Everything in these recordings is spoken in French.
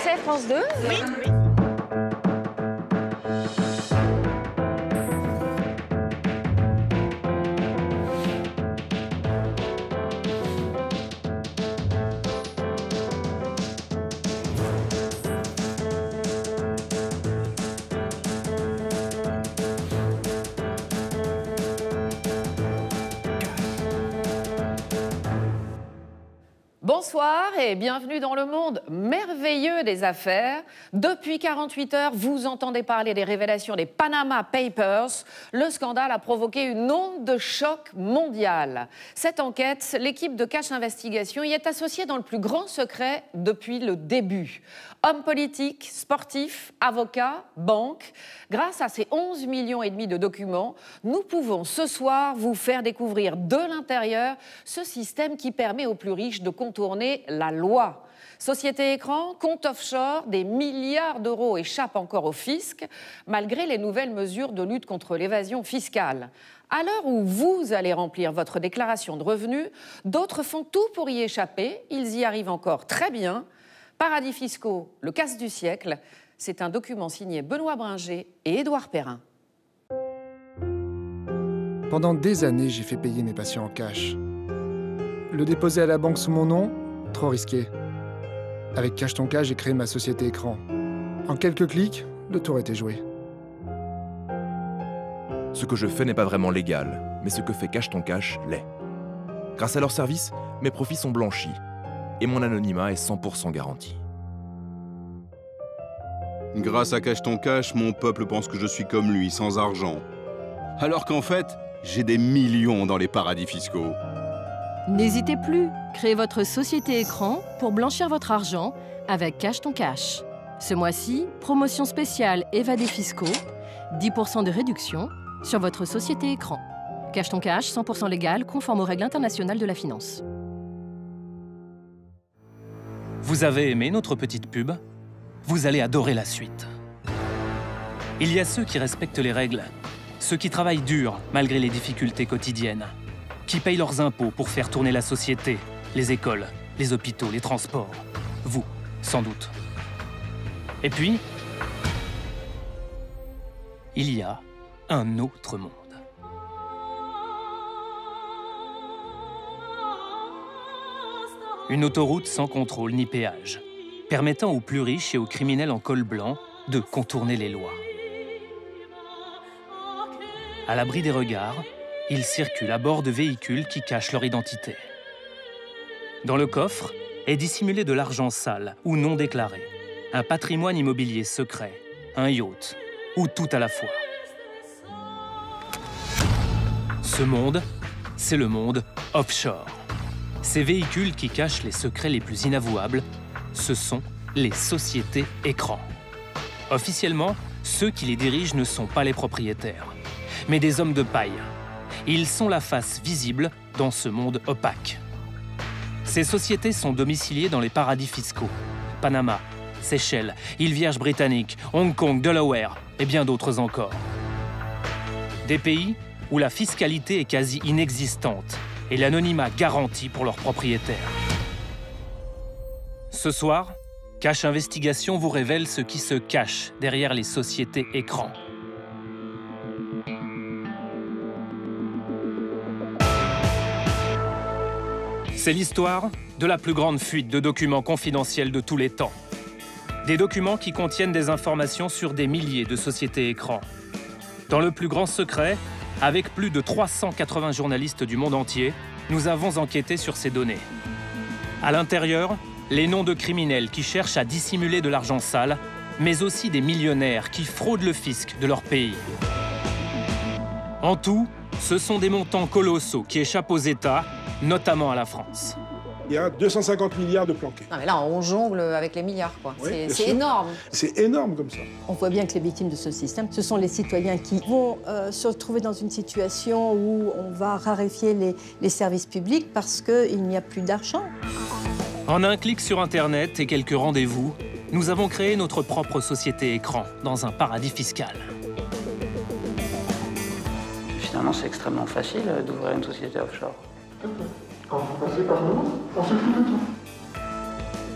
RTL France 2? Oui. Bonsoir et bienvenue dans le monde merveilleux des affaires. Depuis 48 heures, vous entendez parler des révélations des Panama Papers. Le scandale a provoqué une onde de choc mondial. Cette enquête, l'équipe de Cash Investigation y est associée dans le plus grand secret depuis le début. Hommes politiques, sportifs, avocats, banques. Grâce à ces 11,5 millions de documents, nous pouvons ce soir vous faire découvrir de l'intérieur ce système qui permet aux plus riches de contourner la loi. Société écran, compte offshore, des milliards d'euros échappent encore au fisc, malgré les nouvelles mesures de lutte contre l'évasion fiscale. À l'heure où vous allez remplir votre déclaration de revenus, d'autres font tout pour y échapper. Ils y arrivent encore très bien. Paradis fiscaux, le casse du siècle, c'est un document signé Benoît Bringer et Édouard Perrin. Pendant des années, j'ai fait payer mes patients en cash. Le déposer à la banque sous mon nom, trop risqué. Avec Cash ton Cash, j'ai créé ma société écran. En quelques clics, le tour était joué. Ce que je fais n'est pas vraiment légal, mais ce que fait Cash ton Cash l'est. Grâce à leur service, mes profits sont blanchis et mon anonymat est 100% garanti. Grâce à Cash ton Cash, mon peuple pense que je suis comme lui, sans argent. Alors qu'en fait, j'ai des millions dans les paradis fiscaux. N'hésitez plus, créez votre société écran pour blanchir votre argent avec Cash ton Cash. Ce mois-ci, promotion spéciale évadés fiscaux, 10% de réduction sur votre société écran. Cash ton Cash, 100% légal, conforme aux règles internationales de la finance. Vous avez aimé notre petite pub? Vous allez adorer la suite. Il y a ceux qui respectent les règles, ceux qui travaillent dur malgré les difficultés quotidiennes, qui payent leurs impôts pour faire tourner la société, les écoles, les hôpitaux, les transports. Vous, sans doute. Et puis, il y a un autre monde. Une autoroute sans contrôle ni péage, permettant aux plus riches et aux criminels en col blanc de contourner les lois. À l'abri des regards, ils circulent à bord de véhicules qui cachent leur identité. Dans le coffre est dissimulé de l'argent sale ou non déclaré, un patrimoine immobilier secret, un yacht ou tout à la fois. Ce monde, c'est le monde offshore. Ces véhicules qui cachent les secrets les plus inavouables, ce sont les sociétés écrans. Officiellement, ceux qui les dirigent ne sont pas les propriétaires, mais des hommes de paille. Ils sont la face visible dans ce monde opaque. Ces sociétés sont domiciliées dans les paradis fiscaux. Panama, Seychelles, îles Vierges britanniques, Hong Kong, Delaware et bien d'autres encore. Des pays où la fiscalité est quasi inexistante et l'anonymat garanti pour leurs propriétaires. Ce soir, Cash Investigation vous révèle ce qui se cache derrière les sociétés écrans. C'est l'histoire de la plus grande fuite de documents confidentiels de tous les temps. Des documents qui contiennent des informations sur des milliers de sociétés écrans. Dans le plus grand secret, avec plus de 380 journalistes du monde entier, nous avons enquêté sur ces données. À l'intérieur, les noms de criminels qui cherchent à dissimuler de l'argent sale, mais aussi des millionnaires qui fraudent le fisc de leur pays. En tout, ce sont des montants colossaux qui échappent aux États, notamment à la France. Il y a 250 milliards de planqués. Non mais là, on jongle avec les milliards, quoi. Oui, C'est énorme. C'est énorme comme ça. On voit bien que les victimes de ce système, ce sont les citoyens qui vont se retrouver dans une situation où on va raréfier les services publics parce qu'il n'y a plus d'argent. En un clic sur Internet et quelques rendez-vous, nous avons créé notre propre société écran dans un paradis fiscal. Finalement, c'est extrêmement facile d'ouvrir une société offshore. Quand vous passez par nous, on se fout de tout.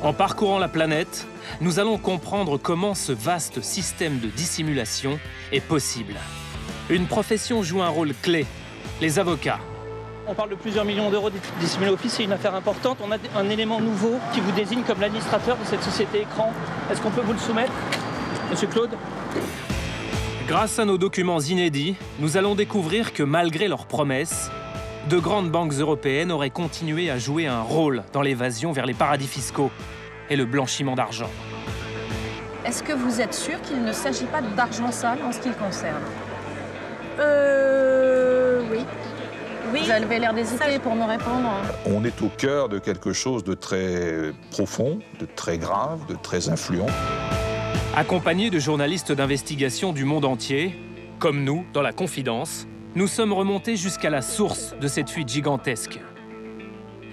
En parcourant la planète, nous allons comprendre comment ce vaste système de dissimulation est possible. Une profession joue un rôle clé, les avocats. On parle de plusieurs millions d'euros dissimulés office, c'est une affaire importante. On a un élément nouveau qui vous désigne comme l'administrateur de cette société écran. Est-ce qu'on peut vous le soumettre, Monsieur Claude? Grâce à nos documents inédits, nous allons découvrir que malgré leurs promesses, de grandes banques européennes auraient continué à jouer un rôle dans l'évasion vers les paradis fiscaux et le blanchiment d'argent. Est-ce que vous êtes sûr qu'il ne s'agit pas d'argent sale en ce qui le concerne? Oui. Vous avez l'air d'hésiter pour me répondre. On est au cœur de quelque chose de très profond, de très grave, de très influent. Accompagnés de journalistes d'investigation du monde entier, comme nous, dans La Confidence, nous sommes remontés jusqu'à la source de cette fuite gigantesque.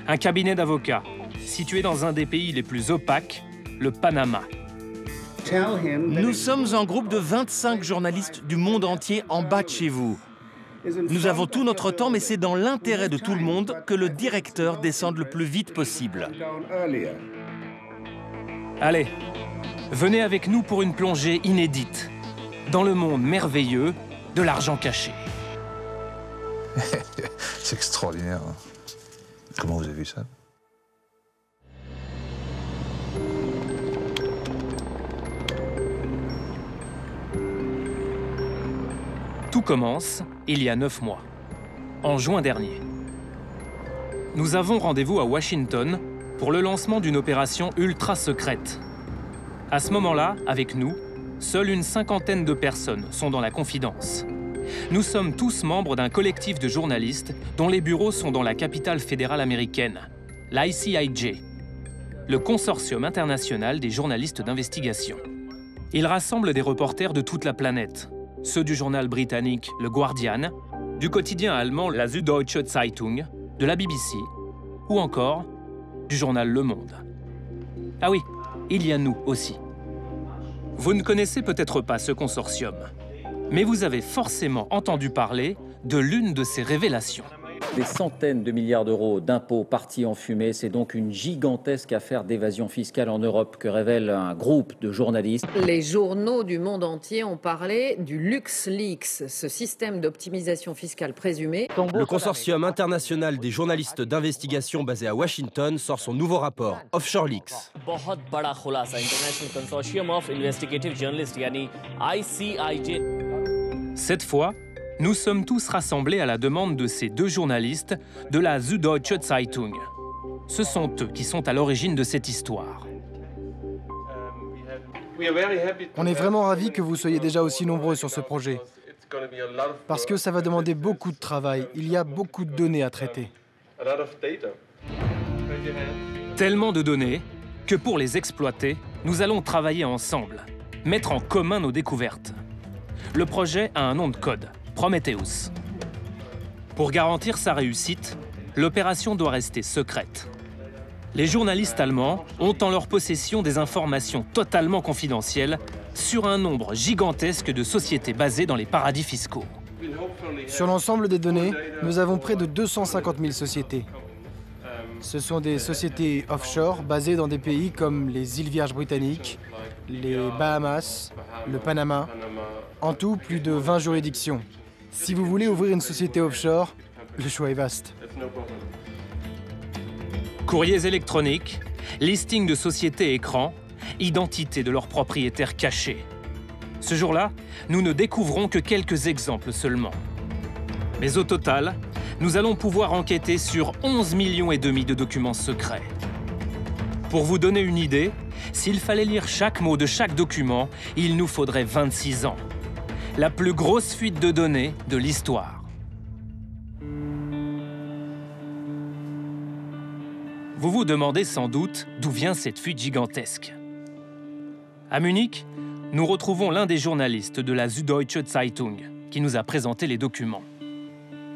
Un cabinet d'avocats, situé dans un des pays les plus opaques, le Panama. Nous sommes un groupe de 25 journalistes du monde entier en bas de chez vous. Nous avons tout notre temps, mais c'est dans l'intérêt de tout le monde que le directeur descende le plus vite possible. Allez, venez avec nous pour une plongée inédite dans le monde merveilleux de l'argent caché. C'est extraordinaire. Comment vous avez vu ça? Tout commence il y a 9 mois, en juin dernier. Nous avons rendez-vous à Washington pour le lancement d'une opération ultra secrète. À ce moment-là, avec nous, seule une cinquantaine de personnes sont dans La Confidence. Nous sommes tous membres d'un collectif de journalistes dont les bureaux sont dans la capitale fédérale américaine, l'ICIJ, le Consortium international des journalistes d'investigation. Il rassemble des reporters de toute la planète, ceux du journal britannique Le Guardian, du quotidien allemand la Süddeutsche Zeitung, de la BBC, ou encore du journal Le Monde. Ah oui, il y a nous aussi. Vous ne connaissez peut-être pas ce consortium, mais vous avez forcément entendu parler de l'une de ces révélations. Des centaines de milliards d'euros d'impôts partis en fumée, c'est donc une gigantesque affaire d'évasion fiscale en Europe que révèle un groupe de journalistes. Les journaux du monde entier ont parlé du LuxLeaks, ce système d'optimisation fiscale présumé. Le consortium international des journalistes d'investigation basé à Washington sort son nouveau rapport, Offshore Leaks. Cette fois, nous sommes tous rassemblés à la demande de ces deux journalistes de la Süddeutsche Zeitung. Ce sont eux qui sont à l'origine de cette histoire. On est vraiment ravis que vous soyez déjà aussi nombreux sur ce projet. Parce que ça va demander beaucoup de travail. Il y a beaucoup de données à traiter. Tellement de données que pour les exploiter, nous allons travailler ensemble, mettre en commun nos découvertes. Le projet a un nom de code, Prometheus. Pour garantir sa réussite, l'opération doit rester secrète. Les journalistes allemands ont en leur possession des informations totalement confidentielles sur un nombre gigantesque de sociétés basées dans les paradis fiscaux. Sur l'ensemble des données, nous avons près de 250 000 sociétés. Ce sont des sociétés offshore basées dans des pays comme les îles Vierges britanniques, les Bahamas, le Panama. En tout, plus de 20 juridictions. Si vous voulez ouvrir une société offshore, le choix est vaste. Courriers électroniques, listing de sociétés écrans, identité de leurs propriétaires cachés. Ce jour-là, nous ne découvrons que quelques exemples seulement. Mais au total, nous allons pouvoir enquêter sur 11,5 millions de documents secrets. Pour vous donner une idée, s'il fallait lire chaque mot de chaque document, il nous faudrait 26 ans. La plus grosse fuite de données de l'histoire. Vous vous demandez sans doute d'où vient cette fuite gigantesque. À Munich, nous retrouvons l'un des journalistes de la Süddeutsche Zeitung qui nous a présenté les documents.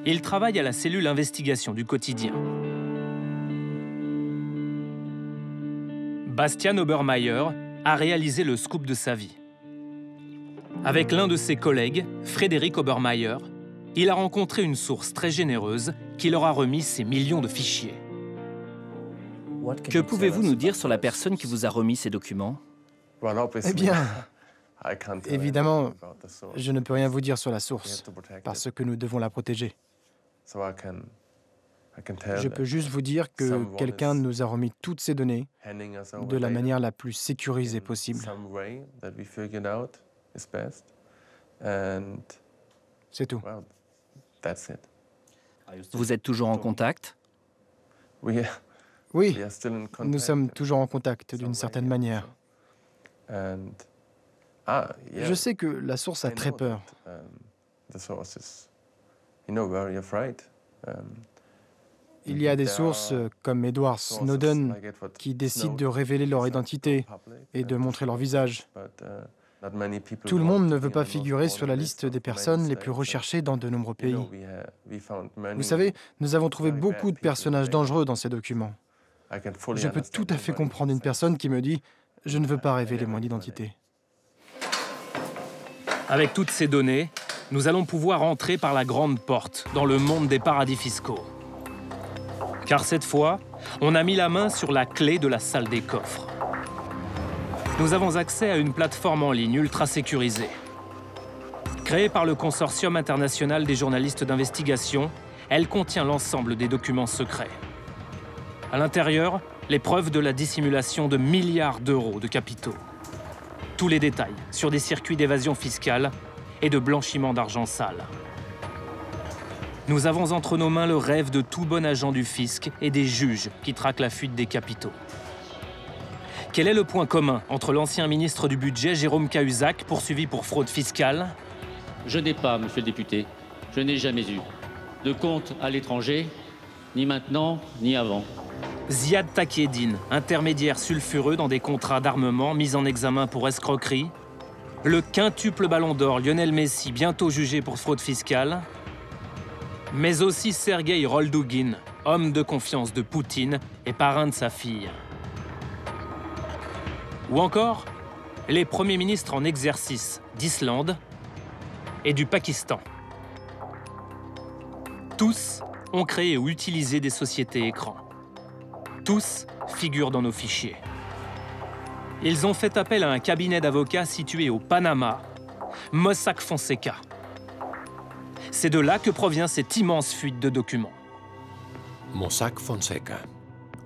Il travaille à la cellule investigation du quotidien. Bastian Obermeier a réalisé le scoop de sa vie. Avec l'un de ses collègues, Frédéric Obermeier, il a rencontré une source très généreuse qui leur a remis ces millions de fichiers. Que pouvez-vous nous dire sur la personne qui vous a remis ces documents? Eh bien, évidemment, je ne peux rien vous dire sur la source, parce que nous devons la protéger. Je peux juste vous dire que quelqu'un nous a remis toutes ces données de la manière la plus sécurisée possible. C'est tout. Vous êtes toujours en contact? Oui, nous sommes toujours en contact d'une certaine manière. Je sais que la source a très peur. Il y a des sources comme Edward Snowden qui décident de révéler leur identité et de montrer leur visage. Tout le monde ne veut pas figurer sur la liste des personnes les plus recherchées dans de nombreux pays. Vous savez, nous avons trouvé beaucoup de personnages dangereux dans ces documents. Je peux tout à fait comprendre une personne qui me dit « Je ne veux pas révéler mon identité ». Avec toutes ces données, nous allons pouvoir entrer par la grande porte dans le monde des paradis fiscaux. Car cette fois, on a mis la main sur la clé de la salle des coffres. Nous avons accès à une plateforme en ligne ultra sécurisée. Créée par le Consortium international des journalistes d'investigation, elle contient l'ensemble des documents secrets. À l'intérieur, les preuves de la dissimulation de milliards d'euros de capitaux. Tous les détails sur des circuits d'évasion fiscale et de blanchiment d'argent sale. Nous avons entre nos mains le rêve de tout bon agent du fisc et des juges qui traquent la fuite des capitaux. Quel est le point commun entre l'ancien ministre du Budget, Jérôme Cahuzac, poursuivi pour fraude fiscale? Je n'ai pas, monsieur le député, je n'ai jamais eu de compte à l'étranger, ni maintenant, ni avant. Ziad Takieddine, intermédiaire sulfureux dans des contrats d'armement mis en examen pour escroquerie. Le quintuple ballon d'or Lionel Messi, bientôt jugé pour fraude fiscale. Mais aussi Sergueï Roldouguine, homme de confiance de Poutine et parrain de sa fille. Ou encore, les premiers ministres en exercice d'Islande et du Pakistan. Tous ont créé ou utilisé des sociétés écrans. Tous figurent dans nos fichiers. Ils ont fait appel à un cabinet d'avocats situé au Panama, Mossack Fonseca. C'est de là que provient cette immense fuite de documents. Mossack Fonseca,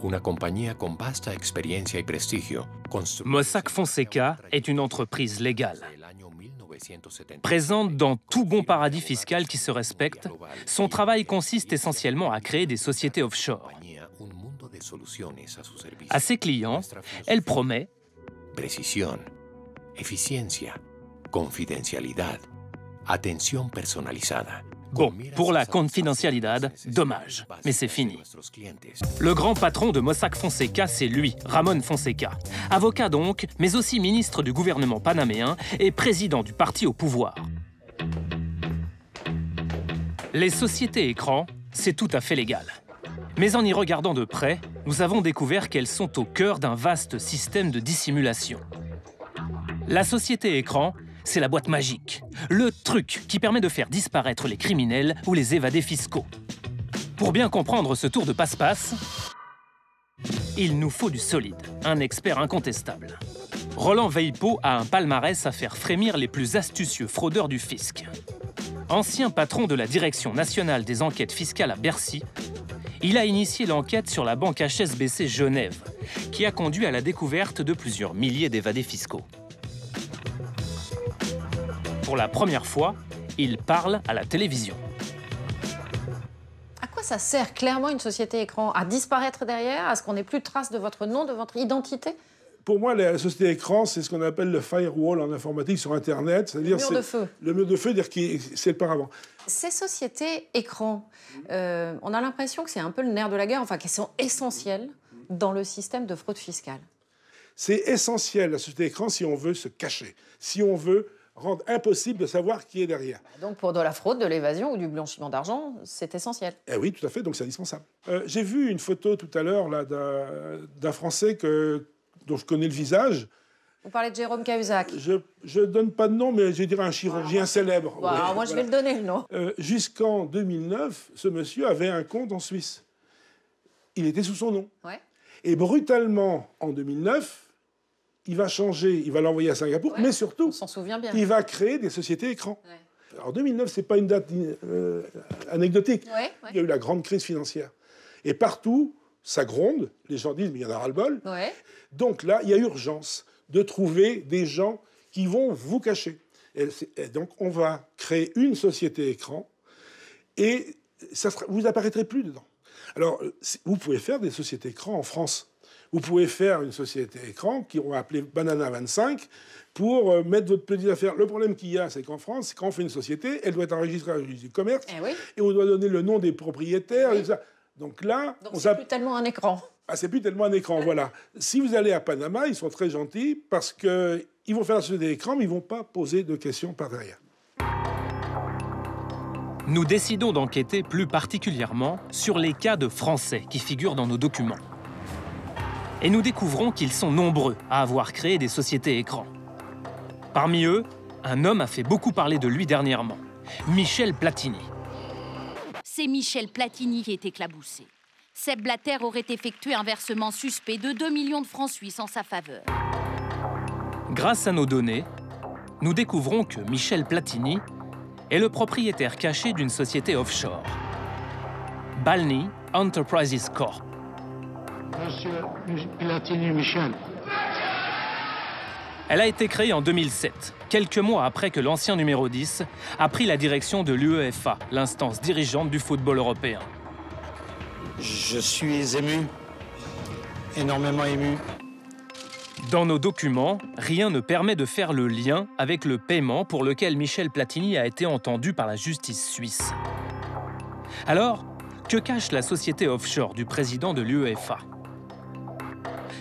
una compañía con vasta experiencia y prestigio. Mossack Fonseca est une entreprise légale. Présente dans tout bon paradis fiscal qui se respecte, son travail consiste essentiellement à créer des sociétés offshore. À ses clients, elle promet précision, eficiencia, confidencialidad, atención personalizada. Bon, pour la confidentialidad, dommage, mais c'est fini. Le grand patron de Mossack Fonseca, c'est lui, Ramon Fonseca. Avocat donc, mais aussi ministre du gouvernement panaméen et président du parti au pouvoir. Les sociétés écrans, c'est tout à fait légal. Mais en y regardant de près, nous avons découvert qu'elles sont au cœur d'un vaste système de dissimulation. La société écran, c'est la boîte magique, le truc qui permet de faire disparaître les criminels ou les évadés fiscaux. Pour bien comprendre ce tour de passe-passe, il nous faut du solide, un expert incontestable. Roland Weipo a un palmarès à faire frémir les plus astucieux fraudeurs du fisc. Ancien patron de la Direction nationale des enquêtes fiscales à Bercy, il a initié l'enquête sur la banque HSBC Genève, qui a conduit à la découverte de plusieurs milliers d'évadés fiscaux. Pour la première fois, il parle à la télévision. À quoi ça sert clairement une société écran? À disparaître derrière? À ce qu'on n'ait plus de traces de votre nom, de votre identité? Pour moi, la société écran, c'est ce qu'on appelle le firewall en informatique sur Internet. C'est-à-dire le mur de feu. Le mur de feu, c'est-à-dire c'est le paravent. Ces sociétés écrans, on a l'impression que c'est un peu le nerf de la guerre, enfin qu'elles sont essentielles dans le système de fraude fiscale. C'est essentiel, la société écran, si on veut se cacher, si on veut rendre impossible de savoir qui est derrière. Donc pour de la fraude, de l'évasion ou du blanchiment d'argent, c'est essentiel. Eh oui, tout à fait, donc c'est indispensable. J'ai vu une photo tout à l'heure d'un Français dont je connais le visage. Vous parlez de Jérôme Cahuzac. Je donne pas de nom, mais je dirais un chirurgien célèbre. Bon, alors moi, je vais le donner, le nom. Jusqu'en 2009, ce monsieur avait un compte en Suisse. Il était sous son nom. Ouais. Et brutalement, en 2009, il va changer, il va l'envoyer à Singapour, mais surtout, on s'en souvient bien. Il va créer des sociétés écrans. Ouais. Alors 2009, ce n'est pas une date anecdotique. Ouais. Il y a eu la grande crise financière. Et partout, ça gronde, les gens disent, mais il y en a ras-le-bol. Ouais. Donc là, il y a urgence de trouver des gens qui vont vous cacher. Et donc, on va créer une société écran et vous n'apparaîtrez plus dedans. Alors, vous pouvez faire des sociétés écrans en France. Vous pouvez faire une société écran qu'on va appeler Banana 25 pour mettre votre petite affaire. Le problème qu'il y a, c'est qu'en France, quand on fait une société, elle doit être enregistrée à du commerce et on doit donner le nom des propriétaires. Et ça. Donc là... c'est plus tellement un écran. Ah, c'est plus tellement un écran, voilà. Si vous allez à Panama, ils sont très gentils parce qu'ils vont faire la société d'écran, mais ils ne vont pas poser de questions par derrière. Nous décidons d'enquêter plus particulièrement sur les cas de Français qui figurent dans nos documents. Et nous découvrons qu'ils sont nombreux à avoir créé des sociétés écrans. Parmi eux, un homme a fait beaucoup parler de lui dernièrement, Michel Platini. C'est Michel Platini qui est éclaboussé. Sepp Blatter aurait effectué un versement suspect de 2 millions de francs suisses en sa faveur. Grâce à nos données, nous découvrons que Michel Platini est le propriétaire caché d'une société offshore, Balny Enterprises Corp. Monsieur Platini Michel. Elle a été créée en 2007, quelques mois après que l'ancien numéro 10 a pris la direction de l'UEFA, l'instance dirigeante du football européen. Je suis ému, énormément ému. Dans nos documents, rien ne permet de faire le lien avec le paiement pour lequel Michel Platini a été entendu par la justice suisse. Alors, que cache la société offshore du président de l'UEFA ?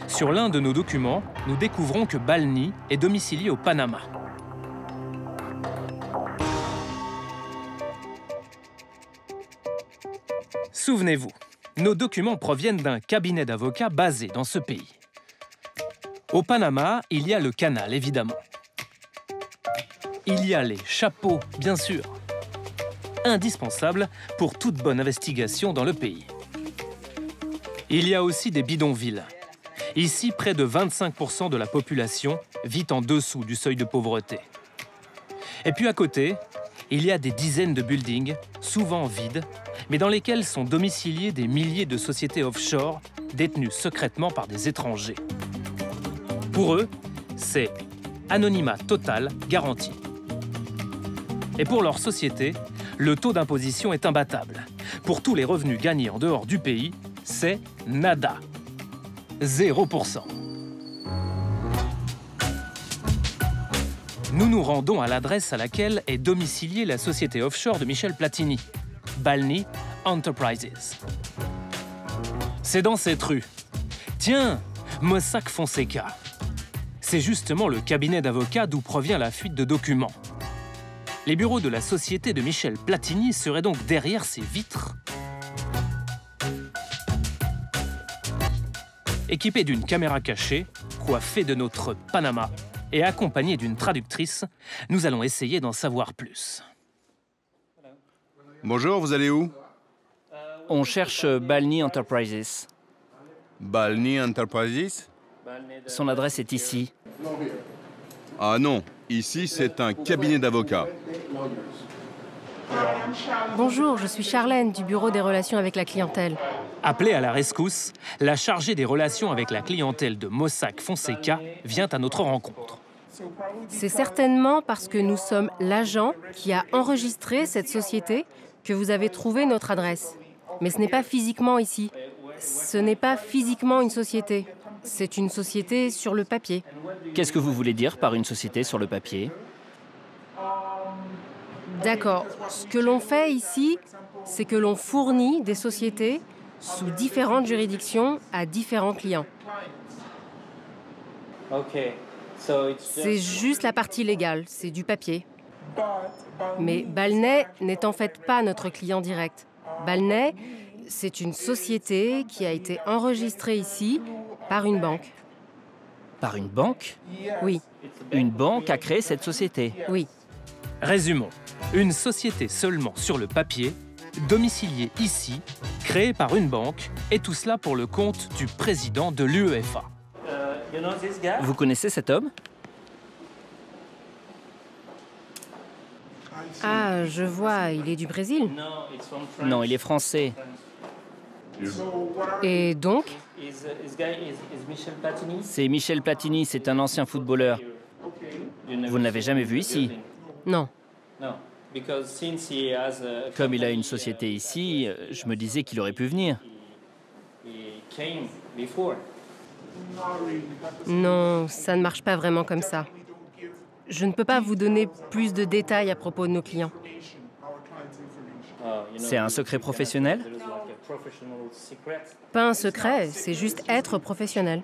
Sur l'un de nos documents, nous découvrons que Balny est domicilié au Panama. Souvenez-vous, nos documents proviennent d'un cabinet d'avocats basé dans ce pays. Au Panama, il y a le canal, évidemment. Il y a les chapeaux, bien sûr. Indispensables pour toute bonne investigation dans le pays. Il y a aussi des bidonvilles. Ici, près de 25% de la population vit en dessous du seuil de pauvreté. Et puis à côté, il y a des dizaines de buildings, souvent vides, mais dans lesquels sont domiciliés des milliers de sociétés offshore détenues secrètement par des étrangers. Pour eux, c'est anonymat total garanti. Et pour leur société, le taux d'imposition est imbattable. Pour tous les revenus gagnés en dehors du pays, c'est nada. 0%. Nous nous rendons à l'adresse à laquelle est domiciliée la société offshore de Michel Platini, Balny Enterprises. C'est dans cette rue. Tiens, Mossack Fonseca. C'est justement le cabinet d'avocats d'où provient la fuite de documents. Les bureaux de la société de Michel Platini seraient donc derrière ces vitres. Équipé d'une caméra cachée, coiffé de notre Panama et accompagné d'une traductrice, nous allons essayer d'en savoir plus. Bonjour, vous allez où? On cherche Balny Enterprises. Balny Enterprises? Son adresse est ici. Ah non, ici c'est un cabinet d'avocats. Bonjour, je suis Charlène du Bureau des relations avec la clientèle. Appelée à la rescousse, la chargée des relations avec la clientèle de Mossack Fonseca vient à notre rencontre. C'est certainement parce que nous sommes l'agent qui a enregistré cette société que vous avez trouvé notre adresse. Mais ce n'est pas physiquement ici. Ce n'est pas physiquement une société. C'est une société sur le papier. Qu'est-ce que vous voulez dire par une société sur le papier? D'accord. Ce que l'on fait ici, c'est que l'on fournit des sociétés sous différentes juridictions à différents clients. C'est juste la partie légale, c'est du papier. Mais Balny n'est en fait pas notre client direct. Balny, c'est une société qui a été enregistrée ici par une banque. Par une banque? Oui. Une banque a créé cette société? Oui. Résumons. Une société seulement sur le papier domicilié ici, créé par une banque, et tout cela pour le compte du président de l'UEFA. Vous connaissez cet homme? Ah, je vois, il est du Brésil. Non, il est français. Et donc? C'est Michel Platini, c'est un ancien footballeur. Vous ne l'avez jamais vu ici? Non. Comme il a une société ici, je me disais qu'il aurait pu venir. Non, ça ne marche pas vraiment comme ça. Je ne peux pas vous donner plus de détails à propos de nos clients. C'est un secret professionnel? Pas un secret, c'est juste être professionnel.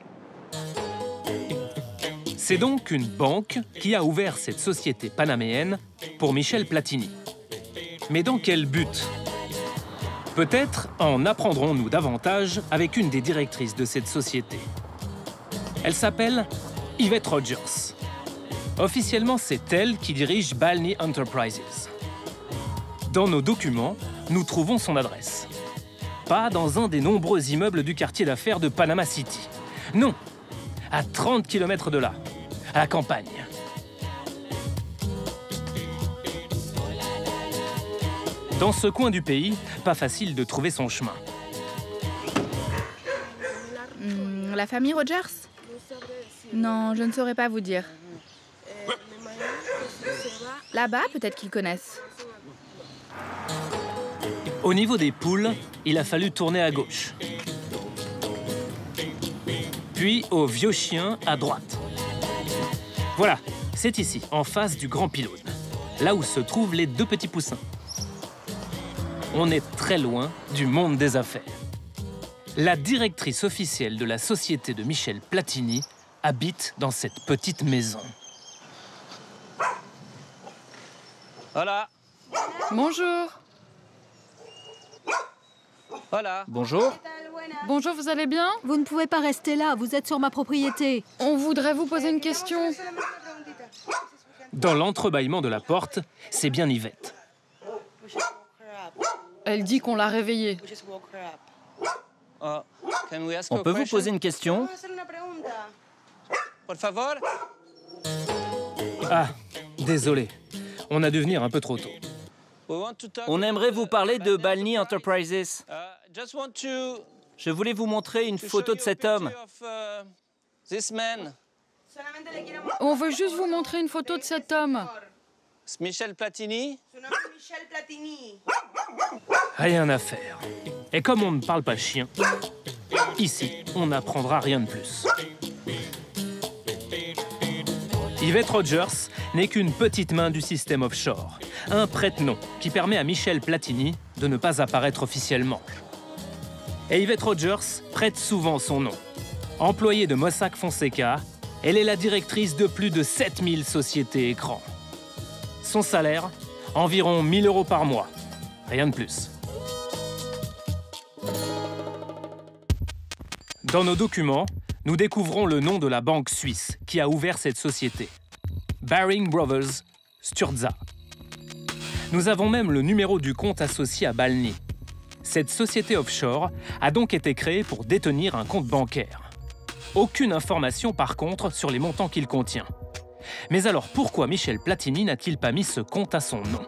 C'est donc une banque qui a ouvert cette société panaméenne pour Michel Platini. Mais dans quel but? Peut-être en apprendrons-nous davantage avec une des directrices de cette société. Elle s'appelle Yvette Rogers. Officiellement, c'est elle qui dirige Balny Enterprises. Dans nos documents, nous trouvons son adresse. Pas dans un des nombreux immeubles du quartier d'affaires de Panama City. Non, à 30 km de là, à la campagne. Dans ce coin du pays, pas facile de trouver son chemin. La famille Rogers? Non, je ne saurais pas vous dire. Là-bas, peut-être qu'ils connaissent. Au niveau des poules, il a fallu tourner à gauche. Puis au vieux chien à droite. Voilà, c'est ici, en face du grand pylône, là où se trouvent les deux petits poussins. On est très loin du monde des affaires. La directrice officielle de la société de Michel Platini habite dans cette petite maison. Voilà. Bonjour. Voilà. Bonjour. Bonjour, vous allez bien? Vous ne pouvez pas rester là, vous êtes sur ma propriété. On voudrait vous poser une question. Dans l'entrebâillement de la porte, c'est bien Yvette. Elle dit qu'on l'a réveillée. On peut vous poser une question? Ah, désolé. On a dû venir un peu trop tôt. On aimerait vous parler de Balny Enterprises. Je voulais vous montrer une photo de cet homme. On veut juste vous montrer une photo de cet homme. Michel Platini. Rien à faire. Et comme on ne parle pas chien, ici, on n'apprendra rien de plus. Yvette Rogers n'est qu'une petite main du système offshore. Un prête-nom qui permet à Michel Platini de ne pas apparaître officiellement. Et Yvette Rogers prête souvent son nom. Employée de Mossack Fonseca, elle est la directrice de plus de 7000 sociétés écrans. Son salaire, environ 1000 € par mois. Rien de plus. Dans nos documents, nous découvrons le nom de la banque suisse qui a ouvert cette société. Baring Brothers Sturza. Nous avons même le numéro du compte associé à Balny. Cette société offshore a donc été créée pour détenir un compte bancaire. Aucune information par contre sur les montants qu'il contient. Mais alors pourquoi Michel Platini n'a-t-il pas mis ce compte à son nom?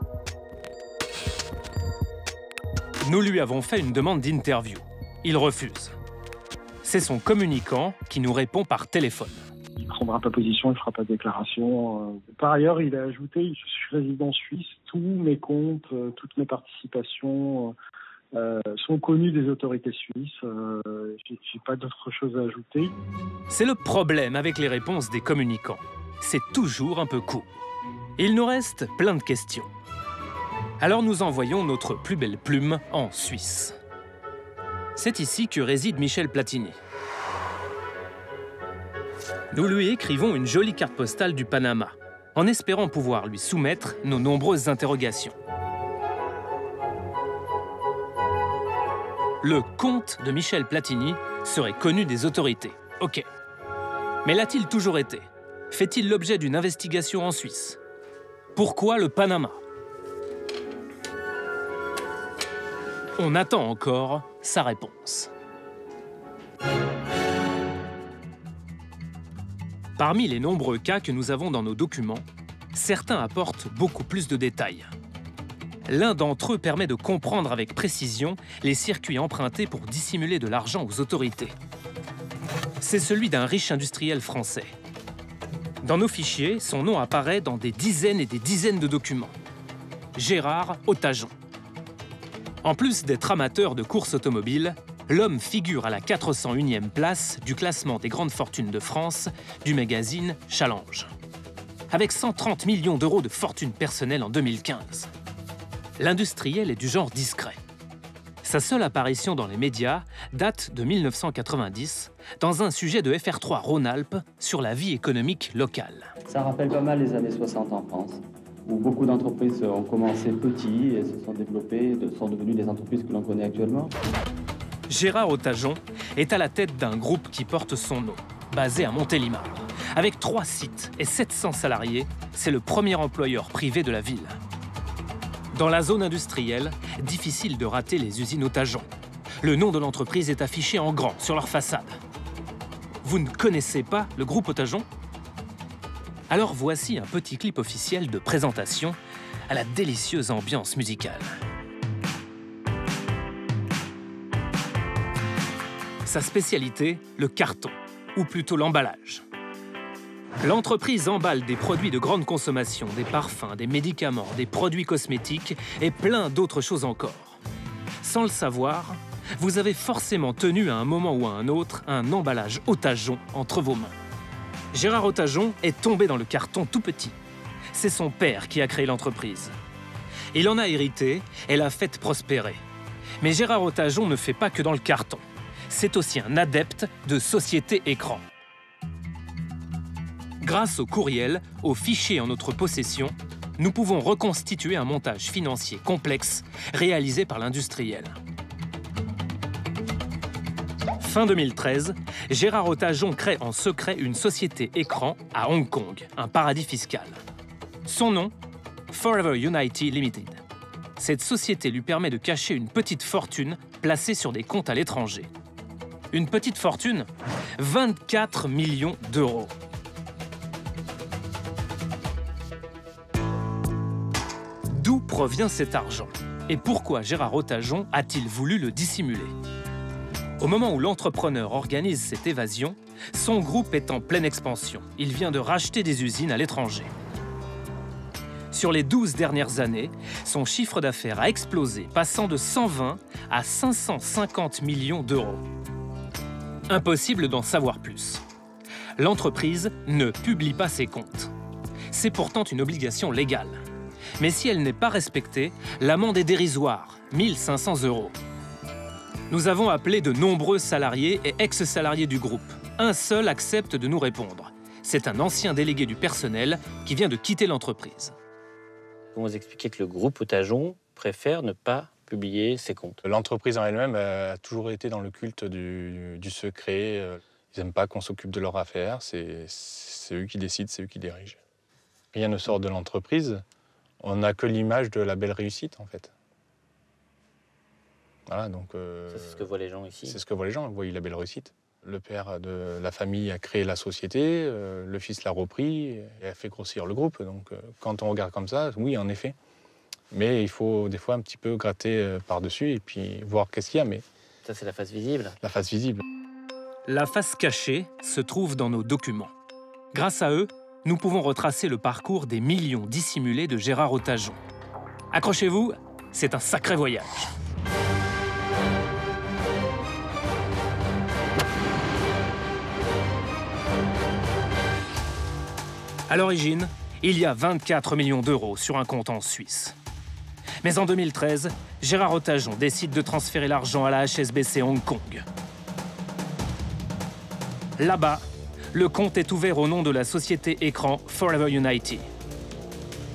Nous lui avons fait une demande d'interview. Il refuse. C'est son communicant qui nous répond par téléphone. Il ne prendra pas position, il ne fera pas de déclaration. Par ailleurs, il a ajouté « Je suis résident suisse, tous mes comptes, toutes mes participations sont connues des autorités suisses. Je n'ai pas d'autre chose à ajouter. » C'est le problème avec les réponses des communicants. C'est toujours un peu court. Il nous reste plein de questions. Alors nous envoyons notre plus belle plume en Suisse. C'est ici que réside Michel Platini. Nous lui écrivons une jolie carte postale du Panama, en espérant pouvoir lui soumettre nos nombreuses interrogations. Le compte de Michel Platini serait connu des autorités. Ok. Mais l'a-t-il toujours été? Fait-il l'objet d'une investigation en Suisse? Pourquoi le Panama? On attend encore sa réponse. Parmi les nombreux cas que nous avons dans nos documents, certains apportent beaucoup plus de détails. L'un d'entre eux permet de comprendre avec précision les circuits empruntés pour dissimuler de l'argent aux autorités. C'est celui d'un riche industriel français. Dans nos fichiers, son nom apparaît dans des dizaines et des dizaines de documents. Gérard Otajon. En plus d'être amateur de courses automobiles, l'homme figure à la 401e place du classement des grandes fortunes de France du magazine Challenge, avec 130 millions d'euros de fortune personnelle en 2015. L'industriel est du genre discret. Sa seule apparition dans les médias date de 1990, dans un sujet de FR3 Rhône-Alpes sur la vie économique locale. Ça rappelle pas mal les années 60 en France, où beaucoup d'entreprises ont commencé petits et se sont développées, sont devenues des entreprises que l'on connaît actuellement. Gérard Otajon est à la tête d'un groupe qui porte son nom, basé à Montélimar. Avec 3 sites et 700 salariés, c'est le premier employeur privé de la ville. Dans la zone industrielle, difficile de rater les usines Otajon. Le nom de l'entreprise est affiché en grand sur leur façade. Vous ne connaissez pas le groupe Otajon? Alors voici un petit clip officiel de présentation à la délicieuse ambiance musicale. Sa spécialité, le carton, ou plutôt l'emballage. L'entreprise emballe des produits de grande consommation, des parfums, des médicaments, des produits cosmétiques et plein d'autres choses encore. Sans le savoir, vous avez forcément tenu à un moment ou à un autre un emballage Otajon entre vos mains. Gérard Otajon est tombé dans le carton tout petit. C'est son père qui a créé l'entreprise. Il en a hérité et l'a fait prospérer. Mais Gérard Otajon ne fait pas que dans le carton. C'est aussi un adepte de société écran. Grâce au courriel, aux fichiers en notre possession, nous pouvons reconstituer un montage financier complexe réalisé par l'industriel. Fin 2013, Gérard Otajon crée en secret une société écran à Hong Kong, un paradis fiscal. Son nom, Forever United Limited. Cette société lui permet de cacher une petite fortune placée sur des comptes à l'étranger. Une petite fortune, 24 millions d'euros. D'où provient cet argent? Et pourquoi Gérard Otajon a-t-il voulu le dissimuler? Au moment où l'entrepreneur organise cette évasion, son groupe est en pleine expansion. Il vient de racheter des usines à l'étranger. Sur les 12 dernières années, son chiffre d'affaires a explosé, passant de 120 à 550 millions d'euros. Impossible d'en savoir plus. L'entreprise ne publie pas ses comptes. C'est pourtant une obligation légale. Mais si elle n'est pas respectée, l'amende est dérisoire, 1 500 €. Nous avons appelé de nombreux salariés et ex-salariés du groupe. Un seul accepte de nous répondre. C'est un ancien délégué du personnel qui vient de quitter l'entreprise. Comment vous expliquez que le groupe Otajon préfère ne pas publier ses comptes? L'entreprise en elle-même a toujours été dans le culte du secret. Ils n'aiment pas qu'on s'occupe de leurs affaires. C'est eux qui décident, c'est eux qui dirigent. Rien ne sort de l'entreprise. On n'a que l'image de la belle réussite, en fait. Voilà, donc... c'est ce que voient les gens ici. C'est ce que voient les gens, ils voient la belle réussite. Le père de la famille a créé la société, le fils l'a repris et a fait grossir le groupe. Donc quand on regarde comme ça, oui, en effet. Mais il faut des fois un petit peu gratter par-dessus et puis voir qu'est-ce qu'il y a. Mais... Ça, c'est la face visible. La face visible. La face cachée se trouve dans nos documents. Grâce à eux, nous pouvons retracer le parcours des millions dissimulés de Gérard Otajon. Accrochez-vous, c'est un sacré voyage. À l'origine, il y a 24 millions d'euros sur un compte en Suisse. Mais en 2013, Gérard Otajon décide de transférer l'argent à la HSBC Hong Kong. Là-bas, le compte est ouvert au nom de la société écran Forever United.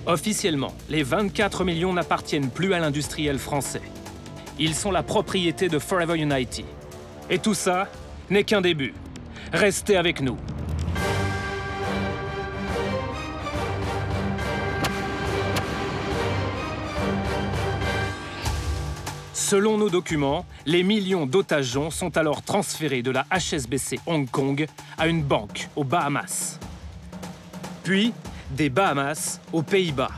Officiellement, les 24 millions n'appartiennent plus à l'industriel français. Ils sont la propriété de Forever United. Et tout ça n'est qu'un début. Restez avec nous. Selon nos documents, les millions d'otageons sont alors transférés de la HSBC Hong Kong à une banque aux Bahamas. Puis, des Bahamas aux Pays-Bas,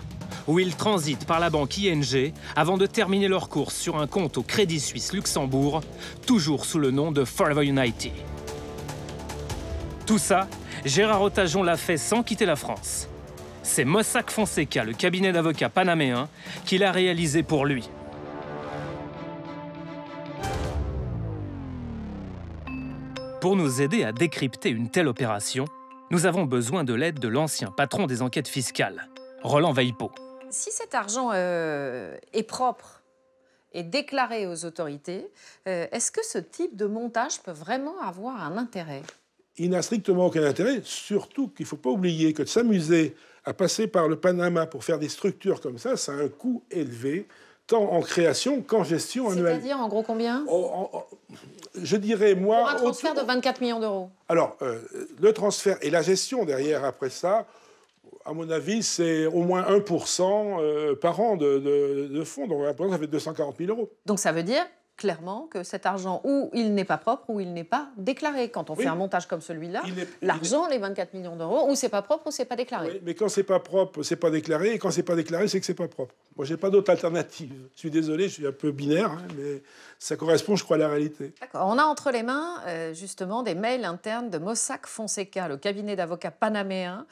où ils transitent par la banque ING avant de terminer leur course sur un compte au Crédit Suisse Luxembourg, toujours sous le nom de Forever United. Tout ça, Gérard Otajon l'a fait sans quitter la France. C'est Mossack Fonseca, le cabinet d'avocats panaméen, qui l'a réalisé pour lui. Pour nous aider à décrypter une telle opération, nous avons besoin de l'aide de l'ancien patron des enquêtes fiscales, Roland Weipo. Si cet argent est propre et déclaré aux autorités, est-ce que ce type de montage peut vraiment avoir un intérêt? Il n'a strictement aucun intérêt, surtout qu'il ne faut pas oublier que de s'amuser à passer par le Panama pour faire des structures comme ça a un coût élevé, tant en création qu'en gestion annuelle. C'est-à-dire, en gros, combien? Je dirais, moi... Pour un transfert de 24 millions d'euros. Alors, le transfert et la gestion derrière, après ça, à mon avis, c'est au moins 1% par an de fonds. Donc, ça fait 240 000 euros. Donc, ça veut dire clairement que cet argent, ou il n'est pas propre, ou il n'est pas déclaré. Quand on fait un montage comme celui-là, l'argent, les 24 millions d'euros, ou c'est pas propre, ou c'est pas déclaré. Oui, mais quand c'est pas propre, c'est pas déclaré, et quand c'est pas déclaré, c'est que c'est pas propre. Moi, j'ai pas d'autre alternative. Je suis désolé, je suis un peu binaire, hein, mais ça correspond, je crois, à la réalité. D'accord. On a entre les mains, justement, des mails internes de Mossack Fonseca, le cabinet d'avocats panaméen,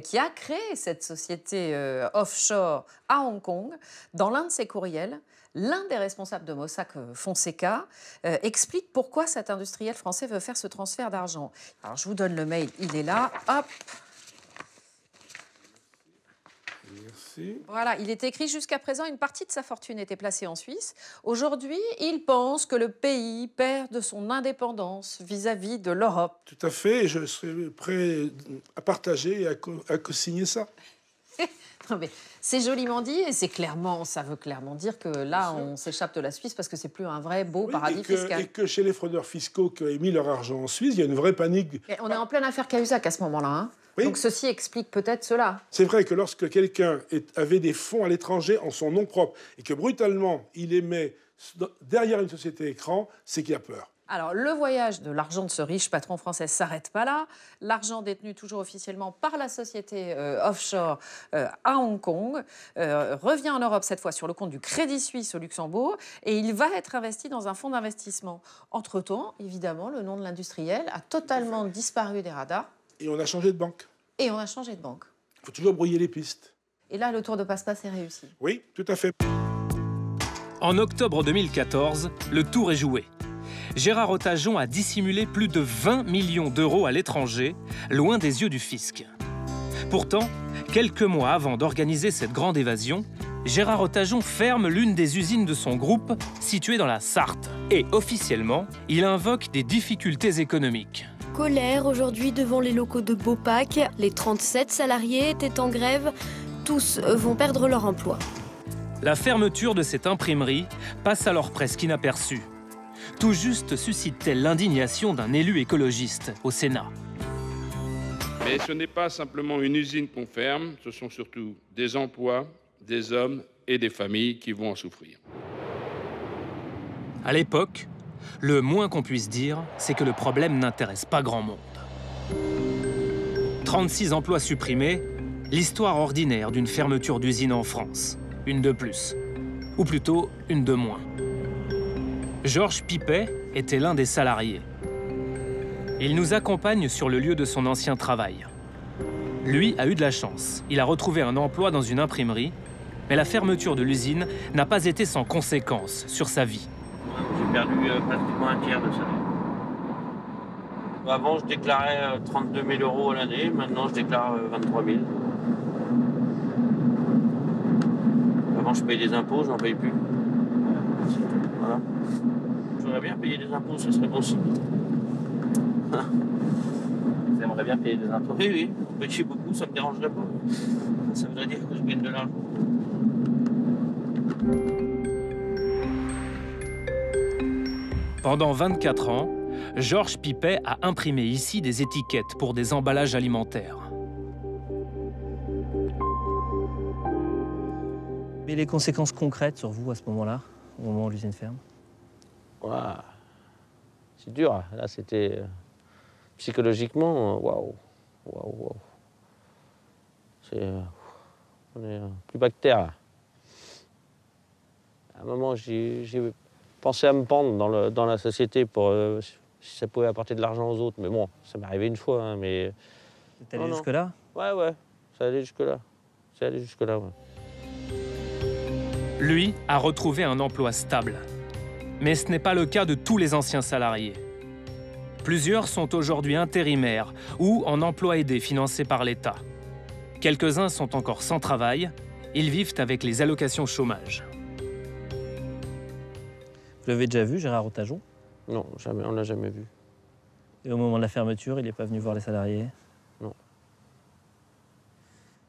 qui a créé cette société offshore à Hong Kong. Dans l'un de ses courriels, l'un des responsables de Mossack Fonseca explique pourquoi cet industriel français veut faire ce transfert d'argent. Alors, je vous donne le mail, il est là. Hop. Merci. Voilà, il est écrit jusqu'à présent, une partie de sa fortune était placée en Suisse. Aujourd'hui, il pense que le pays perd de son indépendance vis-à-vis de l'Europe. Tout à fait, et je serais prêt à partager et à co-signer ça. Non, mais c'est joliment dit et ça veut clairement dire que là, on s'échappe de la Suisse parce que c'est plus un vrai beau paradis fiscal. Et que chez les fraudeurs fiscaux qui ont mis leur argent en Suisse, il y a une vraie panique. Et on est en pleine affaire Cahuzac à ce moment-là. Hein. Oui. Donc ceci explique peut-être cela. C'est vrai que lorsque quelqu'un avait des fonds à l'étranger en son nom propre et que brutalement il les met derrière une société écran, c'est qu'il y a peur. Alors, le voyage de l'argent de ce riche patron français ne s'arrête pas là. L'argent détenu toujours officiellement par la société offshore à Hong Kong revient en Europe, cette fois sur le compte du Crédit Suisse au Luxembourg, et il va être investi dans un fonds d'investissement. Entre-temps, évidemment, le nom de l'industriel a totalement disparu des radars. Et on a changé de banque. Et on a changé de banque. Il faut toujours brouiller les pistes. Et là, le tour de passe-passe est réussi. Oui, tout à fait. En octobre 2014, le tour est joué. Gérard Otajon a dissimulé plus de 20 millions d'euros à l'étranger, loin des yeux du fisc. Pourtant, quelques mois avant d'organiser cette grande évasion, Gérard Otajon ferme l'une des usines de son groupe, située dans la Sarthe. Et officiellement, il invoque des difficultés économiques. Colère aujourd'hui devant les locaux de Beaupac. Les 37 salariés étaient en grève. Tous vont perdre leur emploi. La fermeture de cette imprimerie passe alors presque inaperçue. Tout juste suscite-t-elle l'indignation d'un élu écologiste au Sénat. Mais ce n'est pas simplement une usine qu'on ferme, ce sont surtout des emplois, des hommes et des familles qui vont en souffrir. À l'époque, le moins qu'on puisse dire, c'est que le problème n'intéresse pas grand monde. 36 emplois supprimés, l'histoire ordinaire d'une fermeture d'usine en France. Une de plus, ou plutôt une de moins. Georges Pipet était l'un des salariés. Il nous accompagne sur le lieu de son ancien travail. Lui a eu de la chance. Il a retrouvé un emploi dans une imprimerie, mais la fermeture de l'usine n'a pas été sans conséquences sur sa vie. J'ai perdu pratiquement un tiers de ça. Avant, je déclarais 32 000 euros à l'année. Maintenant, je déclare 23 000. Avant, je payais des impôts, je n'en paye plus. Voilà. J'aimerais bien payer des impôts, ce serait bon signe. Vous aimeriez bien payer des impôts? Oui, oui. Payer beaucoup, ça ne me dérangerait pas. Ça voudrait dire que je gagne de l'argent. Pendant 24 ans, Georges Pipet a imprimé ici des étiquettes pour des emballages alimentaires. Mais les conséquences concrètes sur vous à ce moment-là, au moment où l'usine ferme? Waouh. C'est dur. Là, c'était psychologiquement, waouh. On est plus bas que terre, là. À un moment, j'ai pensé à me pendre dans la société pour si ça pouvait apporter de l'argent aux autres. Mais bon, ça m'est arrivé une fois. Hein, mais... T'es allé jusque-là? Ouais. Ça allait jusque-là. Ouais. Lui a retrouvé un emploi stable. Mais ce n'est pas le cas de tous les anciens salariés. Plusieurs sont aujourd'hui intérimaires ou en emploi aidé financé par l'État. Quelques-uns sont encore sans travail. Ils vivent avec les allocations chômage. Vous l'avez déjà vu, Gérard Otajon? Non, jamais, on ne l'a jamais vu. Et au moment de la fermeture, il n'est pas venu voir les salariés? Non.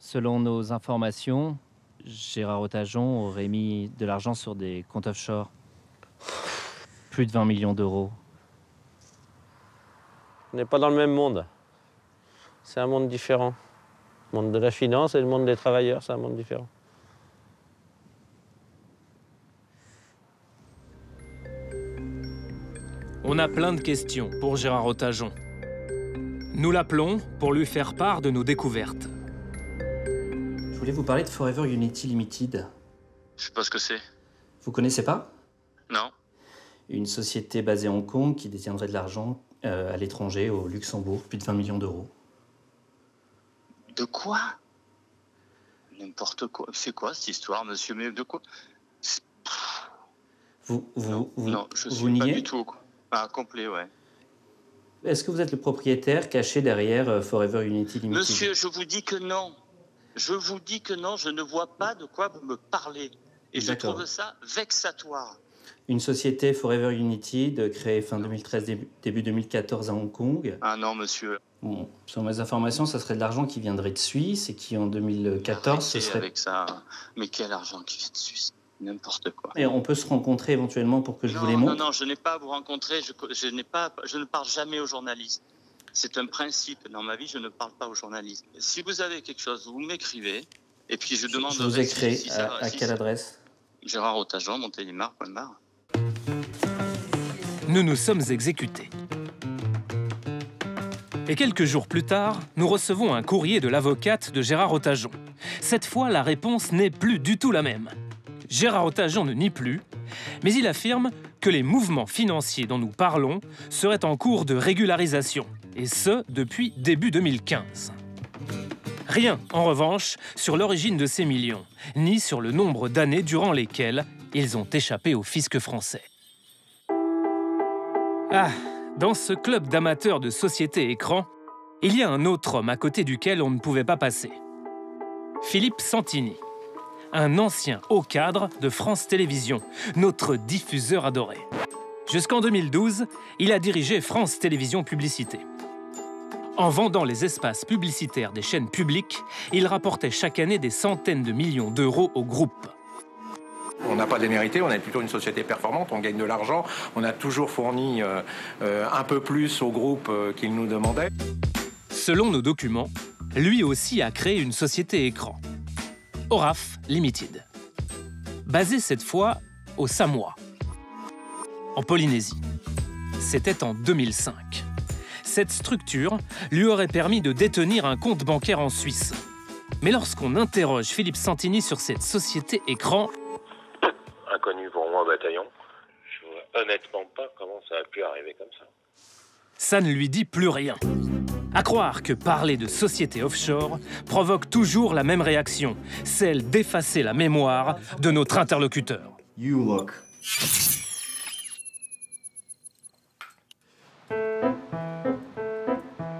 Selon nos informations, Gérard Otajon aurait mis de l'argent sur des comptes offshore. Plus de 20 millions d'euros. On n'est pas dans le même monde. C'est un monde différent. Le monde de la finance et le monde des travailleurs, c'est un monde différent. On a plein de questions pour Gérard Otajon. Nous l'appelons pour lui faire part de nos découvertes. Je voulais vous parler de Forever Unity Limited. Je sais pas ce que c'est. Vous connaissez pas? Non. Une société basée à Hong Kong qui détiendrait de l'argent à l'étranger, au Luxembourg, plus de 20 millions d'euros. De quoi? N'importe quoi. C'est quoi cette histoire, monsieur? Mais de quoi? Non, je suis pas du tout. Complet, ouais. Est-ce que vous êtes le propriétaire caché derrière Forever Unity Limited? Monsieur, je vous dis que non. Je vous dis que non, je ne vois pas de quoi vous me parlez. Et je trouve ça vexatoire. Une société Forever Unity créée fin 2013, début 2014 à Hong Kong. Ah non, monsieur. Bon, selon mes informations, ça serait de l'argent qui viendrait de Suisse et qui, en 2014, ce serait... avec ça. Mais quel argent qui vient de Suisse? N'importe quoi. Et on peut se rencontrer éventuellement pour que je vous les montre? Non, je n'ai pas à vous rencontrer. Je ne parle jamais aux journalistes. C'est un principe. Dans ma vie, je ne parle pas aux journalistes. Si vous avez quelque chose, vous m'écrivez. Et puis je demande... Je vous écris. À quelle adresse? Gérard Otajon, Montélimar.bar. Nous nous sommes exécutés. Et quelques jours plus tard, nous recevons un courrier de l'avocate de Gérard Otajon. Cette fois, la réponse n'est plus du tout la même. Gérard Otajon ne nie plus, mais il affirme que les mouvements financiers dont nous parlons seraient en cours de régularisation, et ce, depuis début 2015. Rien, en revanche, sur l'origine de ces millions, ni sur le nombre d'années durant lesquelles ils ont échappé au fisc français. Ah, dans ce club d'amateurs de société écran, il y a un autre homme à côté duquel on ne pouvait pas passer. Philippe Santini, un ancien haut cadre de France Télévisions, notre diffuseur adoré. Jusqu'en 2012, il a dirigé France Télévisions Publicité. En vendant les espaces publicitaires des chaînes publiques, il rapportait chaque année des centaines de millions d'euros au groupe. On n'a pas démérité, on est plutôt une société performante, on gagne de l'argent, on a toujours fourni un peu plus au groupe qu'il nous demandait. Selon nos documents, lui aussi a créé une société écran, Oraf Limited, basée cette fois au Samoa, en Polynésie. C'était en 2005. Cette structure lui aurait permis de détenir un compte bancaire en Suisse. Mais lorsqu'on interroge Philippe Santini sur cette société écran... Inconnu pour moi, bataillon. Je vois honnêtement pas comment ça a pu arriver comme ça. Ça ne lui dit plus rien. À croire que parler de société offshore provoque toujours la même réaction, celle d'effacer la mémoire de notre interlocuteur. You look.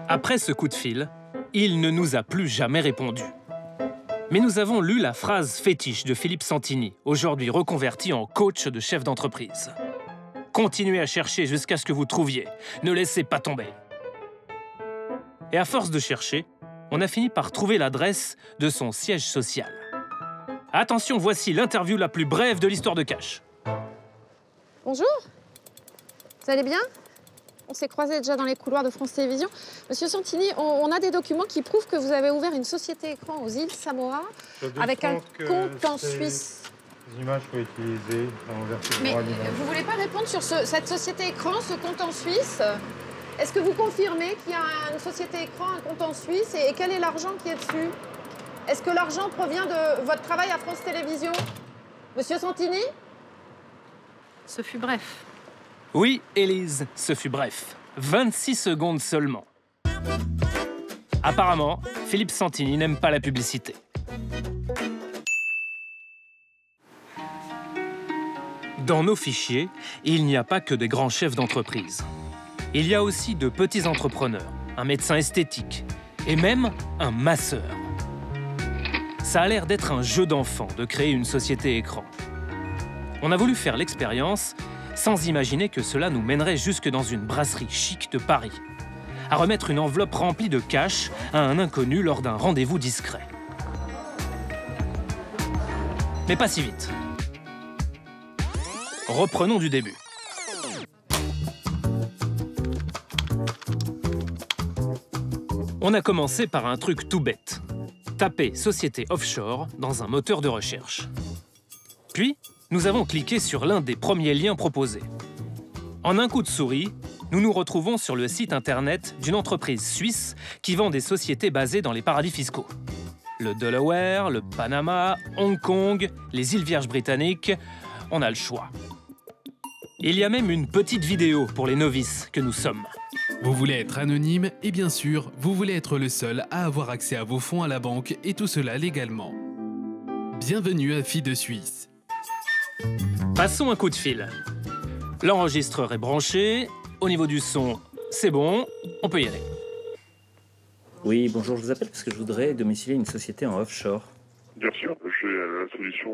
Après ce coup de fil, il ne nous a plus jamais répondu. Mais nous avons lu la phrase fétiche de Philippe Santini, aujourd'hui reconverti en coach de chef d'entreprise. Continuez à chercher jusqu'à ce que vous trouviez. Ne laissez pas tomber. Et à force de chercher, on a fini par trouver l'adresse de son siège social. Attention, voici l'interview la plus brève de l'histoire de Cash. Bonjour, vous allez bien? On s'est croisés déjà dans les couloirs de France Télévisions. Monsieur Santini, on a des documents qui prouvent que vous avez ouvert une société écran aux îles Samoa avec un compte en Suisse. Ces images sont utilisées en version Mais animale. vous voulez pas répondre sur cette société écran, ce compte en Suisse? Est-ce que vous confirmez qu'il y a une société écran, un compte en Suisse, et quel est l'argent qui est dessus? Est-ce que l'argent provient de votre travail à France Télévisions? Monsieur Santini? Ce fut bref. Oui, Élise, ce fut bref. 26 secondes seulement. Apparemment, Philippe Santini n'aime pas la publicité. Dans nos fichiers, il n'y a pas que des grands chefs d'entreprise. Il y a aussi de petits entrepreneurs, un médecin esthétique et même un masseur. Ça a l'air d'être un jeu d'enfant de créer une société écran. On a voulu faire l'expérience sans imaginer que cela nous mènerait jusque dans une brasserie chic de Paris, à remettre une enveloppe remplie de cash à un inconnu lors d'un rendez-vous discret. Mais pas si vite. Reprenons du début. On a commencé par un truc tout bête. Taper société offshore dans un moteur de recherche. Puis, nous avons cliqué sur l'un des premiers liens proposés. En un coup de souris, nous nous retrouvons sur le site internet d'une entreprise suisse qui vend des sociétés basées dans les paradis fiscaux. Le Delaware, le Panama, Hong Kong, les îles Vierges britanniques, on a le choix. Il y a même une petite vidéo pour les novices que nous sommes. Vous voulez être anonyme et bien sûr, vous voulez être le seul à avoir accès à vos fonds à la banque et tout cela légalement. Bienvenue à Fi de Suisse. Passons un coup de fil. L'enregistreur est branché, au niveau du son, c'est bon, on peut y aller. Oui, bonjour, je vous appelle parce que je voudrais domicilier une société en offshore. Bien sûr, j'ai la solution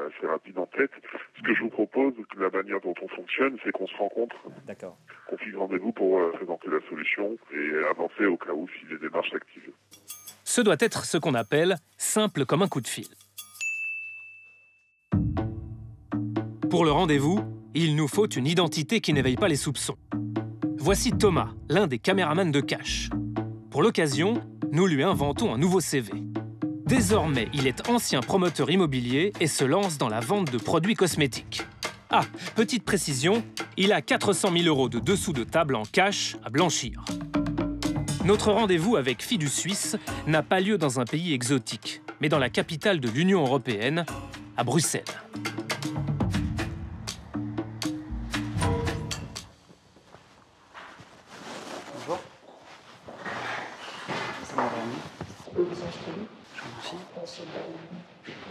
assez rapide en tête. Ce que je vous propose, la manière dont on fonctionne, c'est qu'on se rencontre. D'accord. Qu'on fixe rendez-vous pour présenter la solution et avancer au cas où si les démarches s'activent. Ce doit être ce qu'on appelle simple comme un coup de fil. Pour le rendez-vous, il nous faut une identité qui n'éveille pas les soupçons. Voici Thomas, l'un des caméramans de Cash. Pour l'occasion, nous lui inventons un nouveau CV. Désormais, il est ancien promoteur immobilier et se lance dans la vente de produits cosmétiques. Ah, petite précision, il a 400 000 € de dessous de table en cash à blanchir. Notre rendez-vous avec Fi du Suisse n'a pas lieu dans un pays exotique, mais dans la capitale de l'Union européenne, à Bruxelles. Bonjour.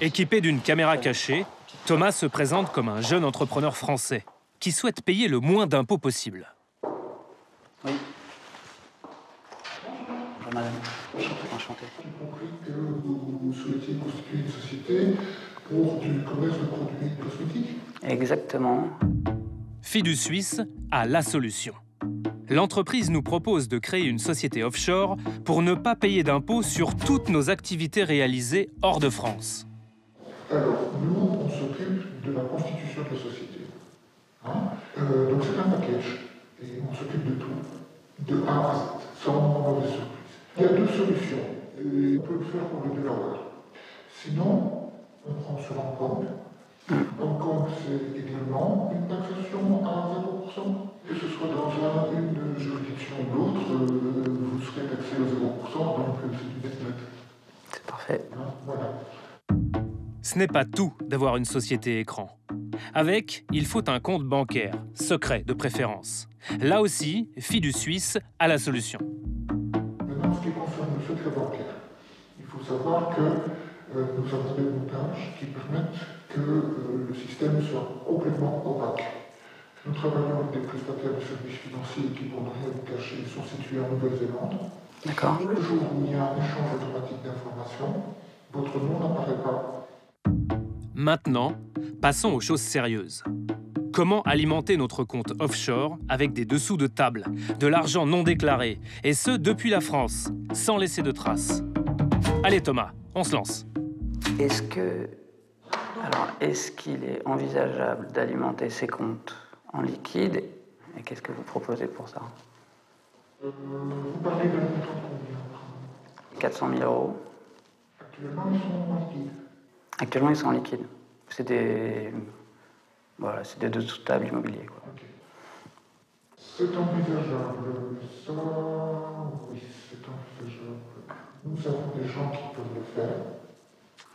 Équipé d'une caméra cachée, Thomas se présente comme un jeune entrepreneur français qui souhaite payer le moins d'impôts possible. Oui. Bonjour madame, enchanté. J'ai compris que vous souhaitiez constituer une société pour du commerce de produits cosmétiques. Exactement. Fi du Suisse a la solution. L'entreprise nous propose de créer une société offshore pour ne pas payer d'impôts sur toutes nos activités réalisées hors de France. Alors, nous, on s'occupe de la constitution de la société. Donc c'est un package, et on s'occupe de tout, de A à Z, sans mauvaise surprise. Il y a deux solutions, et on peut le faire pour le Delaware. Sinon, on prend sur Hong Kong. Hong Kong, c'est également une taxation à 0%. Que ce soit dans une juridiction ou l'autre, vous serez taxé à 0%, donc c'est du net-net. C'est parfait. Voilà. Ce n'est pas tout d'avoir une société écran. Avec, il faut un compte bancaire, secret de préférence. Là aussi, Fi du Suisse a la solution. Maintenant, ce qui concerne le secret bancaire, il faut savoir que nous avons des montages qui permettent que le système soit complètement opaque. Nous travaillons avec des prestataires de services financiers qui, pour ne rien vous cacher, sont situés en Nouvelle-Zélande. D'accord. Le jour où il y a un échange automatique d'informations, votre nom n'apparaît pas. Maintenant, passons aux choses sérieuses. Comment alimenter notre compte offshore avec des dessous de table, de l'argent non déclaré, et ce depuis la France, sans laisser de traces? Allez Thomas, on se lance. Est-ce qu'il est envisageable d'alimenter ces comptes en liquide? Et qu'est-ce que vous proposez pour ça? Vous parlez d'un montant de combien? 400 000 €. Actuellement, ils sont en liquide. Actuellement, ils sont en liquide. C'était voilà, c'était de tout table immobilier, quoi. C'est envisageable, ça, oui, c'est envisageable. Nous avons des gens qui peuvent le faire.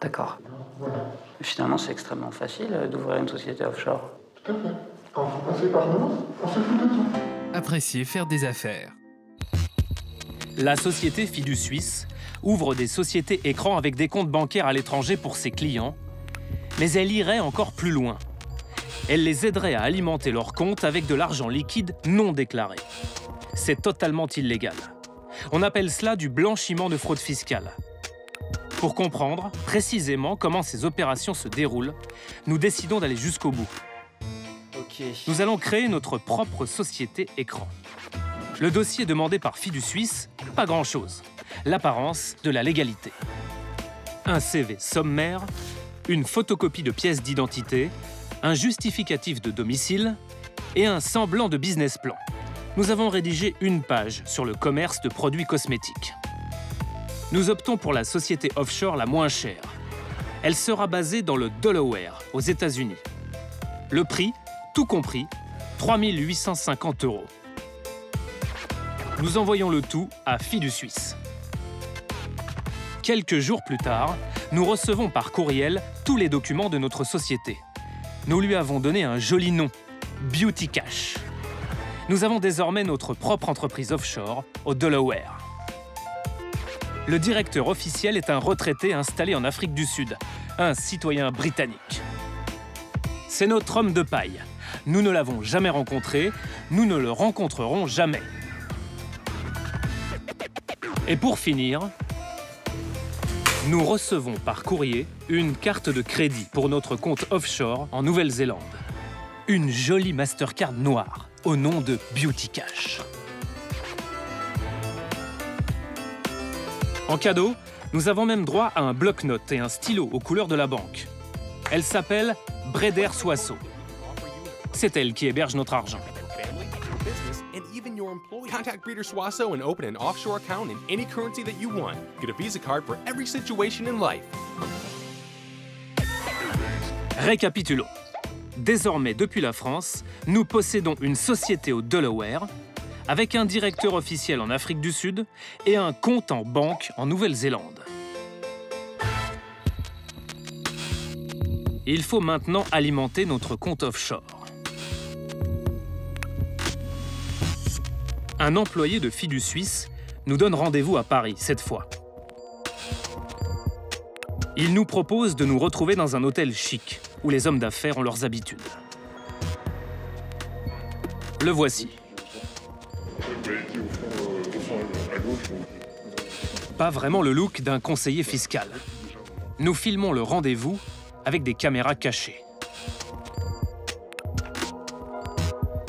D'accord. Voilà. Finalement, c'est extrêmement facile d'ouvrir une société offshore. Tout à fait. Quand vous passez par nous, on s'occupe de tout. Appréciez faire des affaires. La société Fidus Suisse ouvre des sociétés écrans avec des comptes bancaires à l'étranger pour ses clients, mais elle irait encore plus loin. Elle les aiderait à alimenter leurs comptes avec de l'argent liquide non déclaré. C'est totalement illégal. On appelle cela du blanchiment de fraude fiscale. Pour comprendre précisément comment ces opérations se déroulent, nous décidons d'aller jusqu'au bout. Nous allons créer notre propre société écran. Le dossier demandé par Fidus Suisse, pas grand-chose. L'apparence de la légalité. Un CV sommaire, une photocopie de pièce d'identité, un justificatif de domicile et un semblant de business plan. Nous avons rédigé une page sur le commerce de produits cosmétiques. Nous optons pour la société offshore la moins chère. Elle sera basée dans le Delaware, aux États-Unis. Le prix, tout compris, 3 850 €. Nous envoyons le tout à Fidus Suisse. Quelques jours plus tard, nous recevons par courriel tous les documents de notre société. Nous lui avons donné un joli nom, Beauty Cash. Nous avons désormais notre propre entreprise offshore au Delaware. Le directeur officiel est un retraité installé en Afrique du Sud, un citoyen britannique. C'est notre homme de paille. Nous ne l'avons jamais rencontré, nous ne le rencontrerons jamais. Et pour finir, nous recevons par courrier une carte de crédit pour notre compte offshore en Nouvelle-Zélande. Une jolie Mastercard noire au nom de Beauty Cash. En cadeau, nous avons même droit à un bloc-notes et un stylo aux couleurs de la banque. Elle s'appelle Breder Soissot. C'est elle qui héberge notre argent. Contact Breeder Swasso and open an offshore account in any currency that you want. Get a Visa card for every situation in life. Récapitulons. Désormais, depuis la France, nous possédons une société au Delaware, avec un directeur officiel en Afrique du Sud et un compte en banque en Nouvelle-Zélande. Il faut maintenant alimenter notre compte offshore. Un employé de Fidus Suisse nous donne rendez-vous à Paris, cette fois. Il nous propose de nous retrouver dans un hôtel chic, où les hommes d'affaires ont leurs habitudes. Le voici. Pas vraiment le look d'un conseiller fiscal. Nous filmons le rendez-vous avec des caméras cachées.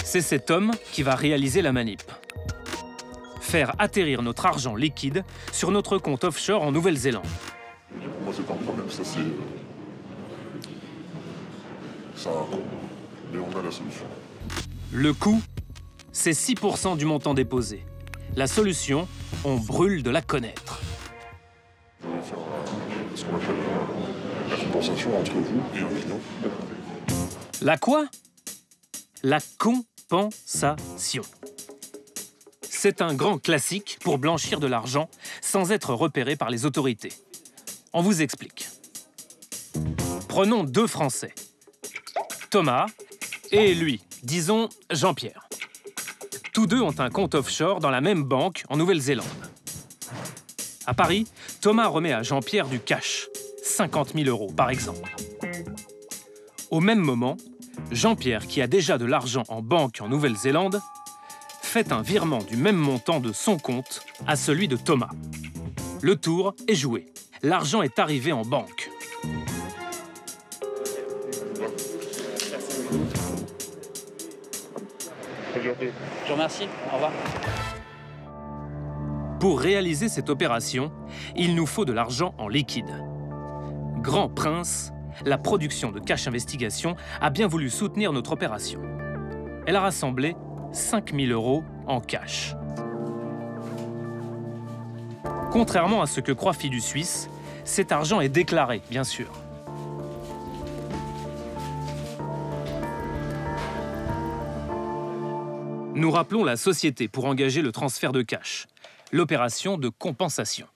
C'est cet homme qui va réaliser la manip. Faire atterrir notre argent liquide sur notre compte offshore en Nouvelle-Zélande. Moi, c'est pas un problème, ça c'est un coût, mais on a la solution. Le coût, c'est 6% du montant déposé. La solution, on brûle de la connaître. Je vais faire ce qu'on appelle la compensation entre vous et un client. La quoi? La compensation. C'est un grand classique pour blanchir de l'argent sans être repéré par les autorités. On vous explique. Prenons deux Français, Thomas et lui, disons Jean-Pierre. Tous deux ont un compte offshore dans la même banque en Nouvelle-Zélande. À Paris, Thomas remet à Jean-Pierre du cash, 50 000 € par exemple. Au même moment, Jean-Pierre, qui a déjà de l'argent en banque en Nouvelle-Zélande, fait un virement du même montant de son compte à celui de Thomas. Le tour est joué. L'argent est arrivé en banque. Je vous remercie. Au revoir. Pour réaliser cette opération, il nous faut de l'argent en liquide. Grand Prince, la production de Cash Investigation, a bien voulu soutenir notre opération. Elle a rassemblé 5 000 € en cash. Contrairement à ce que croit Fidus Suisse, cet argent est déclaré, bien sûr. Nous rappelons la société pour engager le transfert de cash, l'opération de compensation.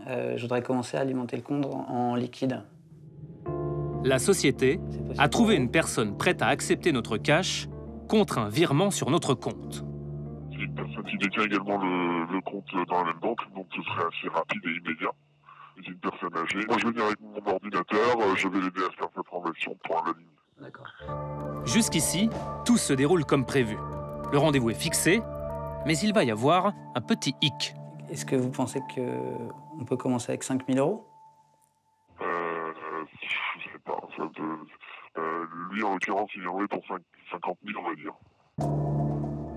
Je voudrais commencer à alimenter le compte en liquide. La société a trouvé une personne prête à accepter notre cash contre un virement sur notre compte. C'est une personne qui détient également le compte dans la même banque, donc ce serait assez rapide et immédiat. C'est une personne âgée. Moi, je vais venir avec mon ordinateur, je vais l'aider à faire cette transaction pour la ligne. D'accord. Jusqu'ici, tout se déroule comme prévu. Le rendez-vous est fixé, mais il va y avoir un petit hic. Est-ce que vous pensez qu'on peut commencer avec 5 000 €? Je sais pas. Lui, en l'occurrence, il viendrait pour 50 000, on va dire.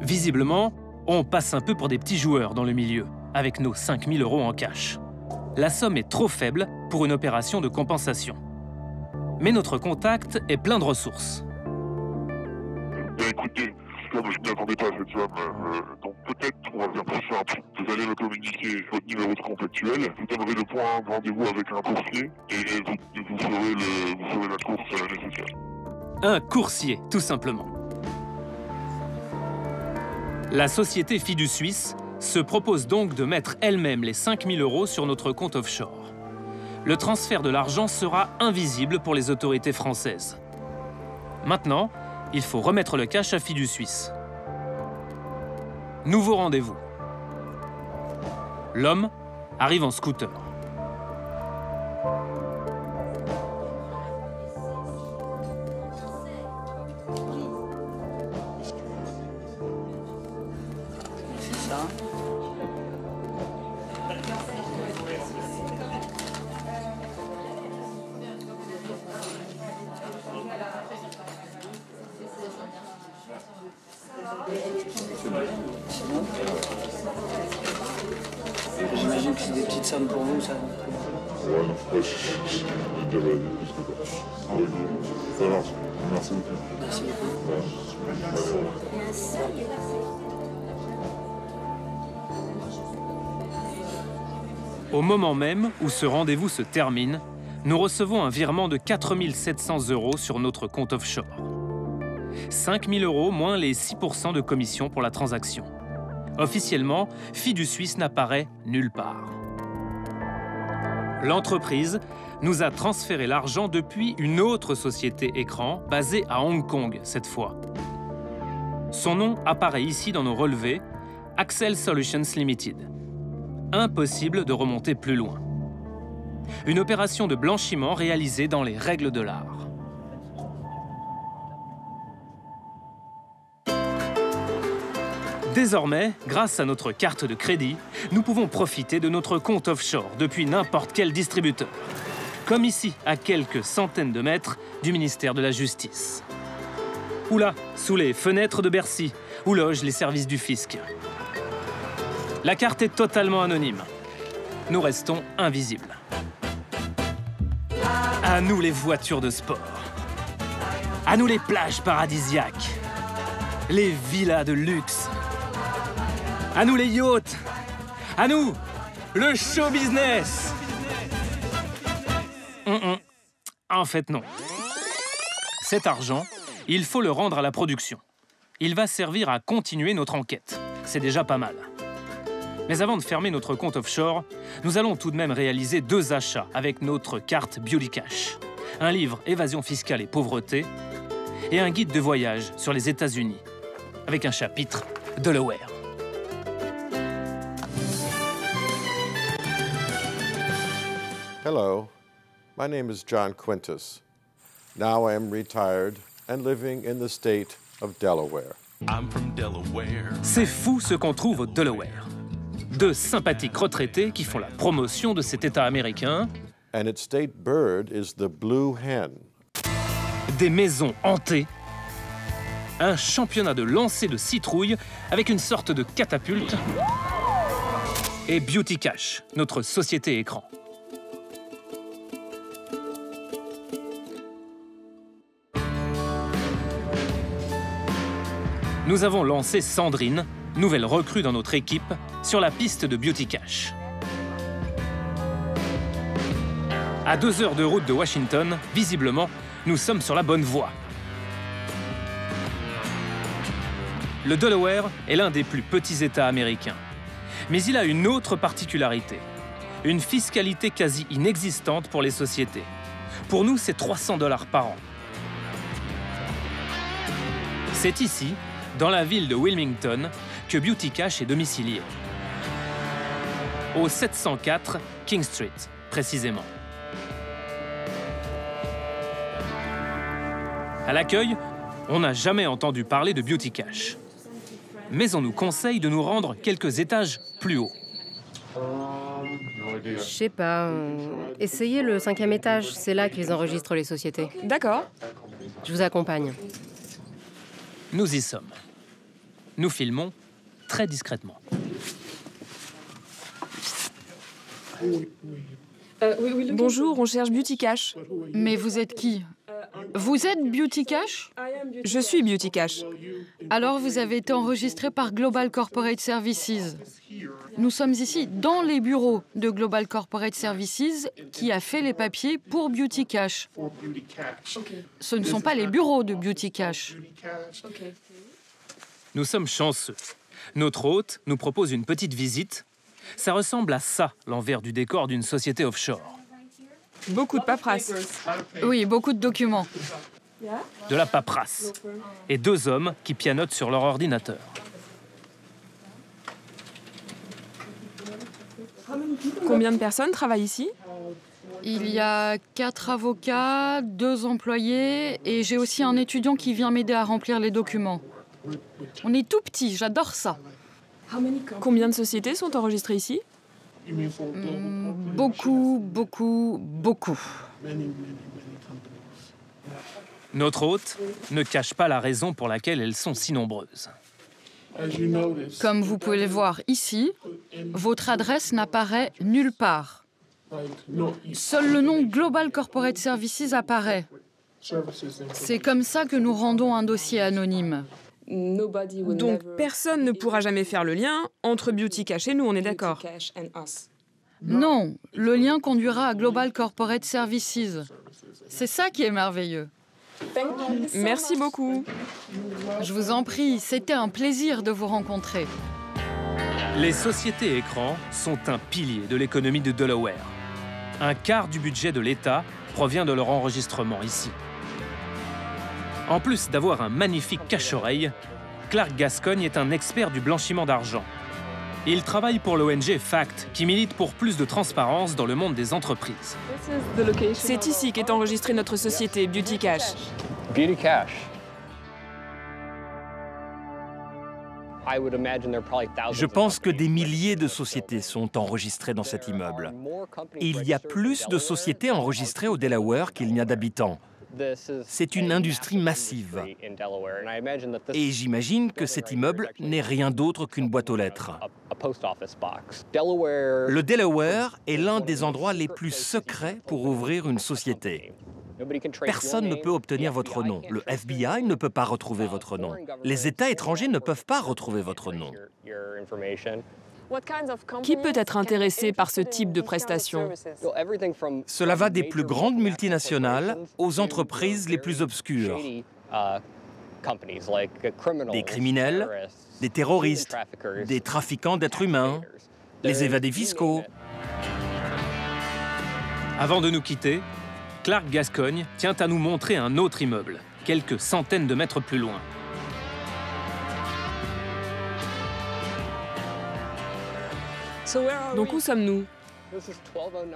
Visiblement, on passe un peu pour des petits joueurs dans le milieu, avec nos 5 000 € en cash. La somme est trop faible pour une opération de compensation. Mais notre contact est plein de ressources. Ben écoutez, comme je ne m'attendais pas à cette somme, donc peut-être on va faire plus simple. Vous allez me communiquer votre numéro de compte actuel, vous donnerez le point de rendez-vous avec un coursier et vous ferez la course nécessaire. Un coursier, tout simplement. La société Fidu Suisse se propose donc de mettre elle-même les 5 000 € sur notre compte offshore. Le transfert de l'argent sera invisible pour les autorités françaises. Maintenant, il faut remettre le cash à Fidu Suisse. Nouveau rendez-vous. L'homme arrive en scooter. C'est ça. C'est bon. J'imagine que c'est des petites sommes pour vous, ça. Ouais, non, ouais, je devrais aller jusque là. Ok, ça marche. Merci beaucoup. Merci beaucoup. Au moment même où ce rendez-vous se termine, nous recevons un virement de 4 700 € sur notre compte offshore. 5 000 € moins les 6% de commission pour la transaction. Officiellement, Fidu Suisse n'apparaît nulle part. L'entreprise nous a transféré l'argent depuis une autre société écran basée à Hong Kong cette fois. Son nom apparaît ici dans nos relevés, Accel Solutions Limited. Impossible de remonter plus loin. Une opération de blanchiment réalisée dans les règles de l'art. Désormais, grâce à notre carte de crédit, nous pouvons profiter de notre compte offshore depuis n'importe quel distributeur. Comme ici, à quelques centaines de mètres du ministère de la Justice. Ou là, sous les fenêtres de Bercy, où logent les services du fisc. La carte est totalement anonyme. Nous restons invisibles. À nous les voitures de sport. À nous les plages paradisiaques. Les villas de luxe. À nous les yachts. À nous, le show business. En fait, non. Cet argent, il faut le rendre à la production. Il va servir à continuer notre enquête. C'est déjà pas mal. Mais avant de fermer notre compte offshore, nous allons tout de même réaliser 2 achats avec notre carte Beauty Cash. Un livre Évasion fiscale et pauvreté et un guide de voyage sur les États-Unis avec un chapitre Delaware. Hello, my name is John Quintus. Now I am retired and living in the state of Delaware. I'm from Delaware. C'est fou ce qu'on trouve au Delaware. 2 sympathiques retraités qui font la promotion de cet État américain. And its state bird is the blue hen. Des maisons hantées. Un championnat de lancer de citrouilles avec une sorte de catapulte. Et Beauty Cash, notre société écran. Nous avons lancé Sandrine, nouvelle recrue dans notre équipe, sur la piste de Beauty Cash. À 2 heures de route de Washington, visiblement, nous sommes sur la bonne voie. Le Delaware est l'un des plus petits États américains. Mais il a une autre particularité. Une fiscalité quasi inexistante pour les sociétés. Pour nous, c'est 300 $ par an. C'est ici, dans la ville de Wilmington, que Beauty Cash est domicilié. Au 704 King Street, précisément. À l'accueil, on n'a jamais entendu parler de Beauty Cash. Mais on nous conseille de nous rendre quelques étages plus haut. Je sais pas. Essayez le 5e étage, c'est là qu'ils enregistrent les sociétés. D'accord. Je vous accompagne. Nous y sommes. Nous filmons très discrètement. Bonjour, on cherche Beauty Cash. Mais vous êtes qui? Vous êtes Beauty Cash? Je suis Beauty Cash. Alors vous avez été enregistré par Global Corporate Services. Nous sommes ici dans les bureaux de Global Corporate Services qui a fait les papiers pour Beauty Cash. Ce ne sont pas les bureaux de Beauty Cash. Nous sommes chanceux. Notre hôte nous propose une petite visite. Ça ressemble à ça, l'envers du décor d'une société offshore. Beaucoup de paperasse. Oui, beaucoup de documents. De la paperasse. Et 2 hommes qui pianotent sur leur ordinateur. Combien de personnes travaillent ici? Il y a 4 avocats, 2 employés et j'ai aussi un étudiant qui vient m'aider à remplir les documents. On est tout petit, j'adore ça. Combien de sociétés sont enregistrées ici? Beaucoup, beaucoup, beaucoup. Notre hôte ne cache pas la raison pour laquelle elles sont si nombreuses. Comme vous pouvez le voir ici, votre adresse n'apparaît nulle part. Seul le nom Global Corporate Services apparaît. C'est comme ça que nous rendons un dossier anonyme. Donc personne ne pourra jamais faire le lien entre Beauty Cash et nous, on est d'accord? Non, le lien conduira à Global Corporate Services. C'est ça qui est merveilleux. Merci beaucoup. Je vous en prie, c'était un plaisir de vous rencontrer. Les sociétés écrans sont un pilier de l'économie de Delaware. Un quart du budget de l'État provient de leur enregistrement ici. En plus d'avoir un magnifique cache-oreille, Clark Gascogne est un expert du blanchiment d'argent. Il travaille pour l'ONG FACT, qui milite pour plus de transparence dans le monde des entreprises. C'est ici qu'est enregistrée notre société, Beauty Cash. Beauty Cash. Je pense que des milliers de sociétés sont enregistrées dans cet immeuble. Il y a plus de sociétés enregistrées au Delaware qu'il n'y a d'habitants. C'est une industrie massive. Et j'imagine que cet immeuble n'est rien d'autre qu'une boîte aux lettres. Le Delaware est l'un des endroits les plus secrets pour ouvrir une société. Personne ne peut obtenir votre nom. Le FBI ne peut pas retrouver votre nom. Les États étrangers ne peuvent pas retrouver votre nom. Qui peut être intéressé par ce type de prestations? Cela va des plus grandes multinationales aux entreprises les plus obscures. Des criminels, des terroristes, des trafiquants d'êtres humains, les évadés fiscaux. Avant de nous quitter, Clark Gascogne tient à nous montrer un autre immeuble, quelques centaines de mètres plus loin. Donc où sommes-nous?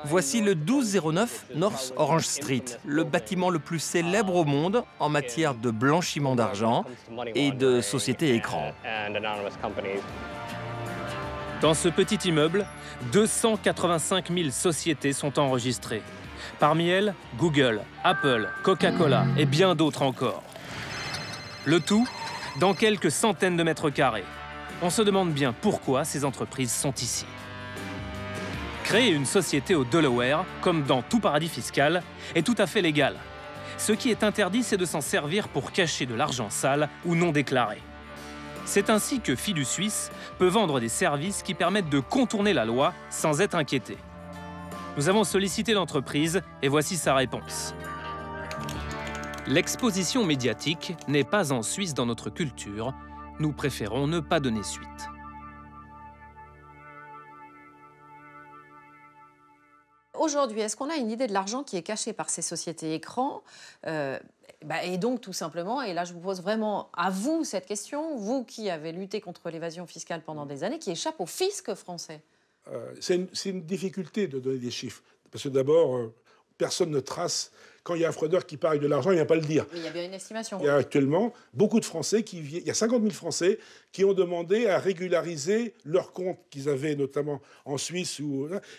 Voici le 1209 North Orange Street, le bâtiment le plus célèbre au monde en matière de blanchiment d'argent et de société écran. Dans ce petit immeuble, 285 000 sociétés sont enregistrées. Parmi elles, Google, Apple, Coca-Cola et bien d'autres encore. Le tout dans quelques centaines de mètres carrés. On se demande bien pourquoi ces entreprises sont ici. Créer une société au Delaware, comme dans tout paradis fiscal, est tout à fait légal. Ce qui est interdit, c'est de s'en servir pour cacher de l'argent sale ou non déclaré. C'est ainsi que Fidu Suisse peut vendre des services qui permettent de contourner la loi sans être inquiété. Nous avons sollicité l'entreprise et voici sa réponse. L'exposition médiatique n'est pas en Suisse dans notre culture, nous préférons ne pas donner suite. Aujourd'hui, est-ce qu'on a une idée de l'argent qui est caché par ces sociétés écrans et donc, tout simplement, et là, je vous pose vraiment à vous cette question, vous qui avez lutté contre l'évasion fiscale pendant des années, qui échappe au fisc français. C'est une difficulté de donner des chiffres. Parce que d'abord, personne ne trace. Quand il y a un fraudeur qui parle de l'argent, il ne vient pas le dire. Mais il y a bien une estimation. Il y a actuellement beaucoup de Français il y a 50 000 Français qui ont demandé à régulariser leurs comptes qu'ils avaient notamment en Suisse.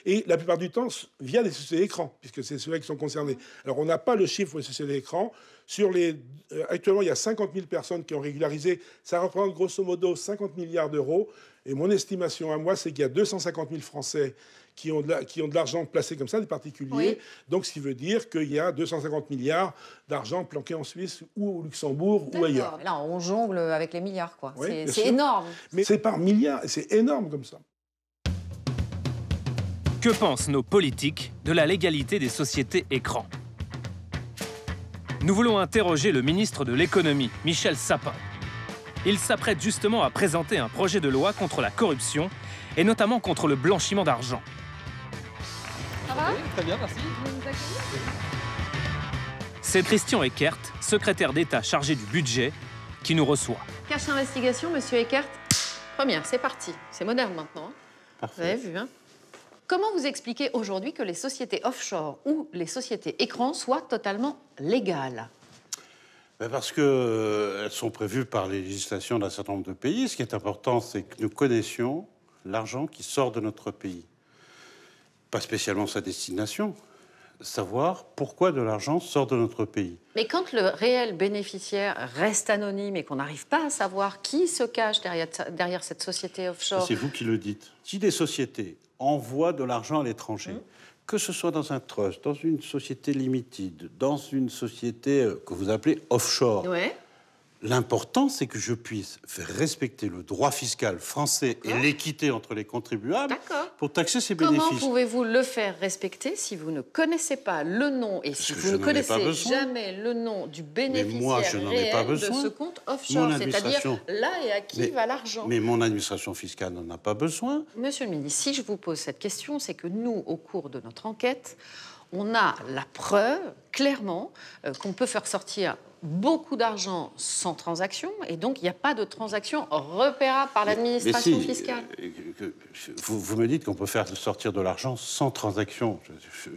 Et la plupart du temps, via des sociétés d'écran, puisque c'est ceux-là qui sont concernés. Alors, on n'a pas le chiffre pour les sociétés d'écran. Actuellement, il y a 50 000 personnes qui ont régularisé. Ça représente grosso modo 50 milliards d'euros. Et mon estimation à moi, c'est qu'il y a 250 000 Français qui ont de l'argent placé comme ça, des particuliers. Oui. Donc, ce qui veut dire qu'il y a 250 milliards d'argent planqué en Suisse ou au Luxembourg ou ailleurs. Là, on jongle avec les milliards, quoi. Oui, c'est énorme. Mais c'est par milliards, et c'est énorme comme ça. Que pensent nos politiques de la légalité des sociétés écrans? Nous voulons interroger le ministre de l'économie, Michel Sapin. Il s'apprête justement à présenter un projet de loi contre la corruption et notamment contre le blanchiment d'argent. Ça va? Oui, très bien, merci. C'est Christian Eckert, secrétaire d'État chargé du budget, qui nous reçoit. Cache investigation, monsieur Eckert. Première, c'est parti. C'est moderne maintenant. Hein. Vous avez vu, hein? Comment vous expliquez aujourd'hui que les sociétés offshore ou les sociétés écrans soient totalement légales? Parce qu'elles sont prévues par les législations d'un certain nombre de pays. Ce qui est important, c'est que nous connaissions l'argent qui sort de notre pays. Pas spécialement sa destination, savoir pourquoi de l'argent sort de notre pays. Mais quand le réel bénéficiaire reste anonyme et qu'on n'arrive pas à savoir qui se cache derrière cette société offshore... C'est vous qui le dites. Si des sociétés envoient de l'argent à l'étranger, que ce soit dans un trust, dans une société limited, dans une société que vous appelez offshore, l'important, c'est que je puisse faire respecter le droit fiscal français et l'équité entre les contribuables pour taxer ces bénéfices. Comment pouvez-vous le faire respecter si vous ne connaissez pas le nom et si vous ne connaissez jamais le nom du bénéficiaire réel de ce compte offshore, c'est-à-dire là et à qui va l'argent? Mais mon administration fiscale n'en a pas besoin. Monsieur le ministre, si je vous pose cette question, c'est que nous, au cours de notre enquête, on a la preuve, clairement, qu'on peut faire sortir beaucoup d'argent sans transaction, et donc il n'y a pas de transaction repérable par l'administration fiscale. Vous me dites qu'on peut faire sortir de l'argent sans transaction.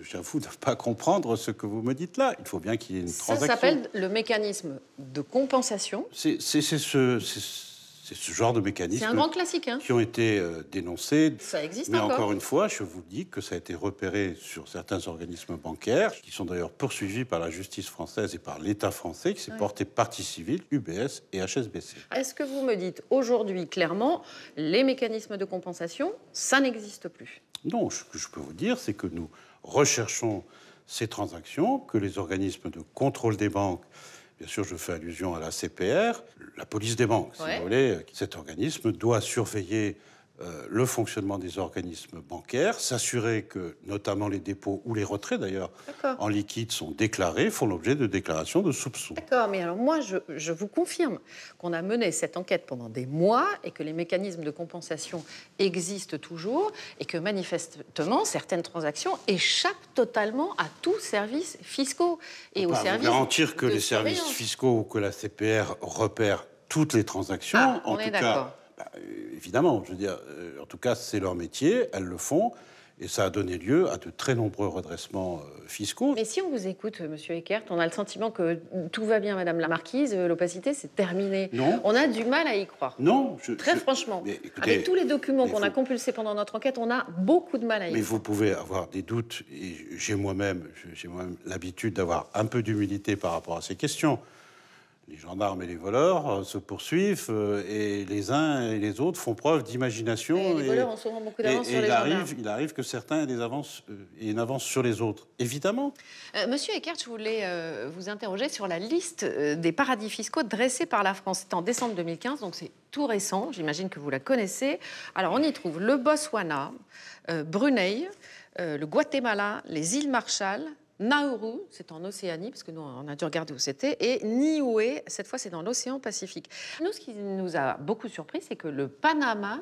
J'avoue ne pas comprendre ce que vous me dites là. Il faut bien qu'il y ait une transaction. Ça s'appelle le mécanisme de compensation. C'est ce genre de mécanismes. C'est un grand classique, hein, qui ont été dénoncés. Ça existe mais encore. Encore une fois, je vous dis que ça a été repéré sur certains organismes bancaires, qui sont d'ailleurs poursuivis par la justice française et par l'État français, qui s'est porté partie civile, UBS et HSBC. Est-ce que vous me dites aujourd'hui clairement, les mécanismes de compensation, ça n'existe plus? Non, ce que je peux vous dire, c'est que nous recherchons ces transactions, que les organismes de contrôle des banques, bien sûr, je fais allusion à la CPR, la police des banques, si vous voulez. Cet organisme doit surveiller le fonctionnement des organismes bancaires, s'assurer que, notamment les dépôts ou les retraits, d'ailleurs, en liquide sont déclarés, font l'objet de déclarations de soupçons. D'accord, mais alors moi, je vous confirme qu'on a mené cette enquête pendant des mois et que les mécanismes de compensation existent toujours et que, manifestement, certaines transactions échappent totalement à tous services fiscaux et aux services garantir que les services fiscaux ou que la CPR repèrent toutes les transactions, on est d'accord. Évidemment, je veux dire, en tout cas, c'est leur métier, elles le font, et ça a donné lieu à de très nombreux redressements fiscaux. Mais si on vous écoute, monsieur Eckert, on a le sentiment que tout va bien, madame la marquise, l'opacité, c'est terminé. Non. On a du mal à y croire. Non. Très franchement. Mais écoutez, avec tous les documents qu'on a compulsés pendant notre enquête, on a beaucoup de mal à y croire. Mais vous pouvez avoir des doutes, et j'ai moi-même l'habitude d'avoir un peu d'humilité par rapport à ces questions. Les gendarmes et les voleurs se poursuivent et les uns et les autres font preuve d'imagination. Les voleurs ont souvent beaucoup d'avance sur les gendarmes. Il arrive que certains aient une avance sur les autres, évidemment. Monsieur Eckert, je voulais vous interroger sur la liste des paradis fiscaux dressés par la France. C'était en décembre 2015, donc c'est tout récent. J'imagine que vous la connaissez. Alors, on y trouve le Botswana, Brunei, le Guatemala, les îles Marshall, Nauru, c'est en Océanie, parce que nous, on a dû regarder où c'était, et Niue, cette fois, c'est dans l'océan Pacifique. Nous, ce qui nous a beaucoup surpris, c'est que le Panama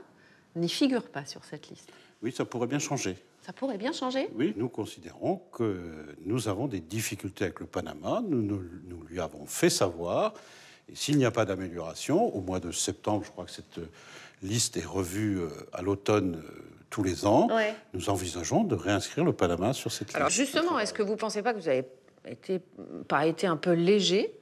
n'y figure pas sur cette liste. Oui, ça pourrait bien changer. Ça pourrait bien changer? Oui, nous considérons que nous avons des difficultés avec le Panama. Nous lui avons fait savoir. Et s'il n'y a pas d'amélioration, au mois de septembre, je crois que cette liste est revue à l'automne tous les ans, ouais. Nous envisageons de réinscrire le Panama sur cette liste. Alors justement, est-ce que vous ne pensez pas que vous avez pas été un peu léger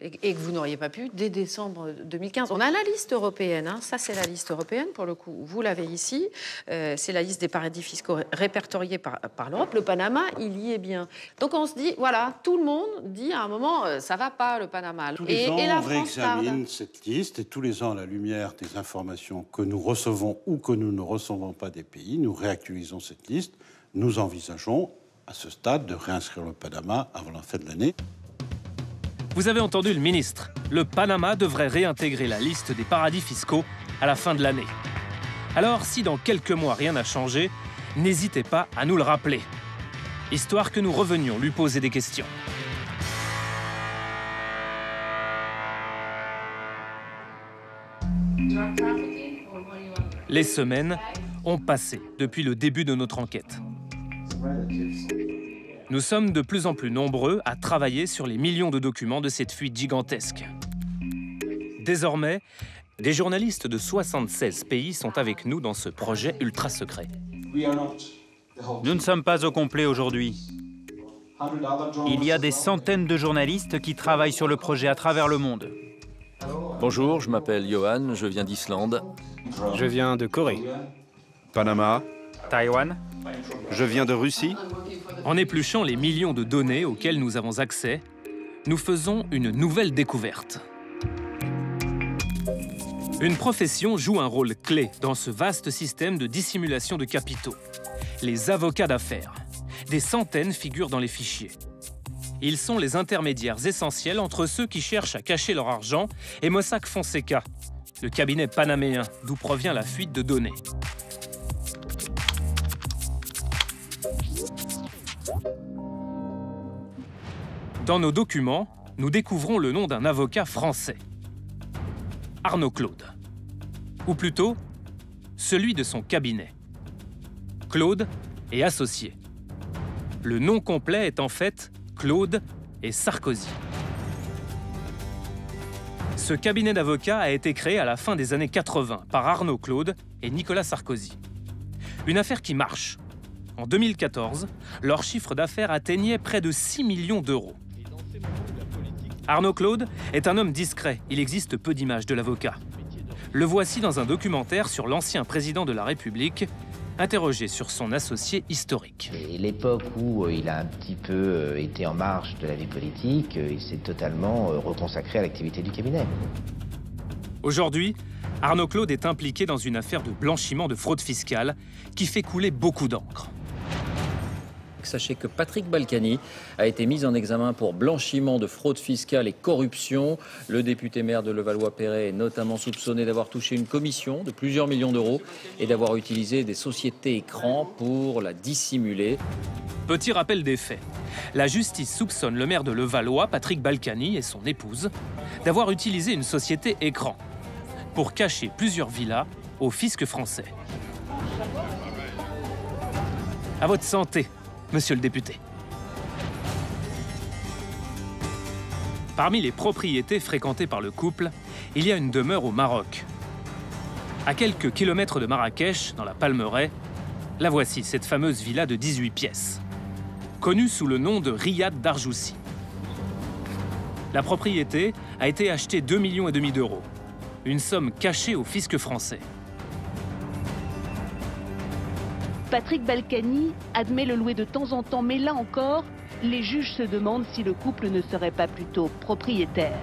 et que vous n'auriez pas pu dès décembre 2015? On a la liste européenne, hein. Ça c'est la liste européenne pour le coup, vous l'avez ici, c'est la liste des paradis fiscaux répertoriés par l'Europe. Le Panama, il y est bien. Donc on se dit, voilà, tout le monde dit à un moment, ça va pas le Panama. Tous les ans, et la on France réexamine cette liste et tous les ans, à la lumière des informations que nous recevons ou que nous ne recevons pas des pays, nous réactualisons cette liste. Nous envisageons à ce stade de réinscrire le Panama avant la fin de l'année. Vous avez entendu le ministre. Le Panama devrait réintégrer la liste des paradis fiscaux à la fin de l'année. Alors, si dans quelques mois rien n'a changé, n'hésitez pas à nous le rappeler, histoire que nous revenions lui poser des questions. Les semaines ont passé depuis le début de notre enquête. Nous sommes de plus en plus nombreux à travailler sur les millions de documents de cette fuite gigantesque. Désormais, des journalistes de 76 pays sont avec nous dans ce projet ultra secret. Nous ne sommes pas au complet aujourd'hui. Il y a des centaines de journalistes qui travaillent sur le projet à travers le monde. Bonjour, je m'appelle Johan, je viens d'Islande. Je viens de Corée. Panama. Taïwan. Je viens de Russie. En épluchant les millions de données auxquelles nous avons accès, nous faisons une nouvelle découverte. Une profession joue un rôle clé dans ce vaste système de dissimulation de capitaux. Les avocats d'affaires. Des centaines figurent dans les fichiers. Ils sont les intermédiaires essentiels entre ceux qui cherchent à cacher leur argent et Mossack Fonseca, le cabinet panaméen d'où provient la fuite de données. Dans nos documents, nous découvrons le nom d'un avocat français, Arnaud Claude. Ou plutôt, celui de son cabinet. Claude et associé. Le nom complet est en fait Claude et Sarkozy. Ce cabinet d'avocats a été créé à la fin des années 80 par Arnaud Claude et Nicolas Sarkozy. Une affaire qui marche. En 2014, leur chiffre d'affaires atteignait près de 6 millions d'euros. Arnaud Claude est un homme discret. Il existe peu d'images de l'avocat. Le voici dans un documentaire sur l'ancien président de la République, interrogé sur son associé historique. Et l'époque où il a un petit peu été en marge de la vie politique, il s'est totalement reconsacré à l'activité du cabinet. Aujourd'hui, Arnaud Claude est impliqué dans une affaire de blanchiment de fraude fiscale qui fait couler beaucoup d'encre. Sachez que Patrick Balkany a été mis en examen pour blanchiment de fraude fiscale et corruption. Le député maire de Levallois-Perret est notamment soupçonné d'avoir touché une commission de plusieurs millions d'euros et d'avoir utilisé des sociétés écrans pour la dissimuler. Petit rappel des faits. La justice soupçonne le maire de Levallois, Patrick Balkany, et son épouse d'avoir utilisé une société écran pour cacher plusieurs villas au fisc français. À votre santé, monsieur le député. Parmi les propriétés fréquentées par le couple, il y a une demeure au Maroc. À quelques kilomètres de Marrakech, dans la Palmeraie, la voici, cette fameuse villa de 18 pièces, connue sous le nom de Riyad Darjoussi. La propriété a été achetée 2,5 millions d'euros, une somme cachée au fisc français. Patrick Balkany admet le louer de temps en temps, mais là encore, les juges se demandent si le couple ne serait pas plutôt propriétaire.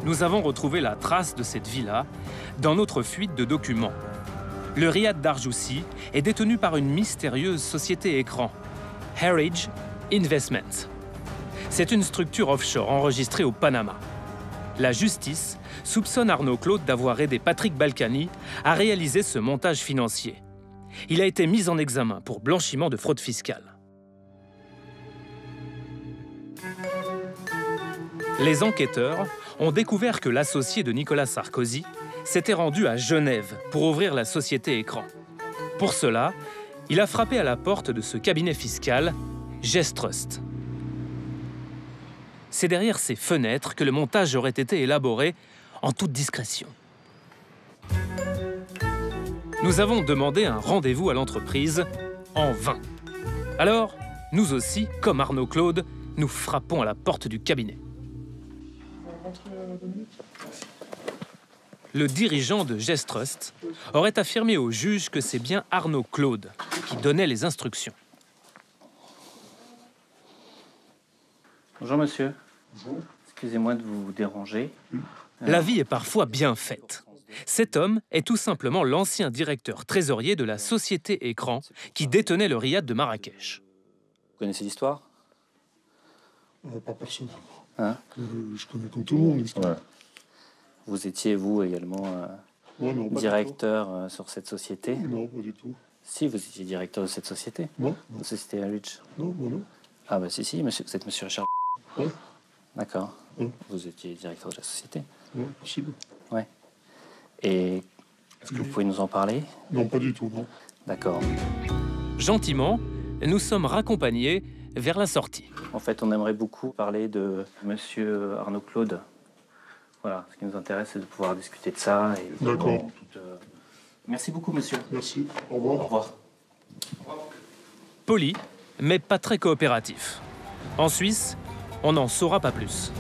Nous avons retrouvé la trace de cette villa dans notre fuite de documents. Le Riyad Darjoussi est détenu par une mystérieuse société écran, Heritage Investments. C'est une structure offshore enregistrée au Panama. La justice soupçonne Arnaud Claude d'avoir aidé Patrick Balkany à réaliser ce montage financier. Il a été mis en examen pour blanchiment de fraude fiscale. Les enquêteurs ont découvert que l'associé de Nicolas Sarkozy s'était rendu à Genève pour ouvrir la société Écran. Pour cela, il a frappé à la porte de ce cabinet fiscal, Gestrust. C'est derrière ces fenêtres que le montage aurait été élaboré en toute discrétion. Nous avons demandé un rendez-vous à l'entreprise en vain. Alors, nous aussi, comme Arnaud Claude, nous frappons à la porte du cabinet. Le dirigeant de Gestrust aurait affirmé au juge que c'est bien Arnaud Claude qui donnait les instructions. Bonjour monsieur. Bonjour. Excusez-moi de vous déranger. La vie est parfois bien faite. Cet homme est tout simplement l'ancien directeur trésorier de la société Écran qui détenait le riad de Marrakech. Vous connaissez l'histoire? Pas personnellement. Hein? Je connais comme tout le monde l'histoire. Ouais. Vous étiez, vous, également directeur sur cette société? Non, pas du tout. Si, vous étiez directeur de cette société? Non. La société Alluge? Non, non. Ah bah si, monsieur, vous êtes monsieur Richard? Oui. D'accord. Vous étiez directeur de la société? Oui, possible. Ouais. Et est-ce que vous pouvez nous en parler? Non, pas du tout, non. D'accord. Gentiment, nous sommes raccompagnés vers la sortie. En fait, on aimerait beaucoup parler de monsieur Arnaud Claude. Voilà, ce qui nous intéresse, c'est de pouvoir discuter de ça. D'accord. Merci beaucoup, monsieur. Merci. Au revoir. Au revoir. Poli, mais pas très coopératif. En Suisse, on n'en saura pas plus.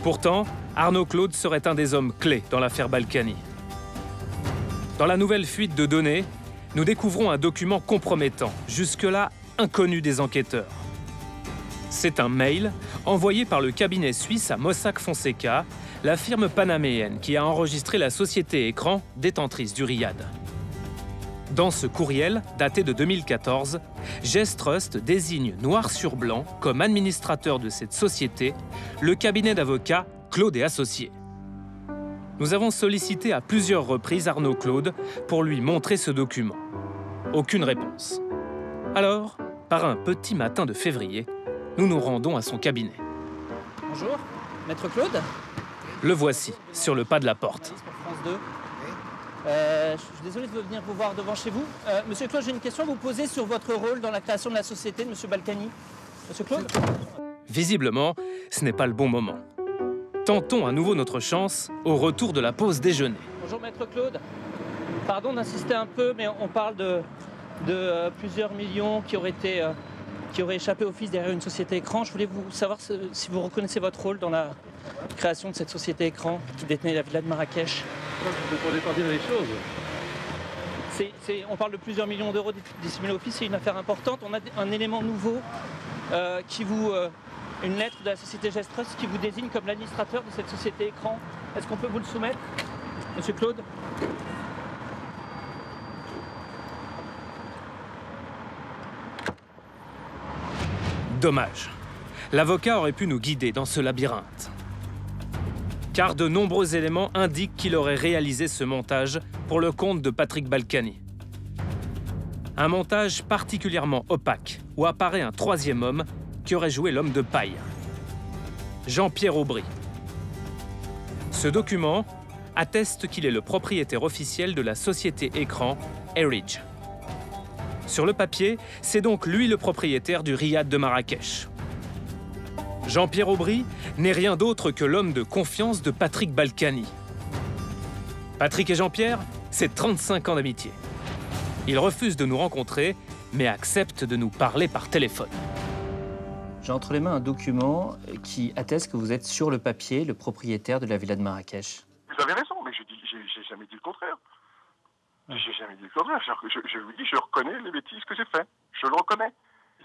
Pourtant, Arnaud Claude serait un des hommes clés dans l'affaire Balkany. Dans la nouvelle fuite de données, nous découvrons un document compromettant, jusque-là inconnu des enquêteurs. C'est un mail envoyé par le cabinet suisse à Mossack Fonseca, la firme panaméenne qui a enregistré la société Écran, détentrice du riad. Dans ce courriel, daté de 2014, Gestrust désigne noir sur blanc comme administrateur de cette société le cabinet d'avocats Claude et Associés. Nous avons sollicité à plusieurs reprises Arnaud Claude pour lui montrer ce document. Aucune réponse. Alors, par un petit matin de février, nous nous rendons à son cabinet. Bonjour, maître Claude. Le voici, sur le pas de la porte. France 2. Je suis désolé de venir vous voir devant chez vous. Monsieur Claude, j'ai une question à vous poser sur votre rôle dans la création de la société de monsieur Balkany. Monsieur Claude? Visiblement, ce n'est pas le bon moment. Tentons à nouveau notre chance au retour de la pause déjeuner. Bonjour maître Claude. Pardon d'insister un peu, mais on parle de plusieurs millions qui auraient échappé au fisc derrière une société Écran. Je voulais savoir si vous reconnaissez votre rôle dans la création de cette société Écran qui détenait la villa de Marrakech. Vous ne comprenez pas dire les choses. On parle de plusieurs millions d'euros dissimulés au fisc, c'est une affaire importante. On a un élément nouveau une lettre de la société Gestrust qui vous désigne comme l'administrateur de cette société Écran. Est-ce qu'on peut vous le soumettre, monsieur Claude? Dommage. L'avocat aurait pu nous guider dans ce labyrinthe. Car de nombreux éléments indiquent qu'il aurait réalisé ce montage pour le compte de Patrick Balkany. Un montage particulièrement opaque, où apparaît un troisième homme qui aurait joué l'homme de paille. Jean-Pierre Aubry. Ce document atteste qu'il est le propriétaire officiel de la société Écran, Heritage. Sur le papier, c'est donc lui le propriétaire du riad de Marrakech. Jean-Pierre Aubry n'est rien d'autre que l'homme de confiance de Patrick Balkany. Patrick et Jean-Pierre, c'est 35 ans d'amitié. Ils refusent de nous rencontrer, mais acceptent de nous parler par téléphone. J'ai entre les mains un document qui atteste que vous êtes sur le papier le propriétaire de la villa de Marrakech. Vous avez raison, mais j'ai jamais dit le contraire. J'ai jamais dit le contraire. Je vous dis, je reconnais les bêtises que j'ai faites. Je le reconnais.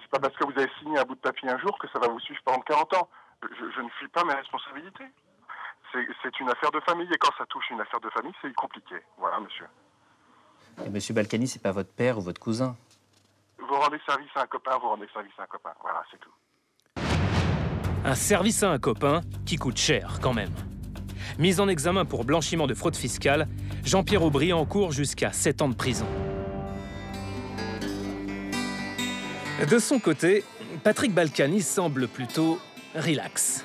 C'est pas parce que vous avez signé un bout de papier un jour que ça va vous suivre pendant 40 ans. Je ne fuis pas mes responsabilités. C'est une affaire de famille, et quand ça touche une affaire de famille, c'est compliqué. Voilà, monsieur. Et monsieur Balkany, c'est pas votre père ou votre cousin? Vous rendez service à un copain, vous rendez service à un copain. Voilà, c'est tout. Un service à un copain qui coûte cher, quand même. Mis en examen pour blanchiment de fraude fiscale, Jean-Pierre Aubry encourt jusqu'à 7 ans de prison. De son côté, Patrick Balkany semble plutôt relax.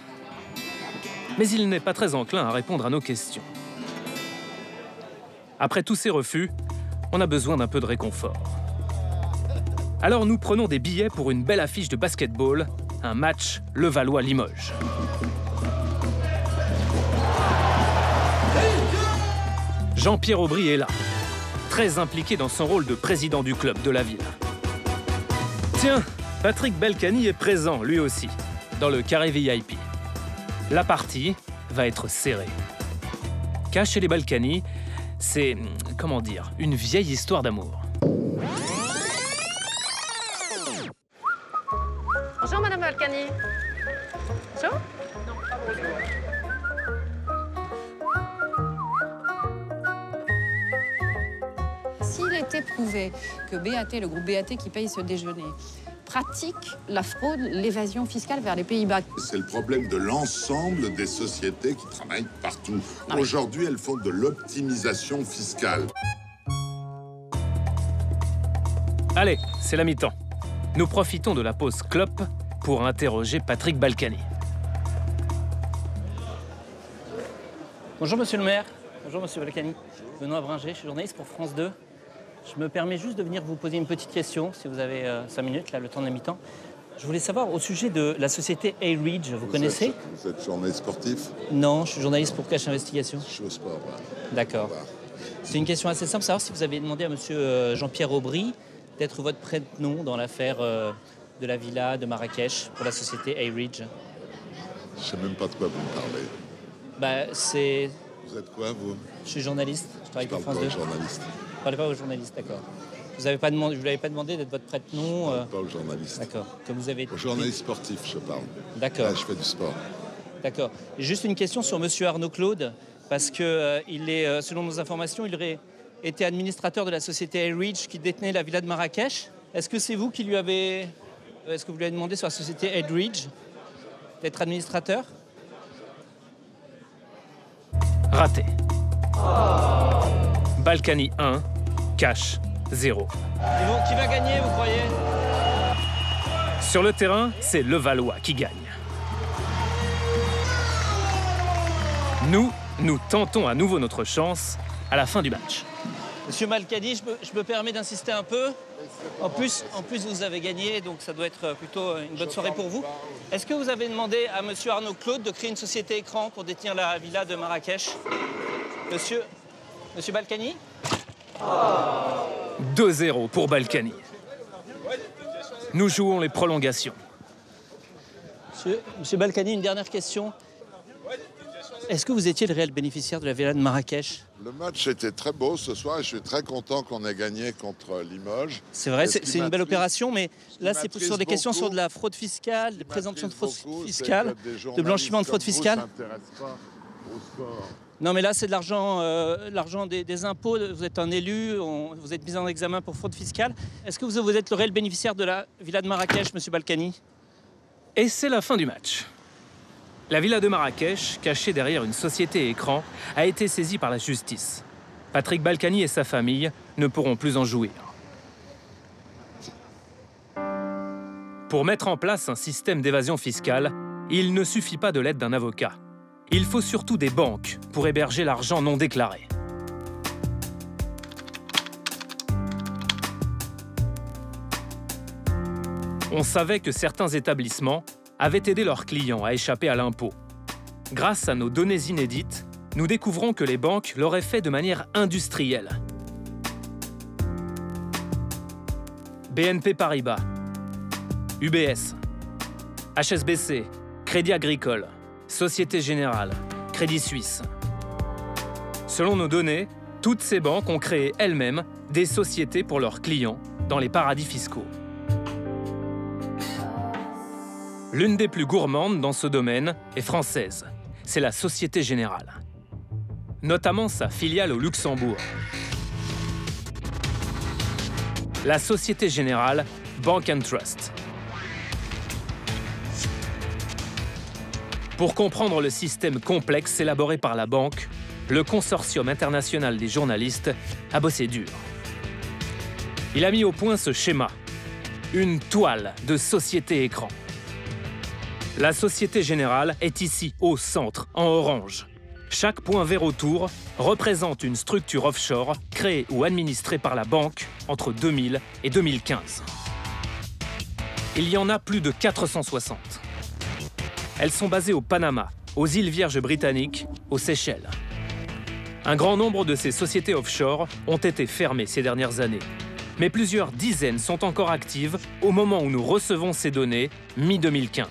Mais il n'est pas très enclin à répondre à nos questions. Après tous ces refus, on a besoin d'un peu de réconfort. Alors nous prenons des billets pour une belle affiche de basketball, un match Levallois-Limoges. Jean-Pierre Aubry est là, très impliqué dans son rôle de président du club de la ville. Tiens, Patrick Balkany est présent, lui aussi, dans le carré VIP. La partie va être serrée. Cash et les Balkany, c'est, comment dire, une vieille histoire d'amour. Bonjour, Madame Balkany. Bonjour. S'il était prouvé que BAT, le groupe BAT qui paye ce déjeuner, pratique la fraude, l'évasion fiscale vers les Pays-Bas. C'est le problème de l'ensemble des sociétés qui travaillent partout. Aujourd'hui, elles font de l'optimisation fiscale. Allez, c'est la mi-temps. Nous profitons de la pause clope pour interroger Patrick Balkany. Bonjour, monsieur le maire. Bonjour, monsieur Balkany. Benoît Bringer, je suis journaliste pour France 2. Je me permets juste de venir vous poser une petite question, si vous avez 5 minutes, là, le temps de la mi-temps. Je voulais savoir, au sujet de la société A-Ridge, vous connaissez? Vous êtes journaliste sportif? Non, je suis journaliste pour Cash Investigation. Je suis au sport, ouais. D'accord. C'est une question assez simple, savoir si vous avez demandé à monsieur Jean-Pierre Aubry d'être votre prête-nom dans l'affaire de la villa de Marrakech pour la société A-Ridge. Je sais même pas de quoi vous me parlez. Bah, c'est... Vous êtes quoi, vous? Je suis journaliste, je travaille pour France 2. Journaliste. Vous ne parlez pas aux journalistes, d'accord. Vous avez pas demandé, je ne vous l'avais pas demandé d'être votre prête-nom. Je ne parle pas aux journalistes. D'accord. Comme vous avez... Aux journalistes sportifs, je parle. D'accord. Là, je fais du sport. D'accord. Juste une question sur monsieur Arnaud Claude, parce que il est, selon nos informations, il aurait été administrateur de la société A-Ridge qui détenait la villa de Marrakech. Est-ce que c'est vous qui lui avez... Est-ce que vous lui avez demandé sur la société A-Ridge d'être administrateur? Raté. Balkany 1, Cash 0. Et vous, qui va gagner, vous croyez? Sur le terrain, c'est Levallois qui gagne. Nous tentons à nouveau notre chance à la fin du match. Monsieur Balkany, je me permets d'insister un peu. En plus, vous avez gagné, donc ça doit être plutôt une bonne soirée pour vous. Est-ce que vous avez demandé à monsieur Arnaud Claude de créer une société écran pour détenir la villa de Marrakech? Monsieur Balkany? 2-0 pour Balkany. Nous jouons les prolongations. Monsieur Balkany, une dernière question. Est-ce que vous étiez le réel bénéficiaire de la villa de Marrakech? Le match était très beau ce soir et je suis très content qu'on ait gagné contre Limoges. C'est vrai, c'est une belle opération, mais là, c'est sur des questions sur de la fraude fiscale, des présomptions de fraude fiscale, de blanchiment de fraude fiscale. Non, mais là, c'est de l'argent des impôts. Vous êtes un élu, vous êtes mis en examen pour fraude fiscale. Est-ce que vous êtes le réel bénéficiaire de la villa de Marrakech, monsieur Balkany? Et c'est la fin du match. La villa de Marrakech, cachée derrière une société écran, a été saisie par la justice. Patrick Balkany et sa famille ne pourront plus en jouir. Pour mettre en place un système d'évasion fiscale, il ne suffit pas de l'aide d'un avocat. Il faut surtout des banques pour héberger l'argent non déclaré. On savait que certains établissements avaient aidé leurs clients à échapper à l'impôt. Grâce à nos données inédites, nous découvrons que les banques l'auraient fait de manière industrielle. BNP Paribas, UBS, HSBC, Crédit Agricole, Société Générale, Crédit Suisse. Selon nos données, toutes ces banques ont créé elles-mêmes des sociétés pour leurs clients dans les paradis fiscaux. L'une des plus gourmandes dans ce domaine est française. C'est la Société Générale. Notamment sa filiale au Luxembourg. La Société Générale Bank & Trust. Pour comprendre le système complexe élaboré par la banque, le Consortium international des journalistes a bossé dur. Il a mis au point ce schéma. une toile de société écran. La Société Générale est ici, au centre, en orange. Chaque point vert autour représente une structure offshore créée ou administrée par la banque entre 2000 et 2015. Il y en a plus de 460. Elles sont basées au Panama, aux îles Vierges britanniques, aux Seychelles. Un grand nombre de ces sociétés offshore ont été fermées ces dernières années. Mais plusieurs dizaines sont encore actives au moment où nous recevons ces données, mi-2015.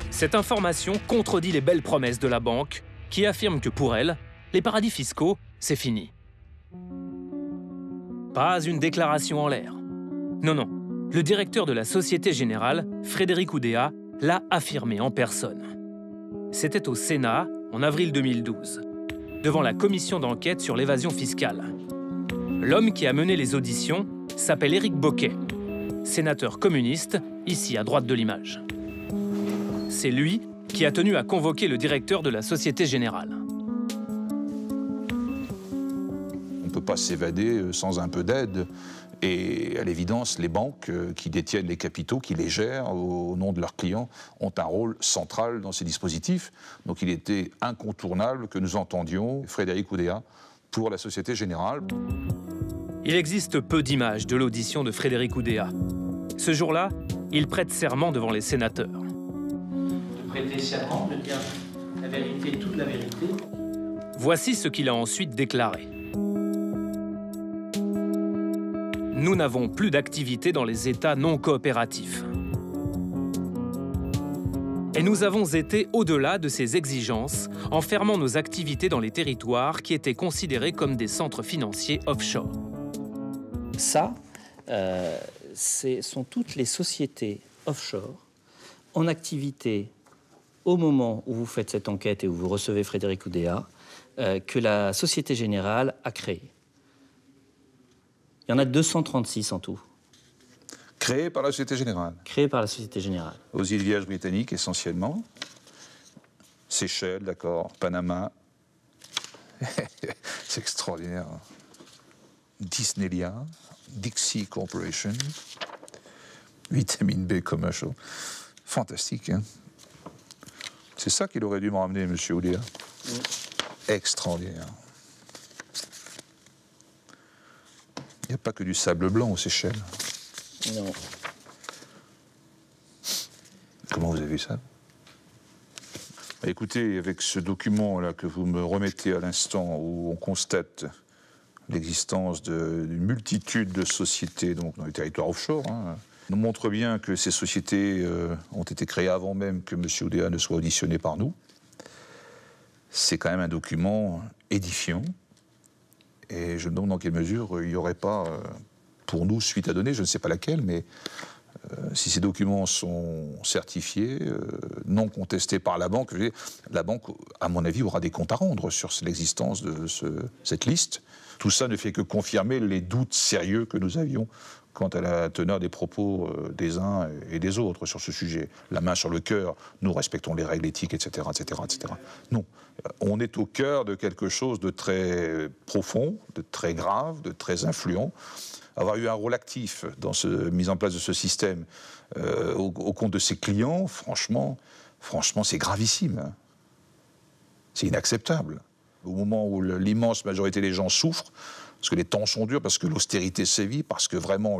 Cette information contredit les belles promesses de la banque, qui affirme que pour elle, les paradis fiscaux, c'est fini. Pas une déclaration en l'air. Non, non. Le directeur de la Société Générale, Frédéric Oudéa, l'a affirmé en personne. C'était au Sénat, en avril 2012, devant la commission d'enquête sur l'évasion fiscale. L'homme qui a mené les auditions s'appelle Éric Bocquet, sénateur communiste, ici à droite de l'image. C'est lui qui a tenu à convoquer le directeur de la Société Générale. On ne peut pas s'évader sans un peu d'aide. Et à l'évidence, les banques qui détiennent les capitaux, qui les gèrent au nom de leurs clients, ont un rôle central dans ces dispositifs. Donc il était incontournable que nous entendions Frédéric Oudéa pour la Société Générale. Il existe peu d'images de l'audition de Frédéric Oudéa. Ce jour-là, il prête serment devant les sénateurs. De prêter serment, de dire la vérité, toute la vérité. Voici ce qu'il a ensuite déclaré. Nous n'avons plus d'activité dans les États non coopératifs. Et nous avons été au-delà de ces exigences en fermant nos activités dans les territoires qui étaient considérés comme des centres financiers offshore. Ça, sont toutes les sociétés offshore en activité au moment où vous faites cette enquête et où vous recevez Frédéric Oudéa, que la Société Générale a créées. Il y en a 236 en tout. Créé par la Société Générale. Créé par la Société Générale. Aux îles Vierges britanniques, essentiellement. Seychelles, d'accord. Panama. C'est extraordinaire. Disneylia, Dixie Corporation, Vitamine B Commercial. Fantastique, hein. C'est ça qu'il aurait dû me ramener, M. Oudéa. Extraordinaire. Il n'y a pas que du sable blanc aux Seychelles. Non. Comment vous avez vu ça? Écoutez, avec ce document-là que vous me remettez à l'instant, où on constate l'existence d'une multitude de sociétés donc, dans les territoires offshore, nous montre bien que ces sociétés ont été créées avant même que M. Oudéa ne soit auditionné par nous. C'est quand même un document édifiant. Et je me demande dans quelle mesure il n'y aurait pas, pour nous, suite à donner, je ne sais pas laquelle, mais si ces documents sont certifiés, non contestés par la banque, à mon avis, aura des comptes à rendre sur l'existence de cette liste. Tout ça ne fait que confirmer les doutes sérieux que nous avions quant à la teneur des propos des uns et des autres sur ce sujet. La main sur le cœur, nous respectons les règles éthiques, etc., etc., etc. Non, on est au cœur de quelque chose de très profond, de très grave, de très influent. Avoir eu un rôle actif dans la mise en place de ce système au compte de ses clients, franchement, c'est gravissime. C'est inacceptable. Au moment où l'immense majorité des gens souffrent, parce que les temps sont durs, parce que l'austérité sévit, parce que vraiment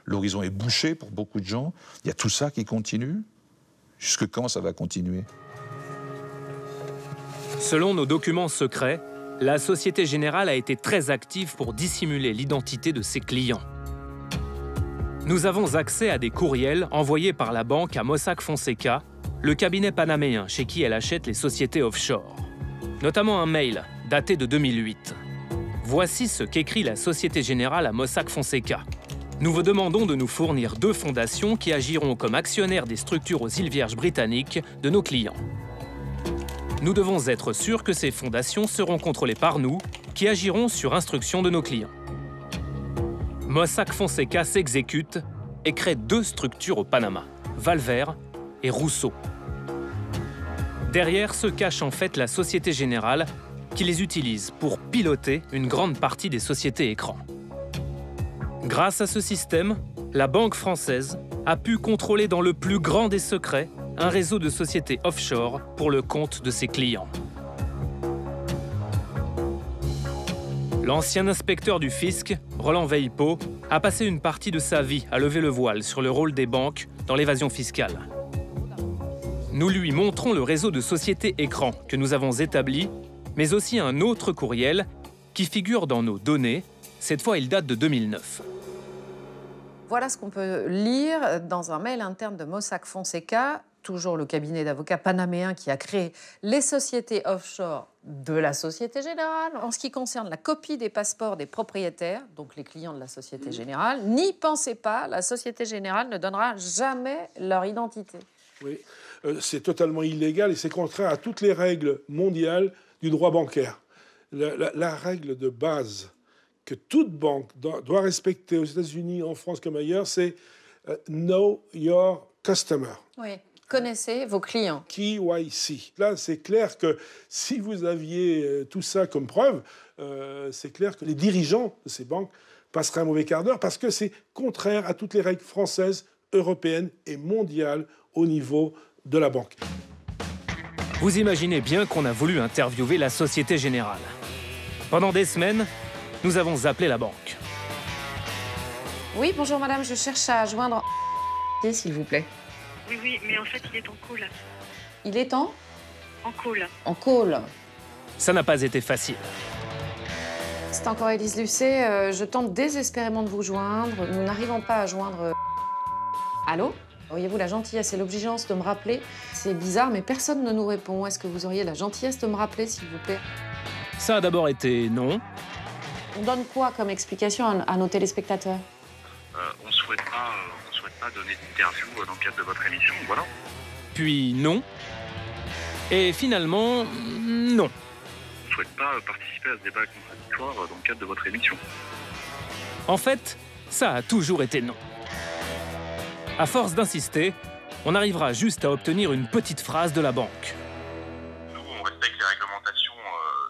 l'horizon est bouché pour beaucoup de gens, il y a tout ça qui continue. Jusque quand ça va continuer? Selon nos documents secrets, la Société Générale a été très active pour dissimuler l'identité de ses clients. Nous avons accès à des courriels envoyés par la banque à Mossack Fonseca, le cabinet panaméen chez qui elle achète les sociétés offshore. Notamment un mail daté de 2008. Voici ce qu'écrit la Société Générale à Mossack Fonseca. Nous vous demandons de nous fournir 2 fondations qui agiront comme actionnaires des structures aux îles Vierges britanniques de nos clients. Nous devons être sûrs que ces fondations seront contrôlées par nous, qui agirons sur instruction de nos clients. Mossack Fonseca s'exécute et crée 2 structures au Panama, Valvert et Rousseau. Derrière se cache en fait la Société Générale qui les utilise pour piloter une grande partie des sociétés écrans. Grâce à ce système, la Banque française a pu contrôler dans le plus grand des secrets un réseau de sociétés offshore pour le compte de ses clients. L'ancien inspecteur du fisc, Roland Veilpeau, a passé une partie de sa vie à lever le voile sur le rôle des banques dans l'évasion fiscale. Nous lui montrons le réseau de sociétés écrans que nous avons établi, mais aussi un autre courriel qui figure dans nos données. Cette fois, il date de 2009. Voilà ce qu'on peut lire dans un mail interne de Mossack Fonseca, toujours le cabinet d'avocats panaméen qui a créé les sociétés offshore de la Société Générale. En ce qui concerne la copie des passeports des propriétaires, donc les clients de la Société Générale, n'y pensez pas, la Société Générale ne donnera jamais leur identité. Oui, c'est totalement illégal et c'est contraire à toutes les règles mondiales du droit bancaire. La règle de base que toute banque doit respecter aux États-Unis, en France comme ailleurs, c'est Know Your Customer. Oui, connaissez vos clients. KYC. Là, c'est clair que si vous aviez tout ça comme preuve, c'est clair que les dirigeants de ces banques passeraient un mauvais quart d'heure parce que c'est contraire à toutes les règles françaises, européennes et mondiales au niveau de la banque. Vous imaginez bien qu'on a voulu interviewer la Société Générale. Pendant des semaines, nous avons appelé la banque. Oui, bonjour madame, je cherche à joindre... s'il vous plaît. Oui, mais en fait, il est en call. Il est en call. En call. Ça n'a pas été facile. C'est encore Élise Lucet. Je tente désespérément de vous joindre. Nous n'arrivons pas à joindre... Allô? Voyez-vous, la gentillesse et l'obligeance de me rappeler, c'est bizarre, mais personne ne nous répond. Est-ce que vous auriez la gentillesse de me rappeler, s'il vous plaît? Ça a d'abord été non. On donne quoi comme explication à nos téléspectateurs? On ne souhaite pas donner d'interview dans le cadre de votre émission, voilà. Puis non. Et finalement, non. On ne souhaite pas participer à ce débat contradictoire dans le cadre de votre émission. En fait, ça a toujours été non. À force d'insister, on arrivera juste à obtenir une petite phrase de la banque. Nous, on respecte les réglementations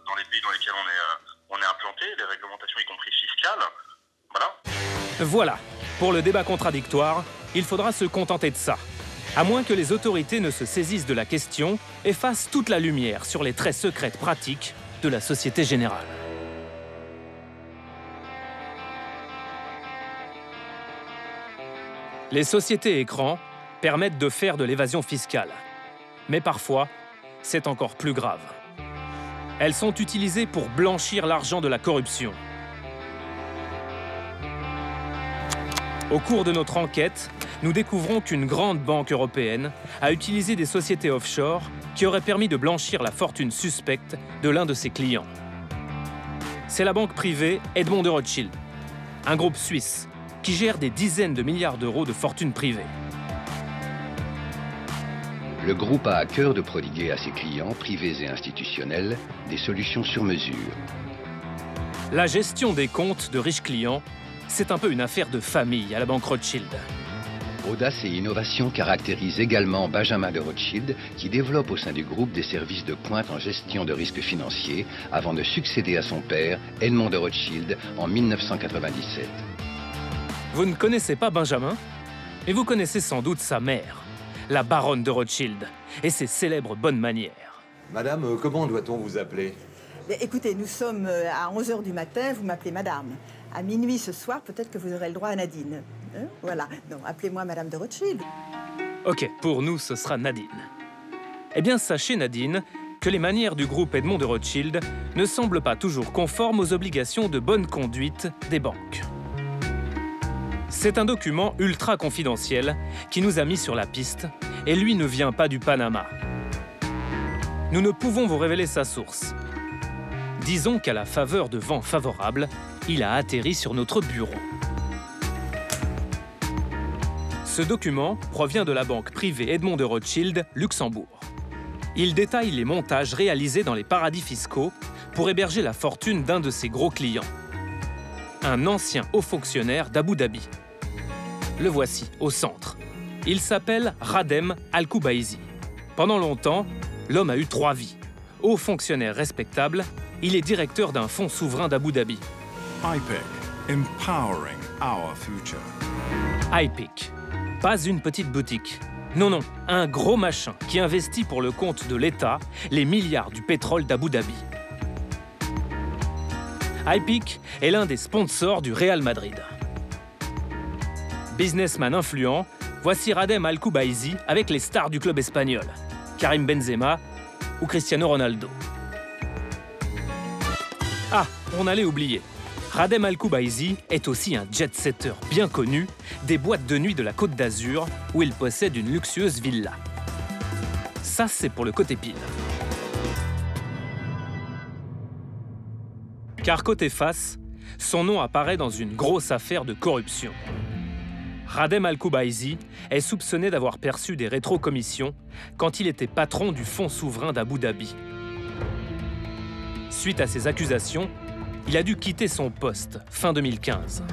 dans les pays dans lesquels on est implanté, les réglementations y compris fiscales. Voilà. Voilà. Pour le débat contradictoire, il faudra se contenter de ça. À moins que les autorités ne se saisissent de la question et fassent toute la lumière sur les traits secrètes pratiques de la Société Générale. Les sociétés écrans permettent de faire de l'évasion fiscale. Mais parfois, c'est encore plus grave. Elles sont utilisées pour blanchir l'argent de la corruption. Au cours de notre enquête, nous découvrons qu'une grande banque européenne a utilisé des sociétés offshore qui auraient permis de blanchir la fortune suspecte de l'un de ses clients. C'est la banque privée Edmond de Rothschild, un groupe suisse qui gère des dizaines de milliards d'euros de fortune privée. Le groupe a à cœur de prodiguer à ses clients, privés et institutionnels, des solutions sur mesure. La gestion des comptes de riches clients, c'est un peu une affaire de famille à la banque Rothschild. Audace et innovation caractérisent également Benjamin de Rothschild, qui développe au sein du groupe des services de pointe en gestion de risques financiers, avant de succéder à son père, Edmond de Rothschild, en 1997. Vous ne connaissez pas Benjamin, mais vous connaissez sans doute sa mère, la baronne de Rothschild, et ses célèbres bonnes manières. Madame, comment doit-on vous appeler? Écoutez, nous sommes à 11h du matin, vous m'appelez madame. À minuit ce soir, peut-être que vous aurez le droit à Nadine. Hein? Voilà, non, appelez-moi madame de Rothschild. Ok, pour nous, ce sera Nadine. Eh bien, sachez, Nadine, que les manières du groupe Edmond de Rothschild ne semblent pas toujours conformes aux obligations de bonne conduite des banques. C'est un document ultra confidentiel qui nous a mis sur la piste, et lui ne vient pas du Panama. Nous ne pouvons vous révéler sa source. Disons qu'à la faveur de vents favorables, il a atterri sur notre bureau. Ce document provient de la banque privée Edmond de Rothschild, Luxembourg. Il détaille les montages réalisés dans les paradis fiscaux pour héberger la fortune d'un de ses gros clients, un ancien haut fonctionnaire d'Abu Dhabi. Le voici, au centre. Il s'appelle Radhem Al-Kubaisi. Pendant longtemps, l'homme a eu 3 vies. Haut fonctionnaire respectable, il est directeur d'un fonds souverain d'Abu Dhabi. IPEC, empowering our future. iPic, pas une petite boutique. Non, non, un gros machin qui investit pour le compte de l'État les milliards du pétrole d'Abu Dhabi. iPic est l'un des sponsors du Real Madrid. Businessman influent, voici Radhem Al Kubaisi avec les stars du club espagnol, Karim Benzema ou Cristiano Ronaldo. Ah, on allait oublier. Radhem Al Kubaisi est aussi un jet-setter bien connu des boîtes de nuit de la Côte d'Azur où il possède une luxueuse villa. Ça, c'est pour le côté pile. Car côté face, son nom apparaît dans une grosse affaire de corruption. Radhem Al Kubaisi est soupçonné d'avoir perçu des rétrocommissions quand il était patron du fonds souverain d'Abu Dhabi. Suite à ces accusations, il a dû quitter son poste fin 2015.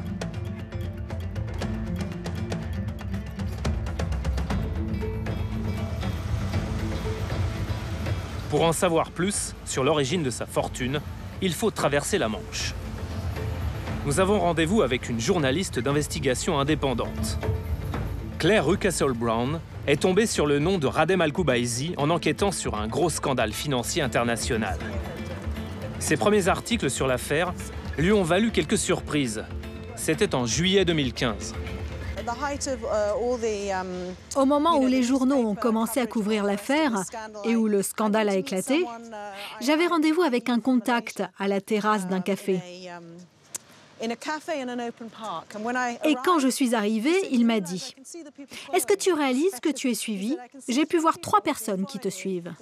Pour en savoir plus sur l'origine de sa fortune, il faut traverser la Manche. Nous avons rendez-vous avec une journaliste d'investigation indépendante. Claire Ruckastle-Brown est tombée sur le nom de Radhem Al Kubaisi en enquêtant sur un gros scandale financier international. Ses premiers articles sur l'affaire lui ont valu quelques surprises. C'était en juillet 2015. Au moment où les journaux ont commencé à couvrir l'affaire et où le scandale a éclaté, j'avais rendez-vous avec un contact à la terrasse d'un café. Et quand je suis arrivée, il m'a dit « Est-ce que tu réalises que tu es suivi? J'ai pu voir 3 personnes qui te suivent. »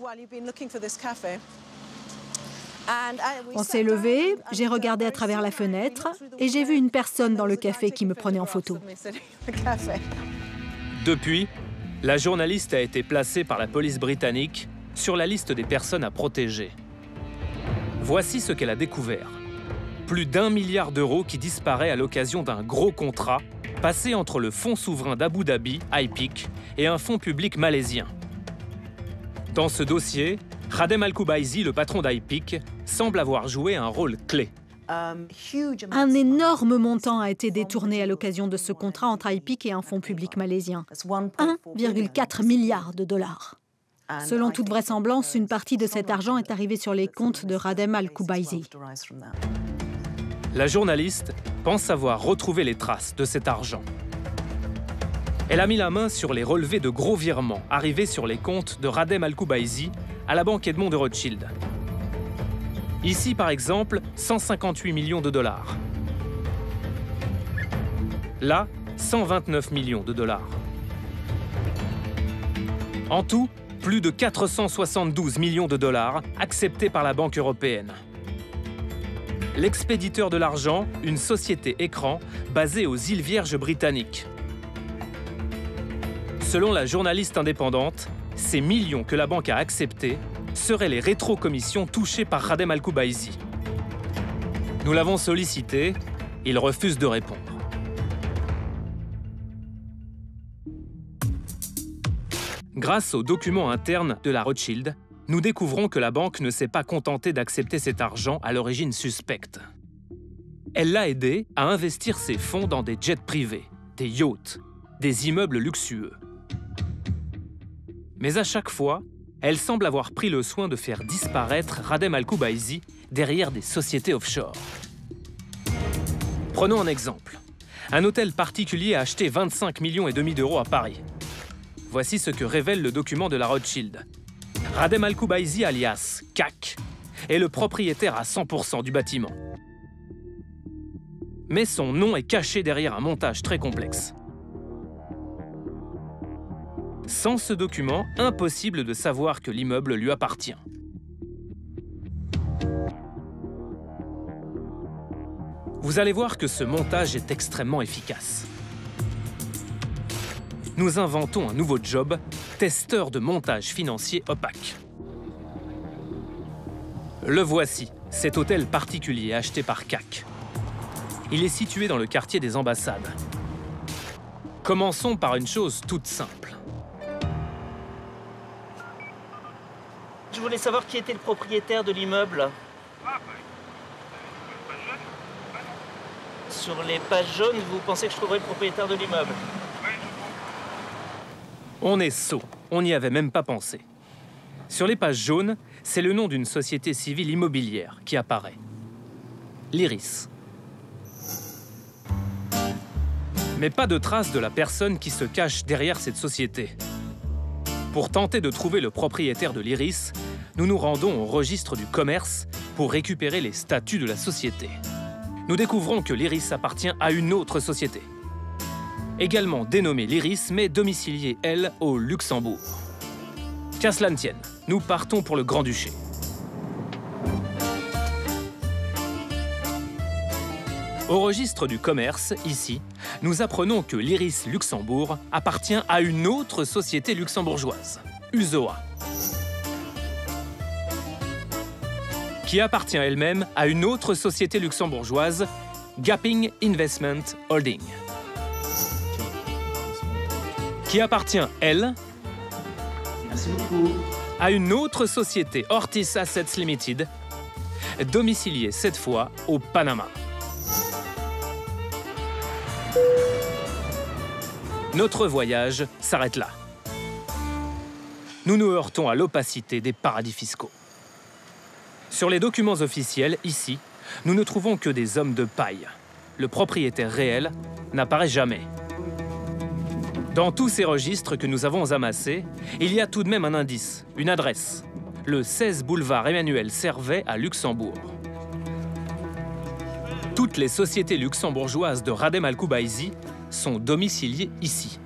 On s'est levé, j'ai regardé à travers la fenêtre et j'ai vu une personne dans le café qui me prenait en photo. Depuis, la journaliste a été placée par la police britannique sur la liste des personnes à protéger. Voici ce qu'elle a découvert. Plus d'1 milliard d'euros qui disparaît à l'occasion d'un gros contrat passé entre le fonds souverain d'Abu Dhabi, iPic, et un fonds public malaisien. Dans ce dossier, Radhem Al Kubaisi, le patron d'iPic, semble avoir joué un rôle clé. Un énorme montant a été détourné à l'occasion de ce contrat entre iPic et un fonds public malaisien. 1,4 milliard de dollars. Selon toute vraisemblance, une partie de cet argent est arrivée sur les comptes de Radhem Al Kubaisi. La journaliste pense avoir retrouvé les traces de cet argent. Elle a mis la main sur les relevés de gros virements arrivés sur les comptes de Radhem Al Kubaisi à la banque Edmond de Rothschild. Ici, par exemple, 158 millions de dollars. Là, 129 millions de dollars. En tout, plus de 472 millions de dollars acceptés par la Banque européenne. L'expéditeur de l'argent, une société écran basée aux îles Vierges britanniques. Selon la journaliste indépendante, ces millions que la banque a acceptés seraient les rétrocommissions touchées par Radhem Al Kubaisi. Nous l'avons sollicité, il refuse de répondre. Grâce aux documents internes de la Rothschild, nous découvrons que la banque ne s'est pas contentée d'accepter cet argent à l'origine suspecte. Elle l'a aidé à investir ses fonds dans des jets privés, des yachts, des immeubles luxueux. Mais à chaque fois, elle semble avoir pris le soin de faire disparaître Radhem Al Kubaisi derrière des sociétés offshore. Prenons un exemple. Un hôtel particulier a acheté 25,5 millions d'euros à Paris. Voici ce que révèle le document de la Rothschild. Radhem Al Kubaisi, alias CAC, est le propriétaire à 100% du bâtiment. Mais son nom est caché derrière un montage très complexe. Sans ce document, impossible de savoir que l'immeuble lui appartient. Vous allez voir que ce montage est extrêmement efficace. Nous inventons un nouveau job, testeur de montage financier opaque. Le voici, cet hôtel particulier acheté par CAC. Il est situé dans le quartier des ambassades. Commençons par une chose toute simple. Je voulais savoir qui était le propriétaire de l'immeuble. sur les pages jaunes, vous pensez que je trouverai le propriétaire de l'immeuble? On est sot, on n'y avait même pas pensé. Sur les pages jaunes, c'est le nom d'une société civile immobilière qui apparaît. L'Iris. Mais pas de trace de la personne qui se cache derrière cette société. Pour tenter de trouver le propriétaire de l'Iris, nous nous rendons au registre du commerce pour récupérer les statuts de la société. Nous découvrons que l'Iris appartient à une autre société. Également dénommée l'Iris, mais domiciliée, elle, au Luxembourg. Qu'à cela ne tienne, nous partons pour le Grand-Duché. Au registre du commerce, ici, nous apprenons que l'Iris Luxembourg appartient à une autre société luxembourgeoise, Usoa, qui appartient elle-même à une autre société luxembourgeoise, Gapping Investment Holding, qui appartient, elle, Merci beaucoup. à une autre société, Ortiz Assets Limited, domiciliée cette fois au Panama. Notre voyage s'arrête là. Nous nous heurtons à l'opacité des paradis fiscaux. Sur les documents officiels, ici, nous ne trouvons que des hommes de paille. Le propriétaire réel n'apparaît jamais. Dans tous ces registres que nous avons amassés, il y a tout de même un indice, une adresse. Le 16 boulevard Emmanuel Servet à Luxembourg. Toutes les sociétés luxembourgeoises de Radem Al-Kubaisi sont domiciliées ici.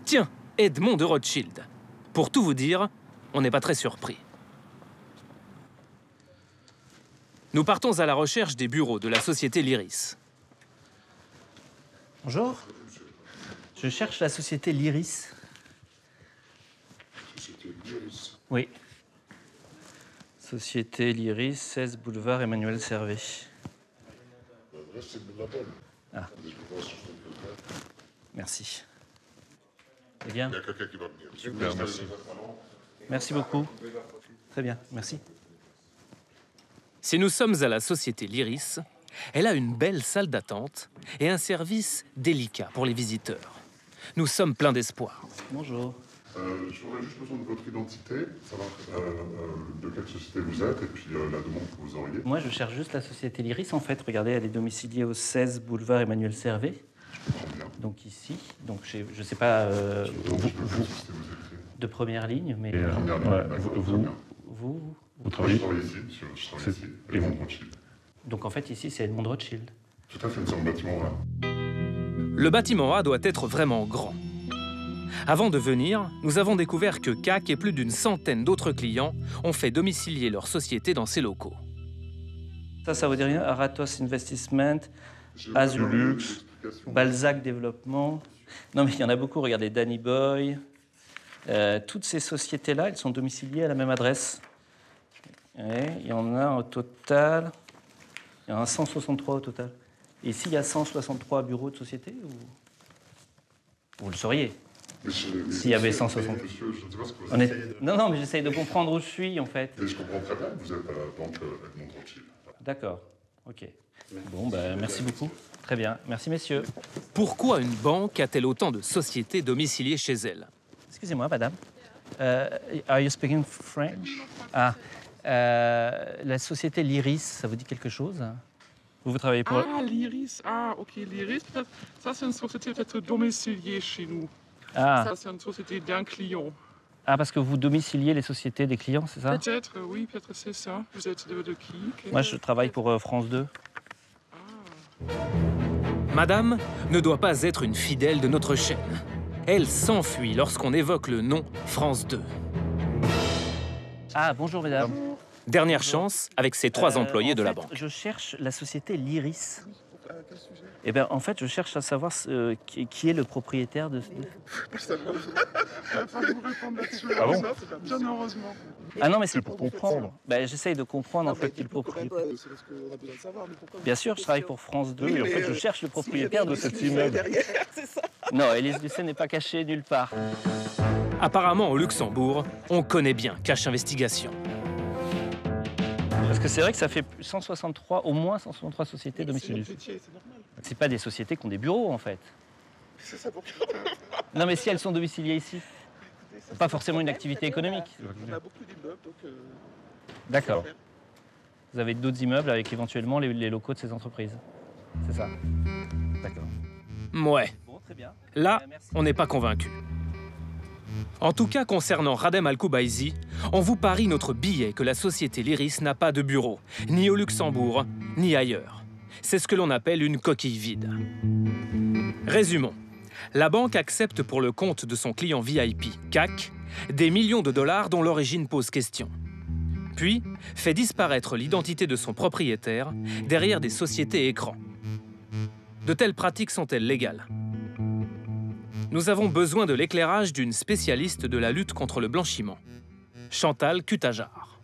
Tiens, Edmond de Rothschild. Pour tout vous dire, on n'est pas très surpris. Nous partons à la recherche des bureaux de la société l'Iris. Bonjour. Je cherche la société l'Iris. Société l'Iris. Oui. Société l'Iris, 16 boulevard Emmanuel Servet. L'adresse, c'est la bonne. Ah. Je vais voir si je trouve quelqu'un. Merci. C'est bien. Il y a quelqu'un qui va venir. Super, merci. Merci beaucoup. Très bien, merci. Si nous sommes à la société l'Iris, elle a une belle salle d'attente et un service délicat pour les visiteurs. Nous sommes pleins d'espoir. Bonjour. J'aurais juste besoin de votre identité, savoir de quelle société vous êtes et puis la demande que vous auriez. Moi, je cherche juste la société l'Iris, en fait. Regardez, elle est domiciliée au 16 boulevard Emmanuel Servet. Donc ici. Donc je ne sais pas... vous, de première ligne, mais... Vous travaillez ici, je travaille ici, Edmond Rothschild. Donc en fait, ici, c'est Edmond Rothschild. Tout à fait, c'est un bâtiment A. Le bâtiment A doit être vraiment grand. Avant de venir, nous avons découvert que CAC et plus d'une centaine d'autres clients ont fait domicilier leur société dans ces locaux. Ça vous dit rien? Aratos Investment, Azulux, Balzac Développement. Non, mais il y en a beaucoup. Regardez, Danny Boy. Toutes ces sociétés-là, elles sont domiciliées à la même adresse. Et il y en a au total... Il y en a 163 au total. Et ici, il y a 163 bureaux de société ou... Vous le sauriez. S'il y avait 160. Monsieur, je ne sais pas ce que vous essayez de... Non, mais j'essaye de comprendre où je suis, en fait. Et je comprends très bien, vous êtes à la banque Edmond Rothschild. D'accord, ok. Bon, ben, merci beaucoup. Très bien, merci messieurs. Pourquoi une banque a-t-elle autant de sociétés domiciliées chez elle? Excusez-moi, madame. Are you speaking French? Ah, la société l'Iris, ça vous dit quelque chose? Vous travaillez pour... Ah, l'Iris. Ah, ok, l'Iris. Ça, c'est une société peut-être domiciliée chez nous. Ah. Ça, c'est une société d'un client. Ah, parce que vous domiciliez les sociétés des clients, c'est ça? Peut-être, oui, peut-être c'est ça. Vous êtes de qui? Moi, je travaille pour France 2. Madame ne doit pas être une fidèle de notre chaîne. Elle s'enfuit lorsqu'on évoque le nom France 2. Ah, bonjour, mesdames. Dernière chance avec ces 3 employés de la banque. Je cherche la société l'Iris. Eh bien, en fait, je cherche à savoir qui est le propriétaire de... Ah bon? Bien heureusement. Ah non, mais c'est pour comprendre. Ben, j'essaye de comprendre, en fait, qui est le propriétaire. Bien sûr, je travaille pour France 2 et en fait, je cherche le propriétaire de cet immeuble. Non, Élise Lucet n'est pas cachée nulle part. Apparemment, au Luxembourg, on connaît bien Cache Investigation. que c'est vrai que ça fait 163, au moins 163 sociétés domiciliées. C'est pas des sociétés qui ont des bureaux, en fait. C'est ça pour... Non, mais si elles sont domiciliées ici, pas forcément une activité économique. On a beaucoup d'immeubles, donc... D'accord. Vous avez d'autres immeubles avec éventuellement les locaux de ces entreprises. C'est ça. D'accord. Ouais. Là, on n'est pas convaincu. En tout cas, concernant Radhem Al Khubaisi, on vous parie notre billet que la société Lyris n'a pas de bureau, ni au Luxembourg, ni ailleurs. C'est ce que l'on appelle une coquille vide. Résumons. La banque accepte pour le compte de son client VIP, CAC, des millions de dollars dont l'origine pose question. Puis, fait disparaître l'identité de son propriétaire derrière des sociétés écrans. De telles pratiques sont-elles légales? Nous avons besoin de l'éclairage d'une spécialiste de la lutte contre le blanchiment, Chantal Cutajar.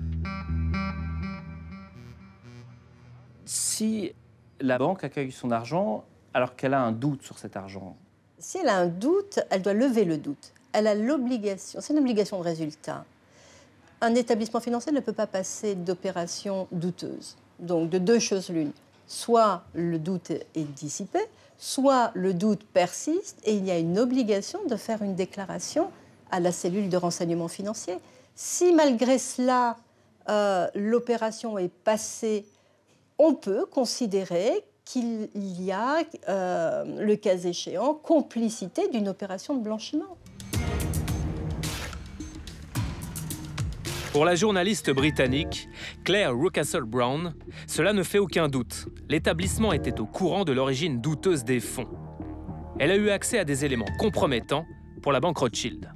Si la banque accueille son argent alors qu'elle a un doute sur cet argent, si elle a un doute, elle doit lever le doute. Elle a l'obligation, c'est une obligation de résultat. Un établissement financier ne peut pas passer d'opérations douteuses. Donc, de deux choses l'une. Soit le doute est dissipé, soit le doute persiste et il y a une obligation de faire une déclaration à la cellule de renseignement financier. Si malgré cela, l'opération est passée, on peut considérer qu'il y a, le cas échéant, complicité d'une opération de blanchiment. Pour la journaliste britannique Claire Rucastle-Brown, cela ne fait aucun doute. L'établissement était au courant de l'origine douteuse des fonds. Elle a eu accès à des éléments compromettants pour la banque Rothschild.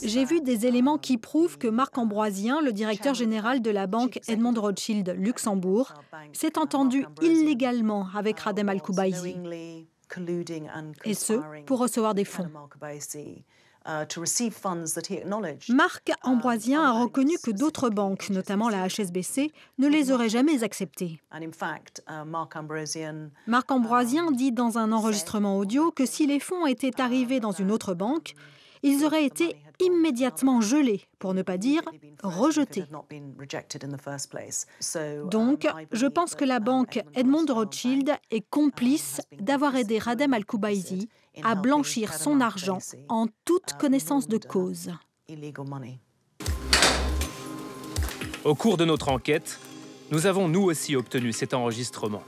J'ai vu des éléments qui prouvent que Marc Ambroisien, le directeur général de la banque Edmond Rothschild Luxembourg, s'est entendu illégalement avec Radhem Al Khubaisi. Et ce, pour recevoir des fonds. Marc Ambroisien a reconnu que d'autres banques, notamment la HSBC, ne les auraient jamais acceptés. Marc Ambroisien dit dans un enregistrement audio que si les fonds étaient arrivés dans une autre banque, ils auraient été immédiatement gelés, pour ne pas dire rejetés. Donc, je pense que la banque Edmond Rothschild est complice d'avoir aidé Radhem Al Khubaisi à blanchir son argent en toute connaissance de cause. Au cours de notre enquête, nous avons nous aussi obtenu cet enregistrement.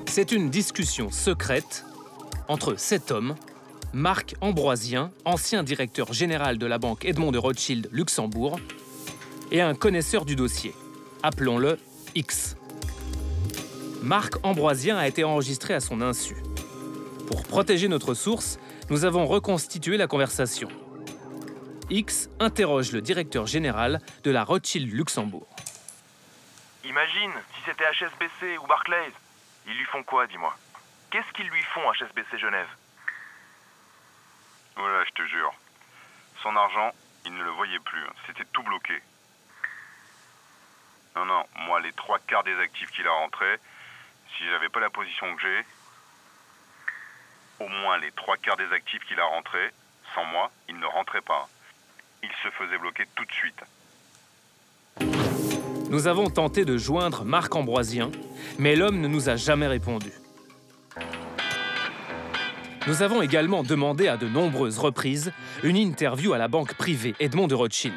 C'est une discussion secrète entre cet homme, Marc Ambroisien, ancien directeur général de la banque Edmond de Rothschild Luxembourg, et un connaisseur du dossier, appelons-le X. Marc Ambroisien a été enregistré à son insu. Pour protéger notre source, nous avons reconstitué la conversation. X interroge le directeur général de la Rothschild Luxembourg. Imagine, si c'était HSBC ou Barclays, ils lui font quoi, dis-moi? Qu'est-ce qu'ils lui font, HSBC Genève? Voilà, je te jure. Son argent, il ne le voyait plus. C'était tout bloqué. Non, non, moi, les 3/4 des actifs qu'il a rentrés, si j'avais pas la position que j'ai, au moins les 3/4 des actifs qu'il a rentrés, sans moi, il ne rentrait pas. Il se faisait bloquer tout de suite. Nous avons tenté de joindre Marc Ambroisien, mais l'homme ne nous a jamais répondu. Nous avons également demandé à de nombreuses reprises une interview à la banque privée Edmond de Rothschild.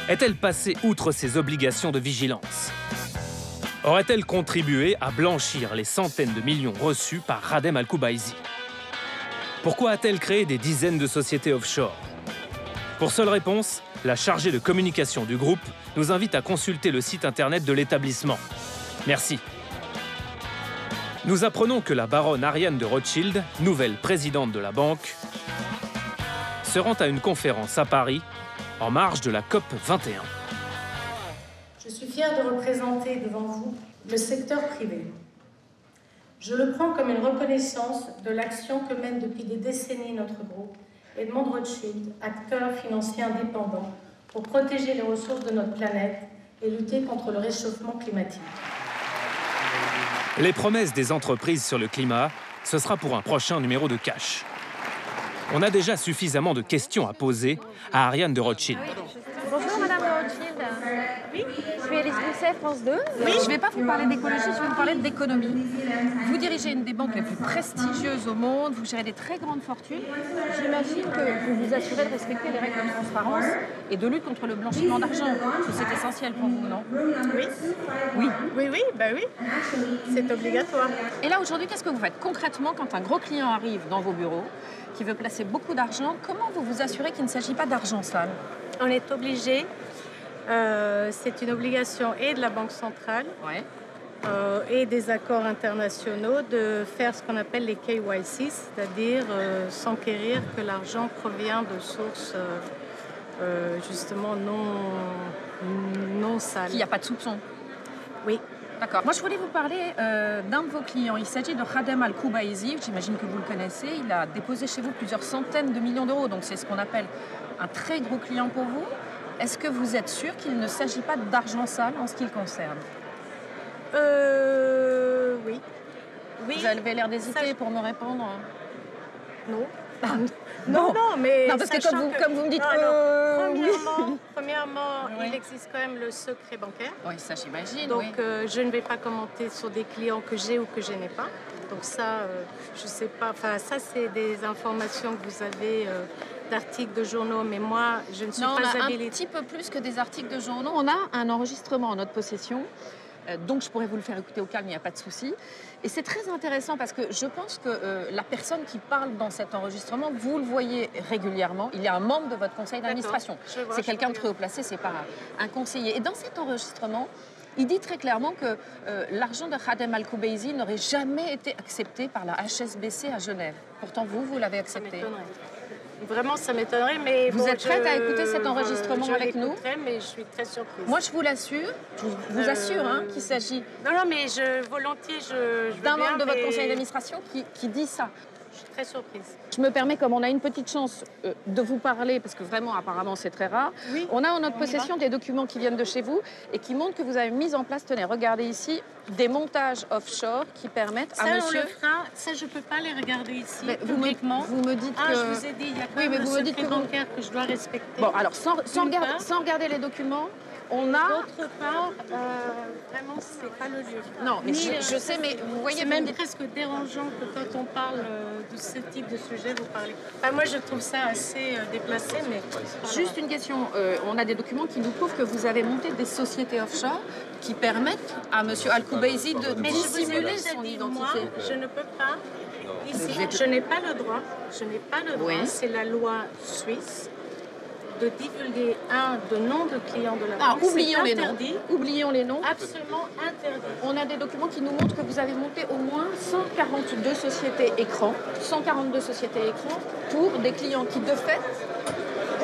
Est-elle passée outre ses obligations de vigilance? Aurait-elle contribué à blanchir les centaines de millions reçus par Radhem Al Khubaisi? Pourquoi a-t-elle créé des dizaines de sociétés offshore? Pour seule réponse, la chargée de communication du groupe nous invite à consulter le site internet de l'établissement. Merci. Nous apprenons que la baronne Ariane de Rothschild, nouvelle présidente de la banque, se rend à une conférence à Paris en marge de la COP 21. Je suis fière de représenter devant vous le secteur privé. Je le prends comme une reconnaissance de l'action que mène depuis des décennies notre groupe, Edmond Rothschild, acteur financier indépendant, pour protéger les ressources de notre planète et lutter contre le réchauffement climatique. Les promesses des entreprises sur le climat, ce sera pour un prochain numéro de Cash. On a déjà suffisamment de questions à poser à Ariane de Rothschild. Bonjour Madame de Rothschild. Oui. Je suis Élise Gousset, France 2. Oui. Je ne vais pas vous parler d'écologie, je vais vous parler d'économie. Vous dirigez une des banques les plus prestigieuses au monde, vous gérez des très grandes fortunes. J'imagine que vous vous assurez de respecter les règles de transparence et de lutte contre le blanchiment d'argent. C'est essentiel pour vous, non? Oui. Oui. Oui, c'est obligatoire. Et là, aujourd'hui, qu'est-ce que vous faites concrètement quand un gros client arrive dans vos bureaux, qui veut placer beaucoup d'argent? Comment vous vous assurez qu'il ne s'agit pas d'argent sale? On est obligé, c'est une obligation et de la Banque centrale et des accords internationaux de faire ce qu'on appelle les KYC, c'est-à-dire s'enquérir que l'argent provient de sources justement non sales. Qu'il n'y a pas de soupçon? Oui. D'accord. Moi, je voulais vous parler d'un de vos clients. Il s'agit de Khadem Al-Koubaïzi. J'imagine que vous le connaissez. Il a déposé chez vous plusieurs centaines de millions d'euros. Donc, c'est ce qu'on appelle un très gros client pour vous. Est-ce que vous êtes sûr qu'il ne s'agit pas d'argent sale en ce qui le concerne? Oui. Vous avez l'air d'hésiter pour me répondre. Non. Non, mais parce que comme vous me dites premièrement, il existe quand même le secret bancaire. Oui, ça j'imagine. Donc je ne vais pas commenter sur des clients que j'ai ou que je n'ai pas. Donc ça, je ne sais pas. Enfin, ça c'est des informations que vous avez d'articles de journaux, mais moi, je ne suis pas habilitée. Un petit peu plus que des articles de journaux. On a un enregistrement en notre possession. Donc, je pourrais vous le faire écouter au calme, il n'y a pas de souci. Et c'est très intéressant parce que je pense que la personne qui parle dans cet enregistrement, vous le voyez régulièrement. Il y a un membre de votre conseil d'administration. C'est quelqu'un de très haut placé, c'est pas un conseiller. Et dans cet enregistrement, il dit très clairement que l'argent de Khadem Al-Koubaïzi n'aurait jamais été accepté par la HSBC à Genève. Pourtant, vous l'avez accepté. Vraiment, ça m'étonnerait, mais... Vous êtes prête à écouter cet enregistrement avec nous? Mais je suis très surprise. Moi, je vous l'assure, je vous assure qu'il s'agit... Non, mais volontiers, d'un membre de votre conseil d'administration qui dit ça. Je suis très surprise. Je me permets, comme on a une petite chance de vous parler, parce que vraiment, apparemment, c'est très rare, on a en notre possession des documents qui viennent de chez vous et qui montrent que vous avez mis en place, tenez, regardez ici, des montages offshore qui permettent à monsieur... Ça, je ne peux pas les regarder ici, vous me dites que... je vous ai dit, il y a quand même le secret bancaire que je dois respecter. Bon, alors, sans regarder les documents, on a... D'autre part, vraiment, c'est pas le lieu. Non, mais je sais, mais vous voyez... C'est même presque dérangeant que quand on parle de ce type de sujet, vous parlez... Enfin, moi, je trouve ça assez déplacé, mais... Juste une question. On a des documents qui nous prouvent que vous avez monté des sociétés offshore qui permettent à M. Al-Koubaïzi de dissimuler son identité. Moi, je ne peux pas... Ici, je n'ai pas le droit. Je n'ai pas le droit. C'est la loi suisse de divulguer de nom de clients de la banque. Oublions les noms. Oublions les noms. Absolument interdit. On a des documents qui nous montrent que vous avez monté au moins 142 sociétés écrans. 142 sociétés écrans pour des clients qui, de fait,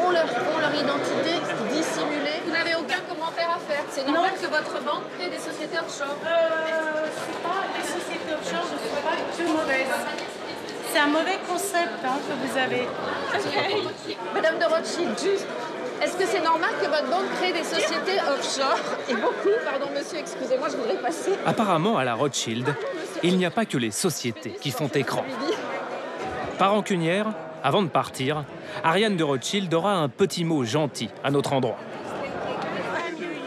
ont leur identité dissimulée. Vous n'avez aucun commentaire à faire. C'est normal que votre banque crée des sociétés offshore. C'est pas les sociétés offshore, je ne suis pas que mauvaise. C'est un mauvais concept que vous avez. Madame de Rothschild, juste, est-ce que c'est normal que votre banque crée des sociétés offshore? Et beaucoup, pardon monsieur, excusez-moi, je voudrais passer. Apparemment, à la Rothschild, il n'y a pas que les sociétés qui font écran. Par rancunière, avant de partir, Ariane de Rothschild aura un petit mot gentil à notre endroit.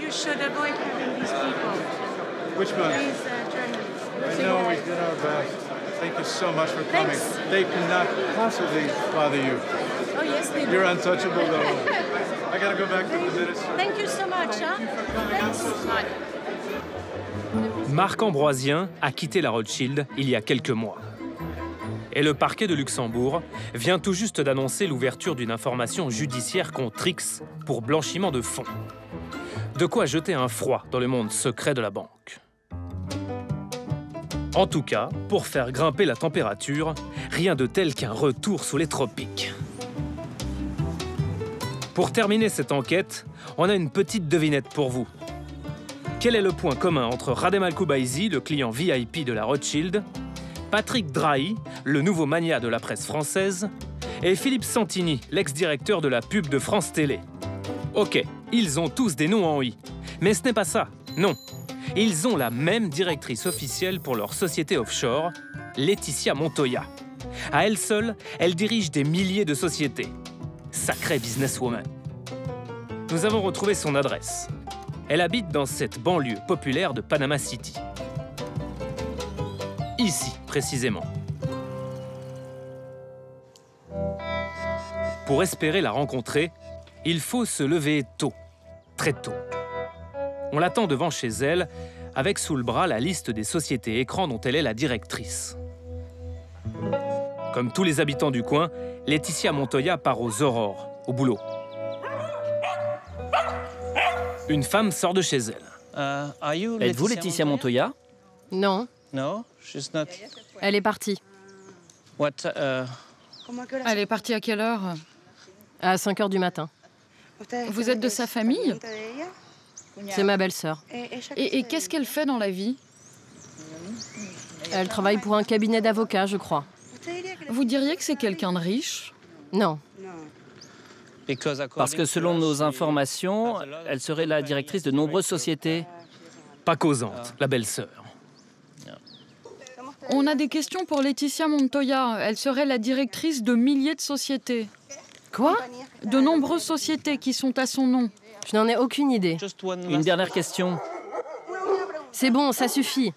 You should avoid having these people. Which one? These I know we did our best. Thank you so much for coming. They cannot possibly bother you. Oh yes, they do. You're untouchable though. I gotta go back to the minister. Thank you so much. Marc Ambroisien a quitté la Rothschild il y a quelques mois. Et le parquet de Luxembourg vient tout juste d'annoncer l'ouverture d'une information judiciaire contre X pour blanchiment de fonds. De quoi jeter un froid dans le monde secret de la banque. En tout cas, pour faire grimper la température, rien de tel qu'un retour sous les tropiques. Pour terminer cette enquête, on a une petite devinette pour vous. Quel est le point commun entre Khadem Al-Koubaïzi, le client VIP de la Rothschild, Patrick Drahi, le nouveau magnat de la presse française, et Philippe Santini, l'ex-directeur de la pub de France Télé? Ok, ils ont tous des noms en I, mais ce n'est pas ça, non. Ils ont la même directrice officielle pour leur société offshore, Laetitia Montoya. À elle seule, elle dirige des milliers de sociétés. Sacrée businesswoman. Nous avons retrouvé son adresse. Elle habite dans cette banlieue populaire de Panama City. Ici, précisément. Pour espérer la rencontrer, il faut se lever tôt, très tôt. On l'attend devant chez elle, avec sous le bras la liste des sociétés écrans dont elle est la directrice. Comme tous les habitants du coin, Laetitia Montoya part aux aurores, au boulot. Une femme sort de chez elle. Êtes-vous Laetitia Montoya? Non. No, she's not. Elle est partie. What? Elle est partie à quelle heure? À 5 heures du matin. Vous êtes de sa famille? C'est ma belle-sœur. Et qu'est-ce qu'elle fait dans la vie? Elle travaille pour un cabinet d'avocats, je crois. Vous diriez que c'est quelqu'un de riche? Non. Parce que selon nos informations, elle serait la directrice de nombreuses sociétés. Pas causante, la belle-sœur. On a des questions pour Laetitia Montoya. Elle serait la directrice de milliers de sociétés. Quoi? De nombreuses sociétés qui sont à son nom. Je n'en ai aucune idée. Une dernière question. C'est bon, ça suffit.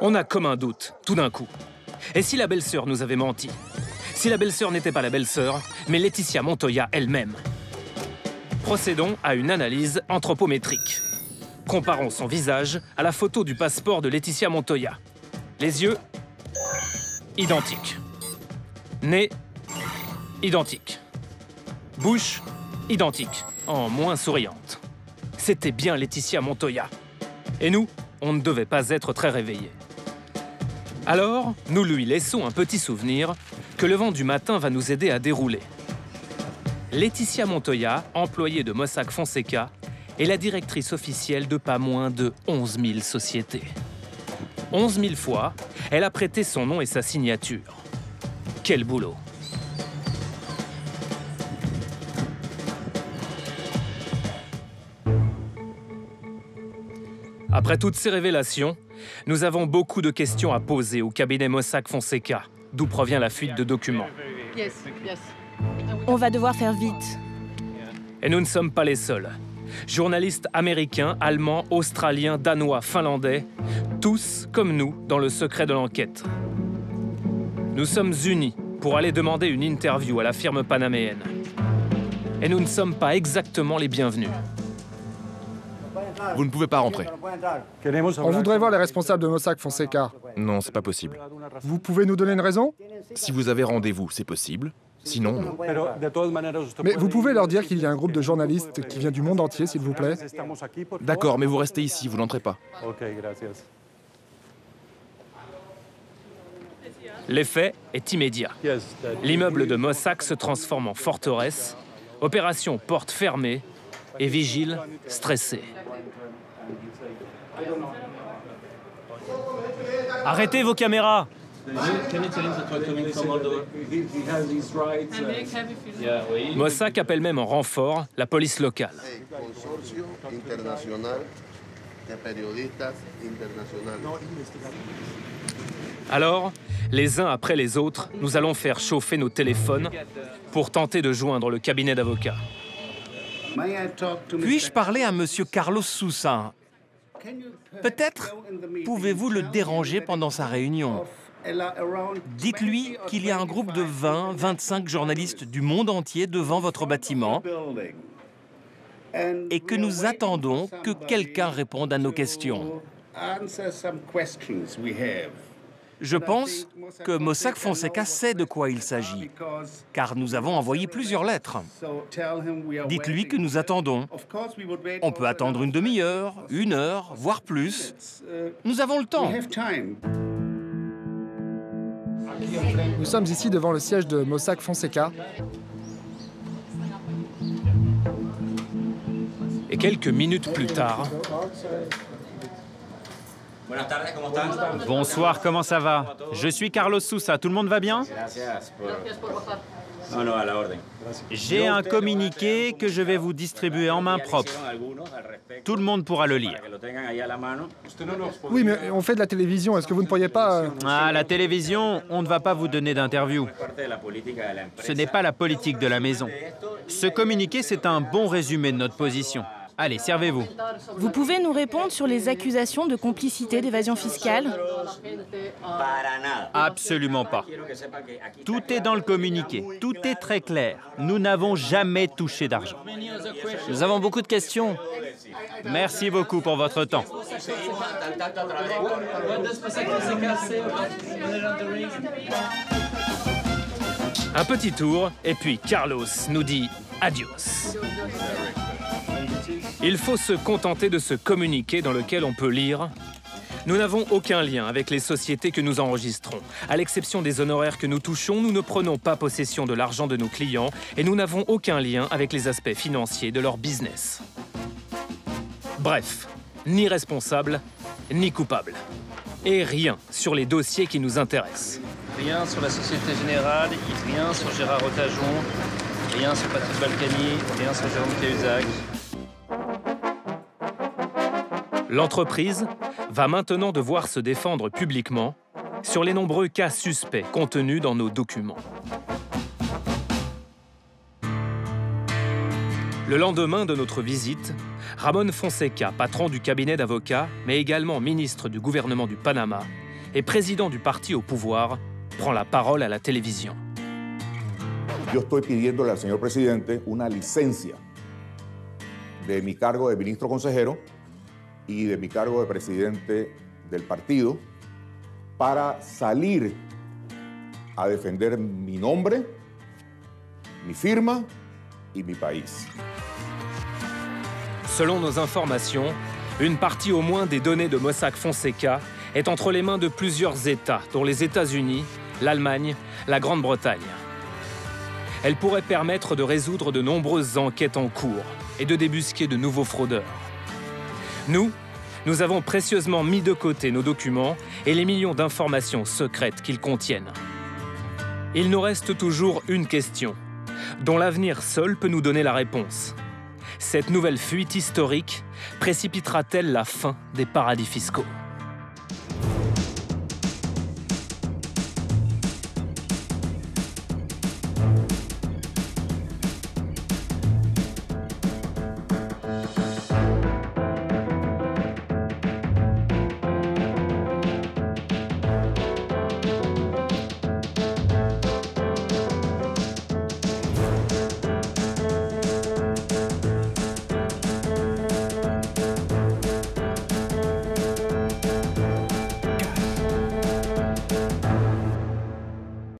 On a comme un doute, tout d'un coup. Et si la belle-sœur nous avait menti? Si la belle-sœur n'était pas la belle-sœur, mais Laetitia Montoya elle-même? Procédons à une analyse anthropométrique. Comparons son visage à la photo du passeport de Laetitia Montoya. Les yeux, identiques. Nez, identique. Bouche, identique, en moins souriante. C'était bien Laetitia Montoya. Et nous, on ne devait pas être très réveillés. Alors, nous lui laissons un petit souvenir que le vent du matin va nous aider à dérouler. Laetitia Montoya, employée de Mossack Fonseca, est la directrice officielle de pas moins de 11 000 sociétés. 11 000 fois, elle a prêté son nom et sa signature. Quel boulot! Après toutes ces révélations, nous avons beaucoup de questions à poser au cabinet Mossack Fonseca, d'où provient la fuite de documents. On va devoir faire vite. Et nous ne sommes pas les seuls. Journalistes américains, allemands, australiens, danois, finlandais, tous comme nous dans le secret de l'enquête. Nous sommes unis pour aller demander une interview à la firme panaméenne. Et nous ne sommes pas exactement les bienvenus. Vous ne pouvez pas rentrer. On voudrait voir les responsables de Mossack Fonseca. Non, c'est pas possible. Vous pouvez nous donner une raison? Si vous avez rendez-vous, c'est possible. Sinon, non. Mais vous pouvez leur dire qu'il y a un groupe de journalistes qui vient du monde entier, s'il vous plaît. D'accord, mais vous restez ici, vous n'entrez pas. L'effet est immédiat. L'immeuble de Mossack se transforme en forteresse, opération porte fermée et vigile stressé. Arrêtez vos caméras! Mossack appelle même en renfort la police locale. Alors, les uns après les autres, nous allons faire chauffer nos téléphones pour tenter de joindre le cabinet d'avocats. Puis-je parler à Monsieur Carlos Sousa? Peut-être pouvez-vous le déranger pendant sa réunion. Dites-lui qu'il y a un groupe de 20-25 journalistes du monde entier devant votre bâtiment et que nous attendons que quelqu'un réponde à nos questions. Je pense que Mossack Fonseca sait de quoi il s'agit, car nous avons envoyé plusieurs lettres. Dites-lui que nous attendons. On peut attendre une demi-heure, 1 heure, voire plus. Nous avons le temps. Nous sommes ici devant le siège de Mossack Fonseca. Et quelques minutes plus tard, Bonsoir, comment ça va? Je suis Carlos Sousa, tout le monde va bien? J'ai un communiqué que je vais vous distribuer en main propre. Tout le monde pourra le lire. Oui, mais on fait de la télévision, est-ce que vous ne pourriez pas... Ah, la télévision, on ne va pas vous donner d'interview. Ce n'est pas la politique de la maison. Ce communiqué, c'est un bon résumé de notre position. Allez, servez-vous. Vous pouvez nous répondre sur les accusations de complicité d'évasion fiscale? Absolument pas. Tout est dans le communiqué. Tout est très clair. Nous n'avons jamais touché d'argent. Nous avons beaucoup de questions. Merci beaucoup pour votre temps. Un petit tour, et puis Carlos nous dit adios. Il faut se contenter de ce communiqué dans lequel on peut lire « Nous n'avons aucun lien avec les sociétés que nous enregistrons. À l'exception des honoraires que nous touchons, nous ne prenons pas possession de l'argent de nos clients et nous n'avons aucun lien avec les aspects financiers de leur business. » Bref, ni responsable, ni coupable. Et rien sur les dossiers qui nous intéressent. Rien sur la Société Générale, rien sur Gérard Otajon, rien sur Patrick Balkany, rien sur Jérôme Cahuzac. L'entreprise va maintenant devoir se défendre publiquement sur les nombreux cas suspects contenus dans nos documents. Le lendemain de notre visite, Ramon Fonseca, patron du cabinet d'avocats, mais également ministre du gouvernement du Panama et président du parti au pouvoir, prend la parole à la télévision. Yo estoy pidiéndole al señor presidente una licencia de mi cargo de ministro consejero y de mi cargo de presidente del partido para salir a defender mi nombre, mi firma y mi país. Selon nos informations, une partie au moins des données de Mossack Fonseca est entre les mains de plusieurs États, dont les États-Unis, l'Allemagne, la Grande-Bretagne. Elle pourrait permettre de résoudre de nombreuses enquêtes en cours et de débusquer de nouveaux fraudeurs. Nous avons précieusement mis de côté nos documents et les millions d'informations secrètes qu'ils contiennent. Il nous reste toujours une question, dont l'avenir seul peut nous donner la réponse. Cette nouvelle fuite historique précipitera-t-elle la fin des paradis fiscaux ?